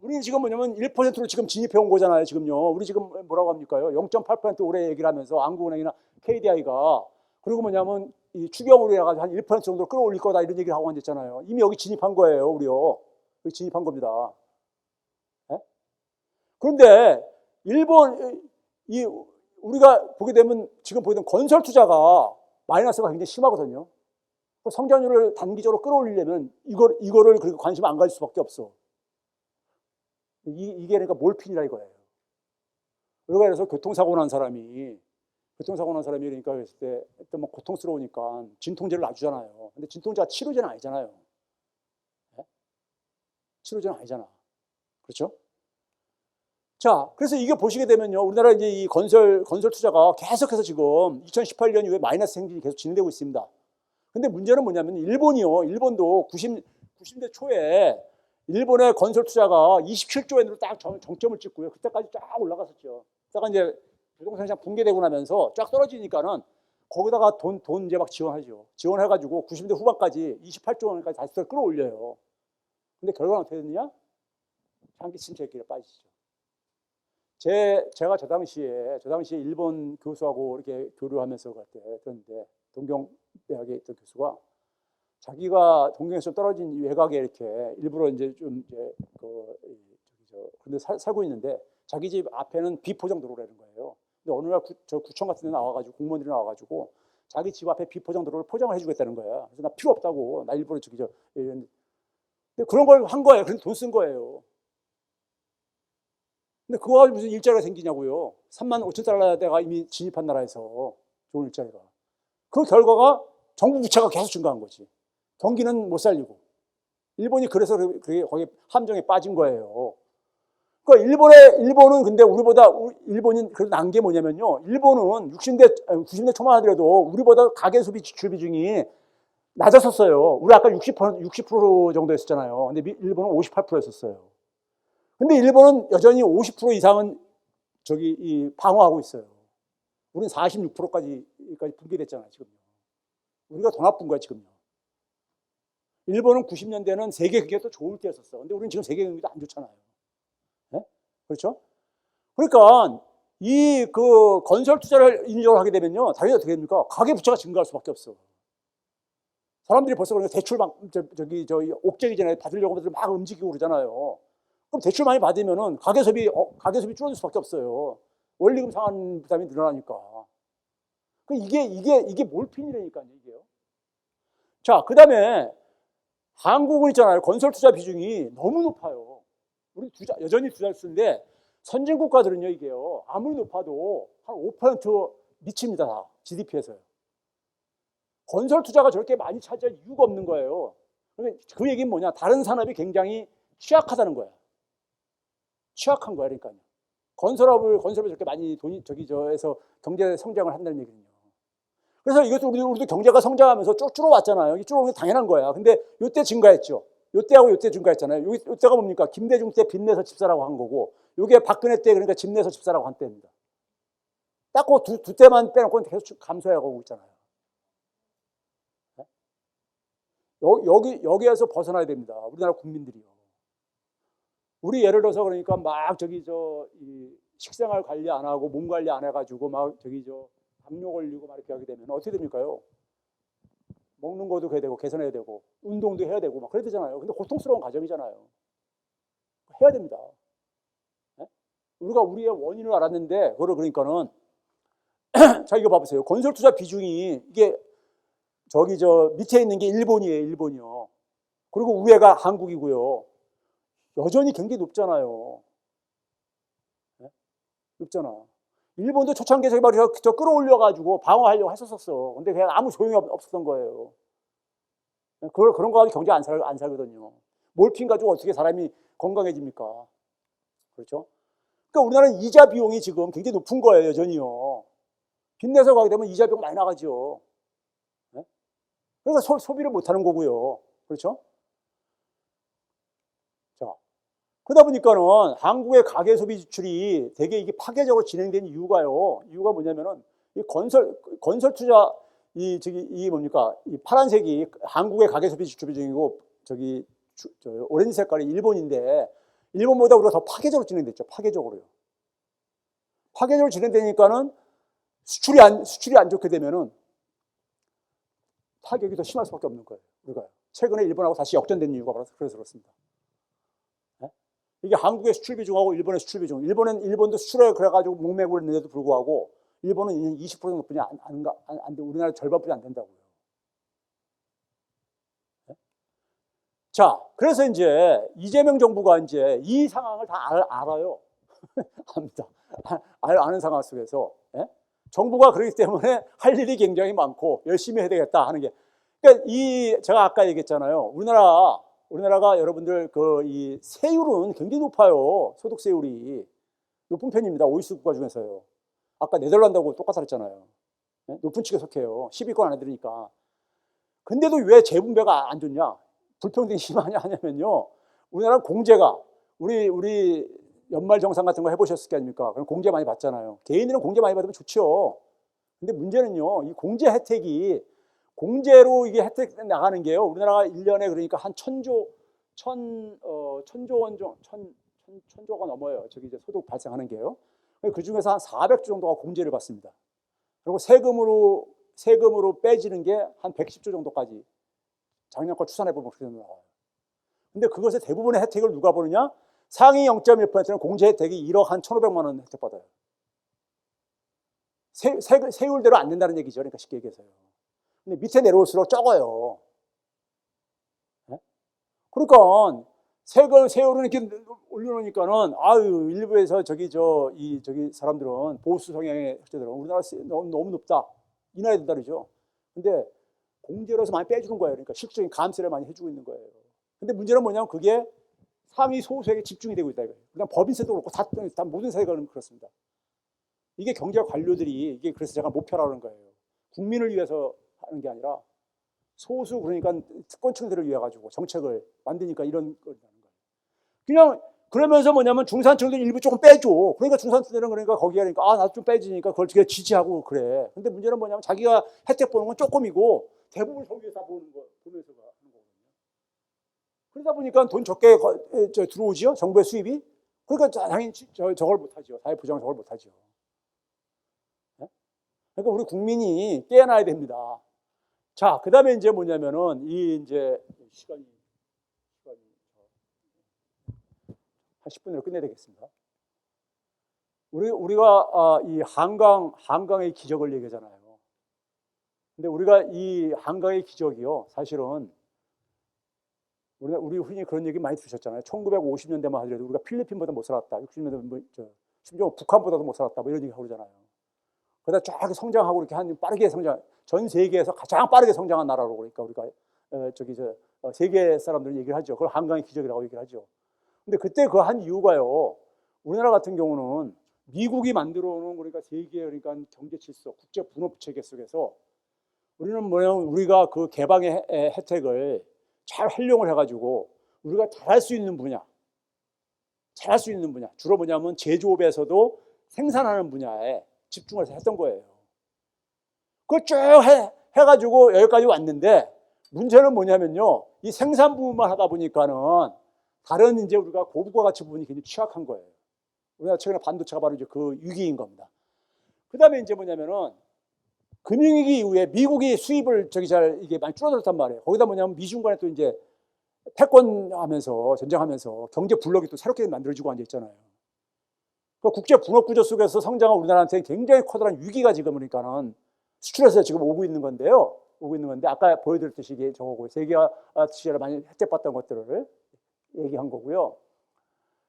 우리는 지금 뭐냐면 1%로 지금 진입해 온 거잖아요. 지금요. 우리 지금 뭐라고 합니까요? 0.8% 올해 얘기를 하면서 한국은행이나 KDI가 그리고 뭐냐면 이 추경으로 해가지고 한 1% 정도 끌어올릴 거다 이런 얘기를 하고 앉았잖아요. 이미 여기 진입한 거예요. 우리요. 여기 진입한 겁니다. 네? 그런데 우리가 보게 되면 지금 보게 되면 건설 투자가 마이너스가 굉장히 심하거든요. 성장률을 단기적으로 끌어올리려면 이거를 그렇게 관심 안 가질 수밖에 없어. 이게 그러니까 몰핀이라 이거예요. 그래서 교통사고 난 사람이 그러니까 그랬을 때 뭐 고통스러우니까 진통제를 놔주잖아요. 근데 진통제가 치료제는 아니잖아요. 네? 치료제는 아니잖아. 그렇죠? 자, 그래서 이게 보시게 되면요. 우리나라 이제 이 건설 투자가 계속해서 지금 2018년 이후에 마이너스 행진이 계속 진행되고 있습니다. 근데 문제는 뭐냐면 일본도 90대 초에 일본의 건설 투자가 27조 엔으로 딱 정점을 찍고요. 그때까지 쫙 올라갔었죠. 그다가 이제 부동산 시장 붕괴되고 나면서 쫙 떨어지니까는 거기다가 돈 이제 막 지원하죠. 지원해가지고 90대 후반까지 28조 원까지 다시 끌어올려요. 근데 결과는 어떻게 됐느냐? 장기 침체의 길에 빠지죠. 제가 저 당시에 일본 교수하고 이렇게 교류하면서 그랬는데 동경대학에 있던 교수가 자기가 동경에서 떨어진 외곽에 이렇게 일부러 이제 좀 근데 살고 있는데 자기 집 앞에는 비포장 도로라는 거예요. 근데 어느 날 저 구청 같은 데 나와가지고 공무원들이 나와가지고 자기 집 앞에 비포장 도로를 포장을 해주겠다는 거야. 그래서 나 필요 없다고. 나 일부러 저기 근데 그런 걸 한 거예요. 그래서 돈 쓴 거예요. 근데 그거 가지고 무슨 일자리가 생기냐고요. 35,000달러대가 이미 진입한 나라에서 좋은 일자리가. 그 결과가 정부 부채가 계속 증가한 거지. 경기는 못 살리고. 일본이 그래서 그게 거기 함정에 빠진 거예요. 그러니까 일본은 근데 우리보다 일본이 그래도 난 게 뭐냐면요. 일본은 90대 초반 하더라도 우리보다 가계 소비 지출 비중이 낮았었어요. 우리 아까 60% 정도 했었잖아요. 근데 일본은 58%였었어요. 근데 일본은 여전히 50% 이상은 방어하고 있어요. 우리는 46%까지 붕괴됐잖아요, 지금요. 우리가 더 나쁜 거야, 지금요. 일본은 90년대는 세계 경기가 또 좋을 때였었어. 근데 우리는 지금 세계 경기도 안 좋잖아요. 네? 그렇죠? 그러니까 이 건설 투자를 인정을 하게 되면요, 당연히 어떻게 됩니까? 가계 부채가 증가할 수밖에 없어. 사람들이 벌써 그러니까 대출 막 옥죄기 전에 받으려고 막 움직이고 그러잖아요. 그럼 대출 많이 받으면은 가계소비 줄어들 수밖에 없어요. 원리금 상환 부담이 늘어나니까. 이게 몰핀이라니까요, 이게요. 자, 그 다음에 한국은 있잖아요. 건설 투자 비중이 너무 높아요. 우리 여전히 투자를 쓰는데 선진 국가들은요, 이게요. 아무리 높아도 한 5% 미칩니다, 다. GDP에서요. 건설 투자가 저렇게 많이 차지할 이유가 없는 거예요. 그 얘기는 뭐냐? 다른 산업이 굉장히 취약하다는 거야. 취약한 거야, 그러니까요. 건설업을 저렇게 많이 해서 경제 성장을 한다는 얘기는요. 그래서 이것도 우리도 경제가 성장하면서 쭉 줄어왔잖아요. 이게 줄어오는 게 당연한 거야. 근데 요때 증가했죠. 요때하고 요때 증가했잖아요. 요때가 뭡니까? 김대중 때 빚 내서 집 사라고 한 거고, 요게 박근혜 때 그러니까 집 내서 집 사라고 한 때입니다. 딱 그 두 때만 빼놓고는 계속 감소해가고 있잖아요. 여기에서 벗어나야 됩니다. 우리나라 국민들이요. 우리 예를 들어서 그러니까 막 이 식생활 관리 안 하고 몸 관리 안 해가지고 막 당뇨 걸리고 막 이렇게 하게 되면 어떻게 됩니까요? 먹는 것도 해야 되고 개선해야 되고 운동도 해야 되고 막 그래야 되잖아요. 근데 고통스러운 과정이잖아요. 해야 됩니다. 네? 우리가 우리의 원인을 알았는데 그거를 그러니까는 자 이거 봐보세요. 건설 투자 비중이 이게 밑에 있는 게 일본이에요. 일본이요. 그리고 위에가 한국이고요. 여전히 굉장히 높잖아요. 네? 높잖아. 일본도 초창기에 저 끌어올려가지고 방어하려고 했었어. 근데 그냥 아무 소용이 없었던 거예요. 그런 거 가지고 경제 안 살거든요. 몰핀 가지고 어떻게 사람이 건강해집니까? 그렇죠? 그러니까 우리나라는 이자 비용이 지금 굉장히 높은 거예요, 여전히요. 빚내서 가게 되면 이자 비용 많이 나가죠. 네? 그러니까 소비를 못 하는 거고요. 그렇죠? 자, 그러다 보니까는 한국의 가계 소비 지출이 되게 이게 파괴적으로 진행된 이유가요. 이유가 뭐냐면은 이 건설 투자 이 뭡니까? 이 파란색이 한국의 가계 소비 지출 비중이고 오렌지 색깔이 일본인데 일본보다 우리가 더 파괴적으로 진행됐죠. 파괴적으로요. 파괴적으로 진행되니까는 수출이 안 좋게 되면은 타격이 더 심할 수밖에 없는 거예요. 우리가 최근에 일본하고 다시 역전된 이유가 바로 그래서 그렇습니다. 네? 이게 한국의 수출 비중하고 일본의 수출 비중. 일본도 수출에 그래가지고 목매고 있는데도 불구하고 일본은 20% 정도뿐이 안 돼. 우리나라 절반뿐이 안 된다고요. 네? 자, 그래서 이제 이재명 정부가 이제 이 상황을 다 알아요. 압니다. 아는 상황 속에서. 네? 정부가 그렇기 때문에 할 일이 굉장히 많고 열심히 해야 되겠다 하는 게. 그러니까 제가 아까 얘기했잖아요. 우리나라가 여러분들 이 세율은 굉장히 높아요. 소득세율이. 높은 편입니다. OECD 국가 중에서요. 아까 네덜란드하고 똑같다 그랬잖아요. 네? 높은 측에 속해요. 10위권 안에 들으니까. 근데도 왜 재분배가 안 좋냐? 불평등이 심하냐면요. 우리나라는 공제가 우리 연말 정산 같은 거 해보셨을 게 아닙니까? 그럼 공제 많이 받잖아요. 개인들은 공제 많이 받으면 좋죠. 근데 문제는요, 이 공제 혜택이 공제로 이게 혜택 나가는 게요. 우리나라가 1년에 그러니까 한 천조가 넘어요. 소득 발생하는 게요. 그 중에서 한 400조 정도가 공제를 받습니다. 그리고 세금으로 빼지는 게 한 110조 정도까지 작년 걸 추산해보면 그렇게 나와요. 근데 그것의 대부분의 혜택을 누가 보느냐? 상위 0.1%는 공제 혜택이 1억 한 1,500만 원 혜택 받아요. 세율대로 안 된다는 얘기죠. 그러니까 쉽게 얘기해서요. 근데 밑에 내려올수록 적어요. 네? 그러니까 세율을 이렇게 올려놓으니까는 아유 일부에서 저기 사람들은 보수 성향의 학자들은 우리나라 너무 높다 인하해야 된다 그러죠. 근데 공제로서 많이 빼주는 거예요. 그러니까 실질적인 감세를 많이 해주고 있는 거예요. 근데 문제는 뭐냐면 그게 상위 소수에게 집중이 되고 있다 이거예요. 그다음 법인세도 그렇고 다 모든 세가 그렇습니다. 이게 경제 관료들이 이게 그래서 제가 목표라는 거예요. 국민을 위해서 하는 게 아니라 소수 그러니까 특권층들을 위해 가지고 정책을 만드니까 이런 거라는 거예요. 그냥 그러면서 뭐냐면 중산층들 일부 조금 빼줘. 그러니까 중산층들은 그러니까 거기에 그러니까 아 나도 좀 빼지니까 그걸 지지하고 그래. 근데 문제는 뭐냐면 자기가 혜택 보는 건 조금이고 대부분 거기에 다 보면서 하는 거거든요. 그러다 보니까 돈 적게 들어오지요. 정부의 수입이. 그러니까 당연히 저걸 못하죠. 사회부장 저걸 못하죠. 그러니까 우리 국민이 깨어나야 됩니다. 자, 그 다음에 이제 뭐냐면은, 시간이 한 10분으로 끝내야 되겠습니다. 우리가 이 한강의 기적을 얘기하잖아요. 근데 우리가 이 한강의 기적이요, 사실은, 우리 흔히 그런 얘기 많이 들으셨잖아요. 1950년대만 하더라도 우리가 필리핀보다 못 살았다. 60년대, 심지어 북한보다도 못 살았다. 뭐 이런 얘기 하고 그러잖아요. 그러다 쫙 성장하고 이렇게 빠르게 성장, 전 세계에서 가장 빠르게 성장한 나라로 그러니까 우리가 세계 사람들은 얘기를 하죠. 그걸 한강의 기적이라고 얘기를 하죠. 근데 그때 그 한 이유가요. 우리나라 같은 경우는 미국이 만들어 놓은 그러니까 세계 그러니까 경제 질서, 국제 분업 체계 속에서 우리는 뭐냐면 우리가 그 개방의 혜택을 잘 활용을 해가지고 우리가 잘할 수 있는 분야, 주로 뭐냐면 제조업에서도 생산하는 분야에 집중을 했던 거예요. 그걸 쭉 해가지고 여기까지 왔는데 문제는 뭐냐면요. 이 생산 부분만 하다 보니까는 다른 이제 우리가 고부가 가치 부분이 굉장히 취약한 거예요. 우리가 최근에 반도체가 바로 이제 그 위기인 겁니다. 그 다음에 이제 뭐냐면은 금융위기 이후에 미국이 수입을 이게 많이 줄어들었단 말이에요. 거기다 뭐냐면 미중 간에 또 이제 패권하면서 전쟁하면서 경제 블록이 또 새롭게 만들어지고 앉아 있잖아요. 그 국제 분업 구조 속에서 성장한 우리나라한테 굉장히 커다란 위기가 지금 그러니까는 수출해서 지금 오고 있는 건데 아까 보여드렸듯이 이게 저거고 세계화 시절에 많이 혜택받던 것들을 얘기한 거고요.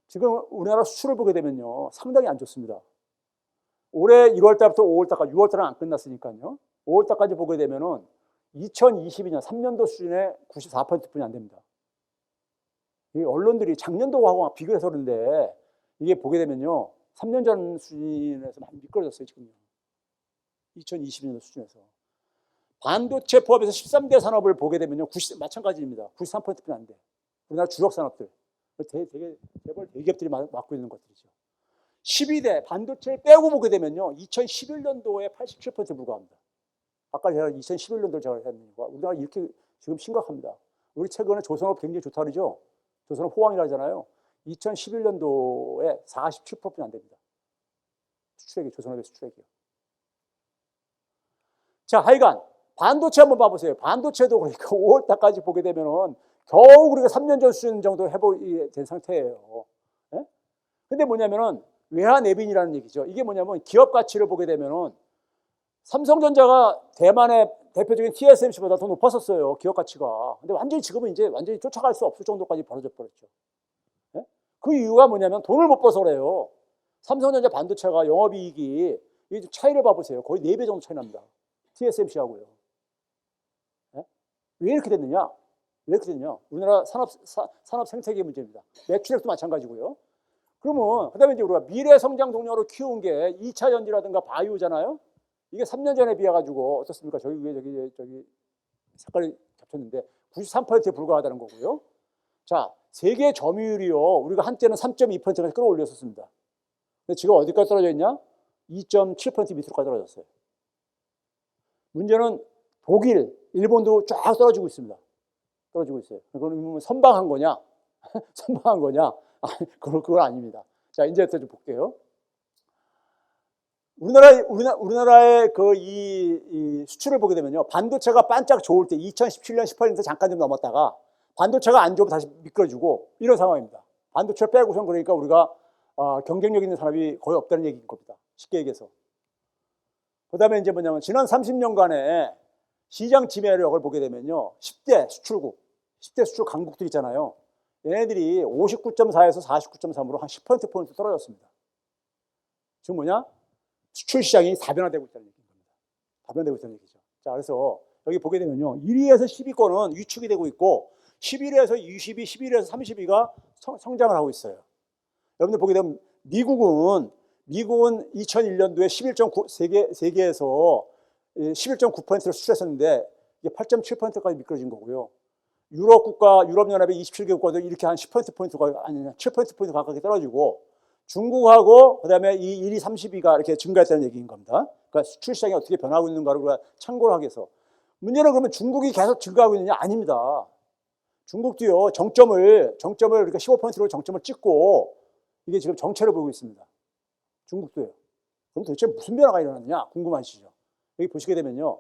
지금 우리나라 수출을 보게 되면요 상당히 안 좋습니다. 올해 1월 달부터 5월 달까지 6월 달은 안 끝났으니까요. 5월 달까지 보게 되면은 2022년 3년도 수준의 94%뿐이 안 됩니다. 이 언론들이 작년도하고 비교해서 그런데 이게 보게 되면요 3년 전 수준에서 많이 미끄러졌어요 지금요. 2022년 수준에서 반도체 포함해서 13대 산업을 보게 되면요 마찬가지입니다. 93%뿐이 안 돼. 우리나라 주력 산업들 재벌 대기업들이 맡고 있는 것들이죠. 12대 반도체 빼고 보게 되면요 2011년도에 87%에 불과합니다. 아까 제가 2011년도 제가 했는데 우리나라 이렇게 지금 심각합니다. 우리 최근에 조선업 굉장히 좋다 그러죠. 조선업 호황이라 하잖아요. 2011년도에 47%뿐이 안 됩니다. 조선업의 수출액이요. 자, 하여간 반도체 한번 봐보세요. 반도체도 그러니까 5월 달까지 보게 되면은 겨우 우리가 3년 전 수준 정도 된 상태예요. 네? 근데 뭐냐면은 외화 내빈이라는 얘기죠. 이게 뭐냐면 기업 가치를 보게 되면은 삼성전자가 대만의 대표적인 TSMC보다 더 높았었어요. 기업 가치가. 근데 지금은 이제 완전히 쫓아갈 수 없을 정도까지 벌어져 버렸죠. 네? 그 이유가 뭐냐면 돈을 못 벌어서 그래요. 삼성전자 반도체가 영업이익이 차이를 봐보세요. 거의 4배 정도 차이 납니다. TSMC하고요. 네? 왜 이렇게 됐느냐? 우리나라 산업 생태계 문제입니다. 매출액도 마찬가지고요. 그러면 그다음에 이제 우리가 미래 성장 동력으로 키운 게 2차 전지라든가 바이오잖아요. 이게 3년 전에 비해 가지고 어떻습니까? 저기 위에 저기 색깔이 겹쳤는데 93%에 불과하다는 거고요. 자, 세계 점유율이요. 우리가 한때는 3.2%까지 끌어올렸었습니다. 근데 지금 어디까지 떨어져 있냐? 2.7% 밑으로까지 떨어졌어요. 문제는 독일, 일본도 쫙 떨어지고 있습니다. 떨어지고 있어요. 그건 선방한 거냐? 선방한 거냐? 그건 아닙니다. 자, 이제 또 좀 볼게요. 우리나라의 이 수출을 보게 되면요. 반도체가 반짝 좋을 때 2017년, 18년도 잠깐 좀 넘었다가 반도체가 안 좋으면 다시 미끄러지고 이런 상황입니다. 반도체 빼고선 그러니까 우리가 경쟁력 있는 산업이 거의 없다는 얘기인 겁니다. 쉽게 얘기해서. 그다음에 이제 뭐냐면 지난 30년간의 시장 지배력을 보게 되면요. 10대 수출국, 10대 수출 강국들 있잖아요. 얘네들이 59.4에서 49.3으로 한 10%포인트 떨어졌습니다. 지금 뭐냐? 수출 시장이 다변화되고 있다는 얘기인 겁니다. 다변화되고 있다는 얘기죠. 자, 그래서 여기 보게 되면요. 1위에서 10위권은 위축이 되고 있고 11위에서 20위, 11위에서 30위가 성장을 하고 있어요. 여러분들 보게 되면 미국은 2001년도에 11.9 세계에서 11.9%를 수출했었는데 이게 8.7%까지 미끄러진 거고요. 유럽연합의 27개 국가도 이렇게 한 10%포인트가 아니냐 7%포인트 가깝게 떨어지고 중국하고 그다음에 이 1위, 30위가 이렇게 증가했다는 얘기인 겁니다. 그러니까 수출 시장이 어떻게 변하고 있는가를 우리가 참고를 하기 위해서. 문제는 그러면 중국이 계속 증가하고 있느냐? 아닙니다. 중국도요. 정점을 그러니까 15%로 정점을 찍고 이게 지금 정체를 보이고 있습니다. 중국도요. 그럼 도대체 무슨 변화가 일어났느냐? 궁금하시죠? 여기 보시게 되면요.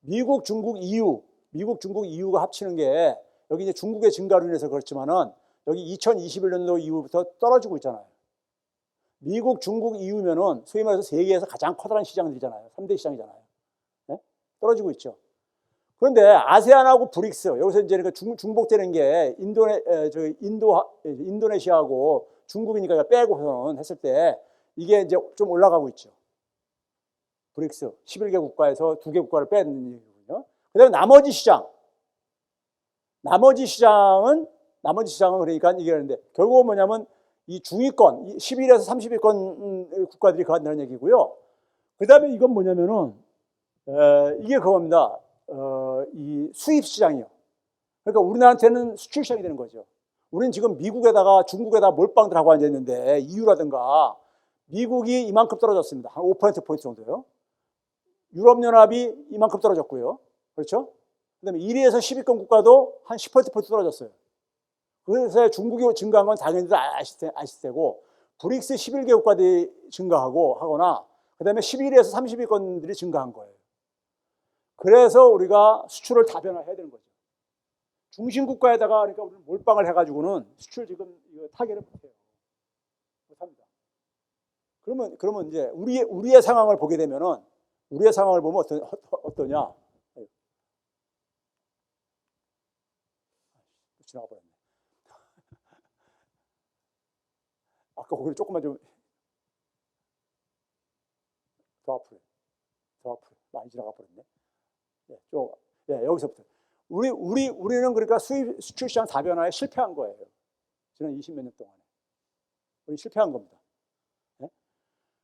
미국, 중국, EU가 합치는 게 여기 이제 중국의 증가로 인해서 그렇지만은 여기 2021년도 이후부터 떨어지고 있잖아요. 미국, 중국, EU면은 소위 말해서 세계에서 가장 커다란 시장들이잖아요. 3대 시장이잖아요. 네? 떨어지고 있죠. 그런데 아세안하고 브릭스, 여기서 이제 중복되는 게 인도네시아하고 중국이니까 빼고서는 했을 때 이게 이제 좀 올라가고 있죠. 브릭스 11개 국가에서 2개 국가를 빼는 얘기거든요. 그다음에 나머지 시장은 그러니까 이게 하는데 결국은 뭐냐면 이 중위권 11에서 30위권 국가들이 가한다는 얘기고요. 그다음에 이건 뭐냐면은 이게 그겁니다. 이 수입 시장이요. 그러니까 우리나라한테는 수출 시장이 되는 거죠. 우리는 지금 미국에다가 중국에다가 몰빵들 하고 앉아 있는데 EU라든가 미국이 이만큼 떨어졌습니다. 한 5%포인트 정도요. 유럽연합이 이만큼 떨어졌고요. 그렇죠? 그다음에 1위에서 10위권 국가도 한 10%포인트 떨어졌어요. 그래서 중국이 증가한 건 당연히 아실 테고 브릭스 11개 국가들이 증가하고 하거나 그다음에 11위에서 30위권들이 증가한 거예요. 그래서 우리가 수출을 다변화해야 되는 거죠. 중심 국가에다가 그러니까 우리는 몰빵을 해가지고는 수출 지금 타결을 못해요. 못합니다. 그러면 이제 우리의 상황을 보게 되면은 우리의 상황을 보면 어떠냐? 지나가 버렸네. 아까 거기를 조금만 좀 더 앞으로 많이 지나가 버렸네. 여기서부터 우리는 그러니까 수출 시장 다변화에 실패한 거예요. 지난 20몇 년 동안에 우리 실패한 겁니다. 네?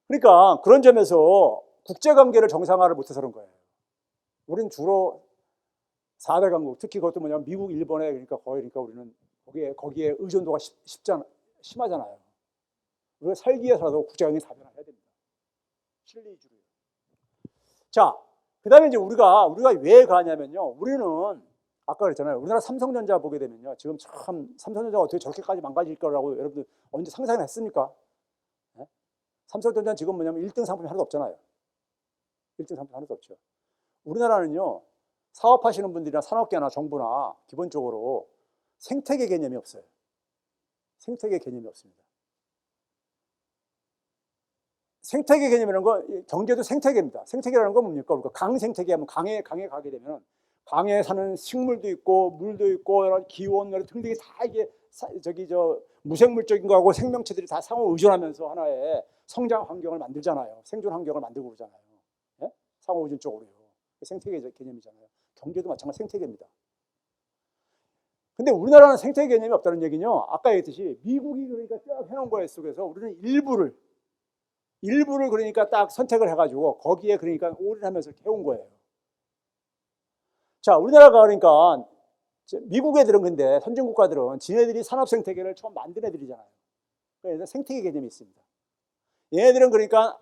그러니까 그런 점에서 국제 관계를 정상화를 못해서 그런 거예요. 우리는 주로 4대 강국, 특히 그것도 뭐냐면 미국, 일본에 그러니까 우리는 거기에 의존도가 심하잖아요. 우리가 살기 위해서라도 국제 관계 다변화해야 됩니다. 실리주의. 자. 그다음에 이제 우리가 왜 가냐면요. 우리는 아까 그랬잖아요. 우리나라 삼성전자 보게 되면요. 지금 참 삼성전자가 어떻게 저렇게까지 망가질 거라고 여러분들 언제 상상을 했습니까? 네? 삼성전자는 지금 뭐냐면 1등 상품이 하나도 없잖아요. 1등 상품이 하나도 없죠. 우리나라는요. 사업하시는 분들이나 산업계나 정부나 기본적으로 생태계 개념이 없어요. 생태계 개념이 없습니다. 생태계 개념이라는 건 경제도 생태계입니다. 생태계라는 건 뭡니까? 우리가 강 생태계 하면 강에 가게 되면 강에 사는 식물도 있고 물도 있고 여러 기온 등등이 다 이게 무생물적인 거하고 생명체들이 다 상호 의존하면서 하나의 성장 환경을 만들잖아요. 생존 환경을 만들고 그러잖아요. 네? 상호 의존적으로요. 생태계 개념이잖아요. 경제도 마찬가지 생태계입니다. 근데 우리나라는 생태계 개념이 없다는 얘기는요. 아까 얘기했듯이 미국이 그러니까 쭉 해놓은 거 속에서 우리는 일부를 그러니까 딱 선택을 해가지고 거기에 그러니까 올인하면서 해온 거예요. 자, 우리나라가 그러니까 미국 애들은 근데 선진국가들은 지네들이 산업 생태계를 처음 만든 애들이잖아요. 그래서 생태계 개념이 있습니다. 얘네들은 그러니까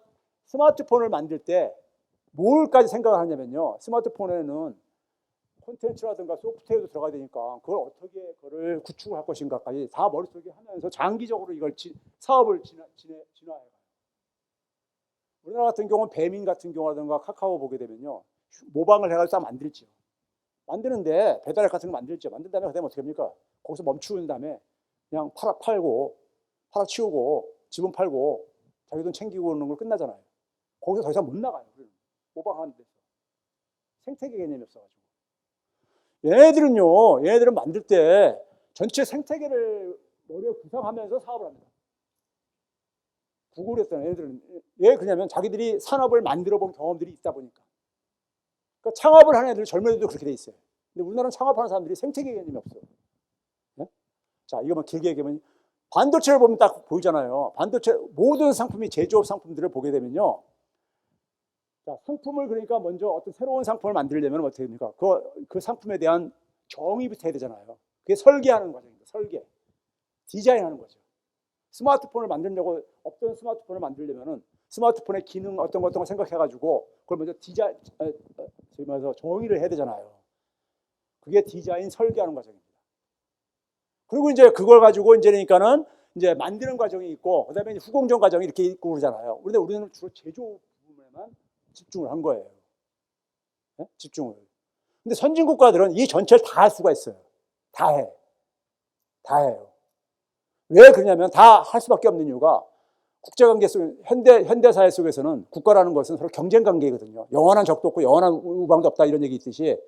스마트폰을 만들 때 뭘까지 생각을 하냐면요. 스마트폰에는 콘텐츠라든가 소프트웨어도 들어가야 되니까 그걸 어떻게 그걸 구축할 것인가까지 다 머릿속에 하면서 장기적으로 이걸 사업을 진화해요. 우리나라 같은 경우는 배민 같은 경우라든가 카카오 보게 되면요. 모방을 해가지고 다 만들죠. 만드는데 배달앱 같은 거 만들죠. 만든 다음에 그다음에 어떻게 합니까? 거기서 멈추는 다음에 그냥 팔아치우고 지분 팔고 자기 돈 챙기고 오는 걸 끝나잖아요. 거기서 더 이상 못 나가요. 모방하는 데서. 생태계 개념이 없어가지고. 얘네들은 만들 때 전체 생태계를 머리에 구상하면서 사업을 합니다. 구글에 했던 얘네들은 왜 그러냐면 자기들이 산업을 만들어 본 경험들이 있다 보니까. 그러니까 창업을 하는 애들 젊은 애들도 그렇게 돼 있어요. 근데 우리나라는 창업하는 사람들이 생태계 개념이 없어요. 네? 자, 이거만 길게 얘기하면 반도체를 보면 딱 보이잖아요. 반도체 모든 상품이 제조업 상품들을 보게 되면요. 자, 상품을 그러니까 먼저 어떤 새로운 상품을 만들려면 어떻게 됩니까? 그 상품에 대한 정의부터 해야 되잖아요. 그게 설계하는 과정입니다. 설계. 디자인하는 거죠. 스마트폰을 만들려고 없던 스마트폰을 만들려면은 스마트폰의 기능 어떤 거 생각해가지고 그걸 먼저 저기 말해서 정의를 해야 되잖아요. 그게 디자인 설계하는 과정입니다. 그리고 이제 그걸 가지고 이제니까는 이제 만드는 과정이 있고 그다음에 이제 후공정 과정이 이렇게 있고 그러잖아요. 그런데 우리는 주로 제조 부분에만 집중을 한 거예요. 네? 집중을. 근데 선진 국가들은 이 전체를 다 할 수가 있어요. 다 해. 다 해요. 왜 그러냐면 다 할 수밖에 없는 이유가 국제관계 속 현대사회 속에서는 국가라는 것은 서로 경쟁 관계거든요. 영원한 적도 없고 영원한 우방도 없다 이런 얘기 있듯이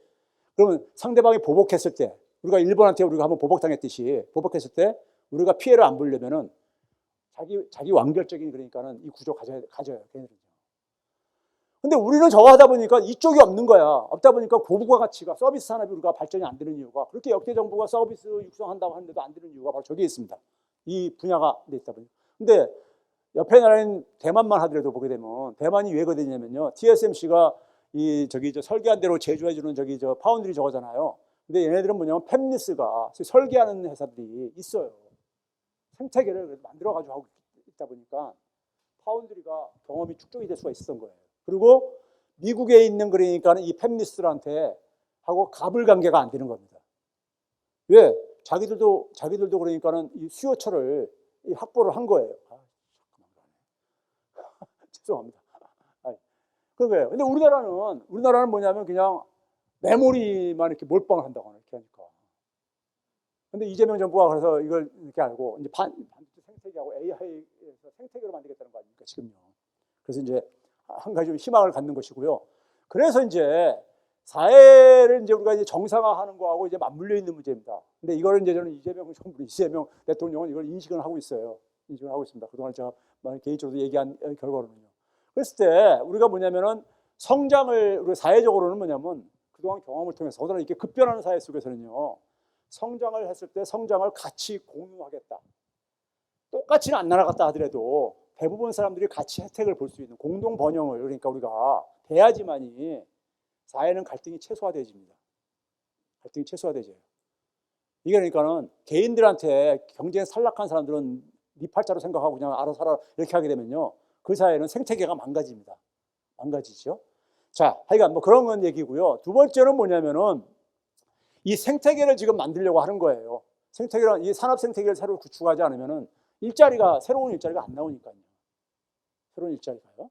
그러면 상대방이 보복했을 때 우리가 일본한테 우리가 한번 보복당했듯이 보복했을 때 우리가 피해를 안 보려면은 자기 완결적인 그러니까는 이 구조 가져요. 걔네들은요. 근데 우리는 저거 하다 보니까 이쪽이 없는 거야. 없다 보니까 고부가 가치가 서비스 산업이 우리가 발전이 안 되는 이유가 그렇게 역대 정부가 서비스 육성한다고 하는데도 안 되는 이유가 바로 저기에 있습니다. 이 분야가 돼 있다 보니까. 근데 옆에 나라인 대만만 하더라도 보게 되면 대만이 왜 그러냐면요. TSMC가 저 설계한 대로 제조해주는 저 파운드리 저거잖아요. 근데 얘네들은 뭐냐면 팹리스가 설계하는 회사들이 있어요. 생태계를 만들어가지고 하고 있다 보니까 파운드리가 경험이 축적이 될 수가 있었던 거예요. 그리고 미국에 있는 그러니까는 이 팹리스들한테 하고 갑을 관계가 안 되는 겁니다. 왜? 자기들도 그러니까는 이 수요처를 확보를 한 거예요. 죄송합니다. 그러게요. 근데 우리나라는 뭐냐면 그냥 메모리만 이렇게 몰빵을 한다고 이렇게 하니까. 근데 이재명 정부가 그래서 이걸 이렇게 알고 이제 반도체 생태계하고 AI에서 생태계로 만들겠다는 거 아닙니까 지금요. 그래서 이제 한 가지 좀 희망을 갖는 것이고요. 그래서 이제 사회를 이제 우리가 이제 정상화하는 거하고 이제 맞물려 있는 문제입니다. 근데 이거를 이제 저는 이재명 대통령은 이걸 인식을 하고 있어요. 인식을 하고 있습니다. 그동안 제가 개인적으로 얘기한 결과로는요. 그랬을 때 우리가 뭐냐면은 우리 사회적으로는 뭐냐면 그동안 경험을 통해서 더더나 이렇게 급변하는 사회 속에서는요. 성장을 했을 때 성장을 같이 공유하겠다. 똑같이는 안 날아갔다 하더라도 대부분 사람들이 같이 혜택을 볼 수 있는 공동 번영을 그러니까 우리가 돼야지만이 사회는 갈등이 최소화되집니다. 갈등이 최소화되죠. 이게 그러니까는 개인들한테 경쟁에 산락한 사람들은 네 팔자로 생각하고 그냥 알아서 살아 이렇게 하게 되면요. 그 사회는 생태계가 망가집니다. 망가지죠. 자, 하여간 뭐 그런 건 얘기고요. 두 번째는 뭐냐면은 이 생태계를 지금 만들려고 하는 거예요. 이 산업 생태계를 새로 구축하지 않으면은 새로운 일자리가 안 나오니까요. 새로운 일자리가요.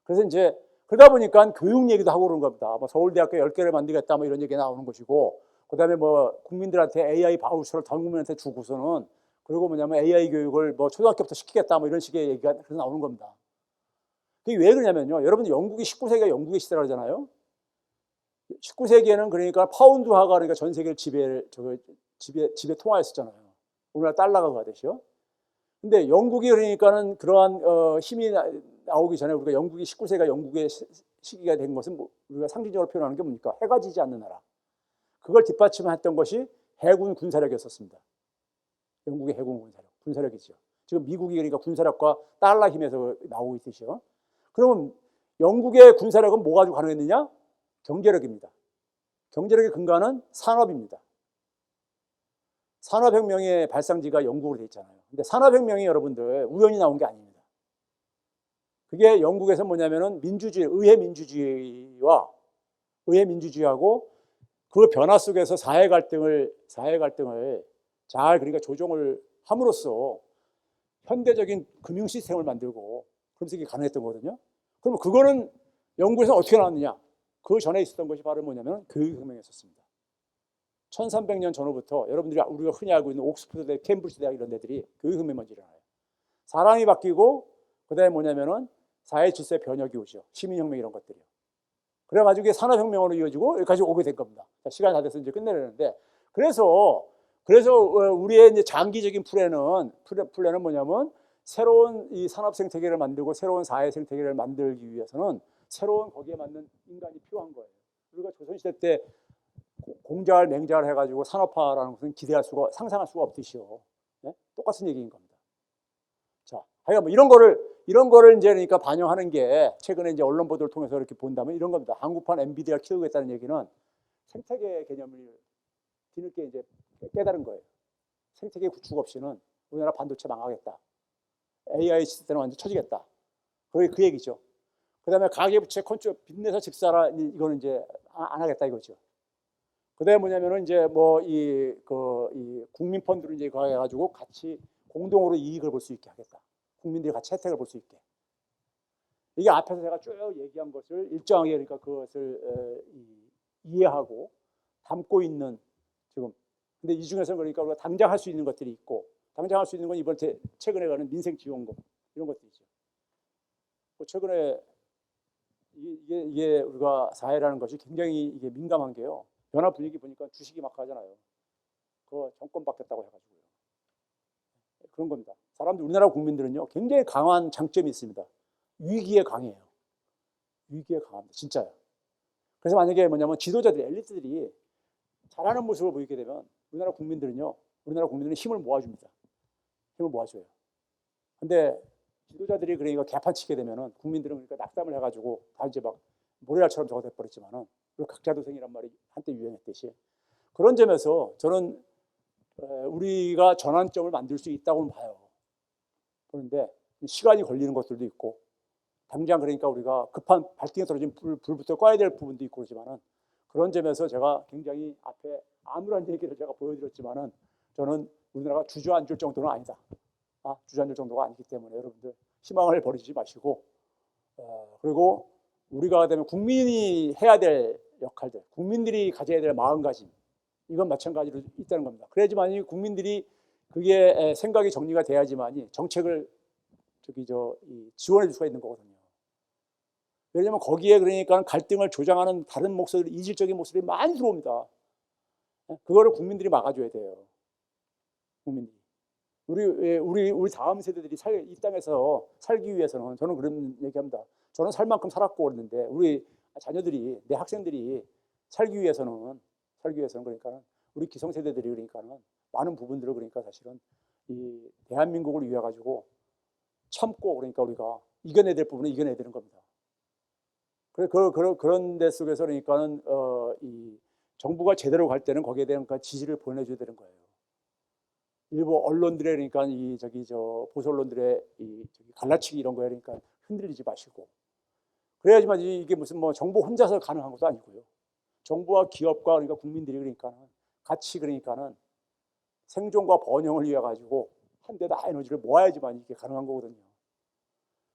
그래서 이제 그러다 보니까 교육 얘기도 하고 그런 겁니다. 뭐 서울대학교 10개를 만들겠다 뭐 이런 얘기 나오는 것이고 그다음에 뭐 국민들한테 AI 바우처를 전 국민한테 주고서는 그리고 뭐냐면 AI 교육을 뭐 초등학교부터 시키겠다 뭐 이런 식의 얘기가 그래서 나오는 겁니다. 그게 왜 그러냐면요. 여러분 19세기가 영국의 시대라 그러잖아요. 19세기에는 그러니까 파운드화가 그러니까 전 세계를 지배 통화했었잖아요. 오늘날 달러가 가듯이요. 근데 영국이 그러니까는 그러한 힘이 나오기 전에 우리가 영국이 19세기가 영국의 시기가 된 것은 우리가 상징적으로 표현하는 게 뭡니까? 해가 지지 않는 나라. 그걸 뒷받침했던 것이 해군 군사력이었었습니다. 영국의 해군 군사력이죠. 지금 미국이 그러니까 군사력과 달러 힘에서 나오고 있듯이요. 그러면 영국의 군사력은 뭐 가지고 가능했느냐? 경제력입니다. 경제력의 근간은 산업입니다. 산업혁명의 발상지가 영국으로 돼 있잖아요. 근데 산업혁명이 여러분들 우연히 나온 게 아닙니다. 그게 영국에서 뭐냐면은 의회 민주주의하고 그 변화 속에서 사회 갈등을 잘 그러니까 조정을 함으로써 현대적인 금융 시스템을 만들고 그러면서 이게 가능했던 거거든요. 그러면 그거는 영국에서 어떻게 나왔느냐? 그 전에 있었던 것이 바로 뭐냐면 교육혁명이었습니다. 1300년 전후부터 여러분들이 우리가 흔히 알고 있는 옥스퍼드 대학, 캠브리지 대학 이런 데들이 교육혁명 먼저 일어나요. 사람이 바뀌고 그다음에 뭐냐면은 사회 질서의 변혁이 오죠. 시민혁명 이런 것들이요. 그래가지고 이게 산업혁명으로 이어지고 여기까지 오게 된 겁니다. 시간이 다 돼서 이제 끝내려는데, 그래서 우리의 이제 장기적인 플랜은 뭐냐면, 새로운 이 산업 생태계를 만들고 새로운 사회 생태계를 만들기 위해서는 새로운 거기에 맞는 인간이 필요한 거예요. 우리가 조선시대 때 공자를 맹자를 해가지고 산업화라는 것은 상상할 수가 없듯이요. 네? 똑같은 얘기인 겁니다. 자, 하여간 뭐 이런 거를 이제 그러니까 반영하는 게 최근에 이제 언론 보도를 통해서 이렇게 본다면 이런 겁니다. 한국판 엔비디아를 키우겠다는 얘기는 생태계 개념을 뒤늦게 이제 깨달은 거예요. 생태계 구축 없이는 우리나라 반도체 망하겠다. AI 시스템은 완전 쳐지겠다. 그게 그 얘기죠. 그 다음에 가계부채 컨트롤 빚내서 집 사라, 이거는 이제 안 하겠다 이거죠. 그 다음에 뭐냐면은 이제 뭐 이 국민 펀드를 이제 가해가지고 같이 공동으로 이익을 볼 수 있게 하겠다. 국민들이 같이 혜택을 볼 수 있게. 이게 앞에서 제가 쭉 얘기한 것을 일정하게 그러니까 그것을 이해하고 담고 있는 지금. 근데 이 중에서 그러니까 우리가 당장 할 수 있는 것들이 있고, 당장 할 수 있는 건 이번 최근에 가는 민생지원금 이런 것들이죠. 최근에 이게 우리가 사회라는 것이 굉장히 이게 민감한 게요. 변화 분위기 보니까 주식이 막 하잖아요. 그거 정권 바뀌었다고 해가지고요. 그런 겁니다. 우리나라 국민들은요, 굉장히 강한 장점이 있습니다. 위기에 강해요. 위기에 강합니다. 진짜요. 그래서 만약에 뭐냐면 지도자들이, 엘리트들이 잘하는 모습을 보이게 되면 우리나라 국민들은 힘을 모아줍니다. 힘을 모아줘요. 근데 지도자들이 그러니까 개판치게 되면은 국민들은 그러니까 낙담을 해가지고 다 이제 막 모래알처럼 저거 돼버렸지만은 각자도생이란 말이 한때 유행했듯이 그런 점에서 저는 우리가 전환점을 만들 수 있다고 봐요. 그런데 시간이 걸리는 것들도 있고 당장 그러니까 우리가 급한 발등에 떨어진 불부터 꺼야 될 부분도 있고 그러지만은 그런 점에서 제가 굉장히 앞에 아무런 얘기를 제가 보여드렸지만은 저는 우리나라가 주저앉을 정도는 아니다. 주저앉을 정도가 아니기 때문에 여러분들 희망을 버리지 마시고 그리고 우리가 되면 국민이 해야 될 역할들, 국민들이 가져야 될 마음가짐 이건 마찬가지로 있다는 겁니다. 그래야지만이 국민들이 그게 생각이 정리가 돼야지만이 정책을 지원해 줄 수가 있는 거거든요. 왜냐하면 거기에 그러니까 갈등을 조장하는 다른 목소리, 이질적인 목소리 많이 들어옵니다. 그거를 국민들이 막아줘야 돼요. 국민들이. 우리 다음 세대들이 이 땅에서 살기 위해서는 저는 그런 얘기합니다. 저는 살 만큼 살았고 그랬는데 우리 자녀들이, 내 학생들이 살기 위해서는 그러니까 우리 기성세대들이 그러니까는 많은 부분들을 그러니까 사실은 이 대한민국을 위해 가지고 참고 그러니까 우리가 이겨내야 될 부분은 이겨내야 되는 겁니다. 그런 데 속에서 그러니까는 이 정부가 제대로 갈 때는 거기에 대한 지지를 보내줘야 되는 거예요. 일부 언론들의 그러니까 보수 언론들의 갈라치기 이런 거에 그러니까 흔들리지 마시고 그래야지만 이게 무슨 뭐 정부 혼자서 가능한 것도 아니고요. 정부와 기업과 그러니까 국민들이 그러니까는 같이 그러니까는 생존과 번영을 위해 가지고 한 데다 에너지를 모아야지만 이게 가능한 거거든요.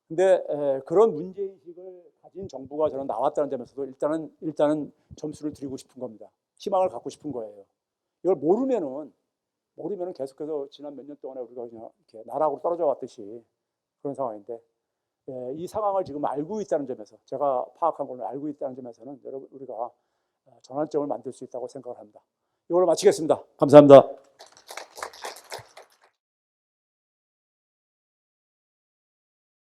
근데 그런 문제의식을 가진 정부가 저는 나왔다는 점에서도 일단은 점수를 드리고 싶은 겁니다. 희망을 갖고 싶은 거예요. 이걸 모르면은 계속해서 지난 몇 년 동안에 우리가 그냥 이렇게 나락으로 떨어져 왔듯이 그런 상황인데 이 상황을 지금 알고 있다는 점에서 제가 파악한 걸 알고 있다는 점에서는 여러분 우리가 전환점을 만들 수 있다고 생각을 합니다. 이걸로 마치겠습니다. 감사합니다.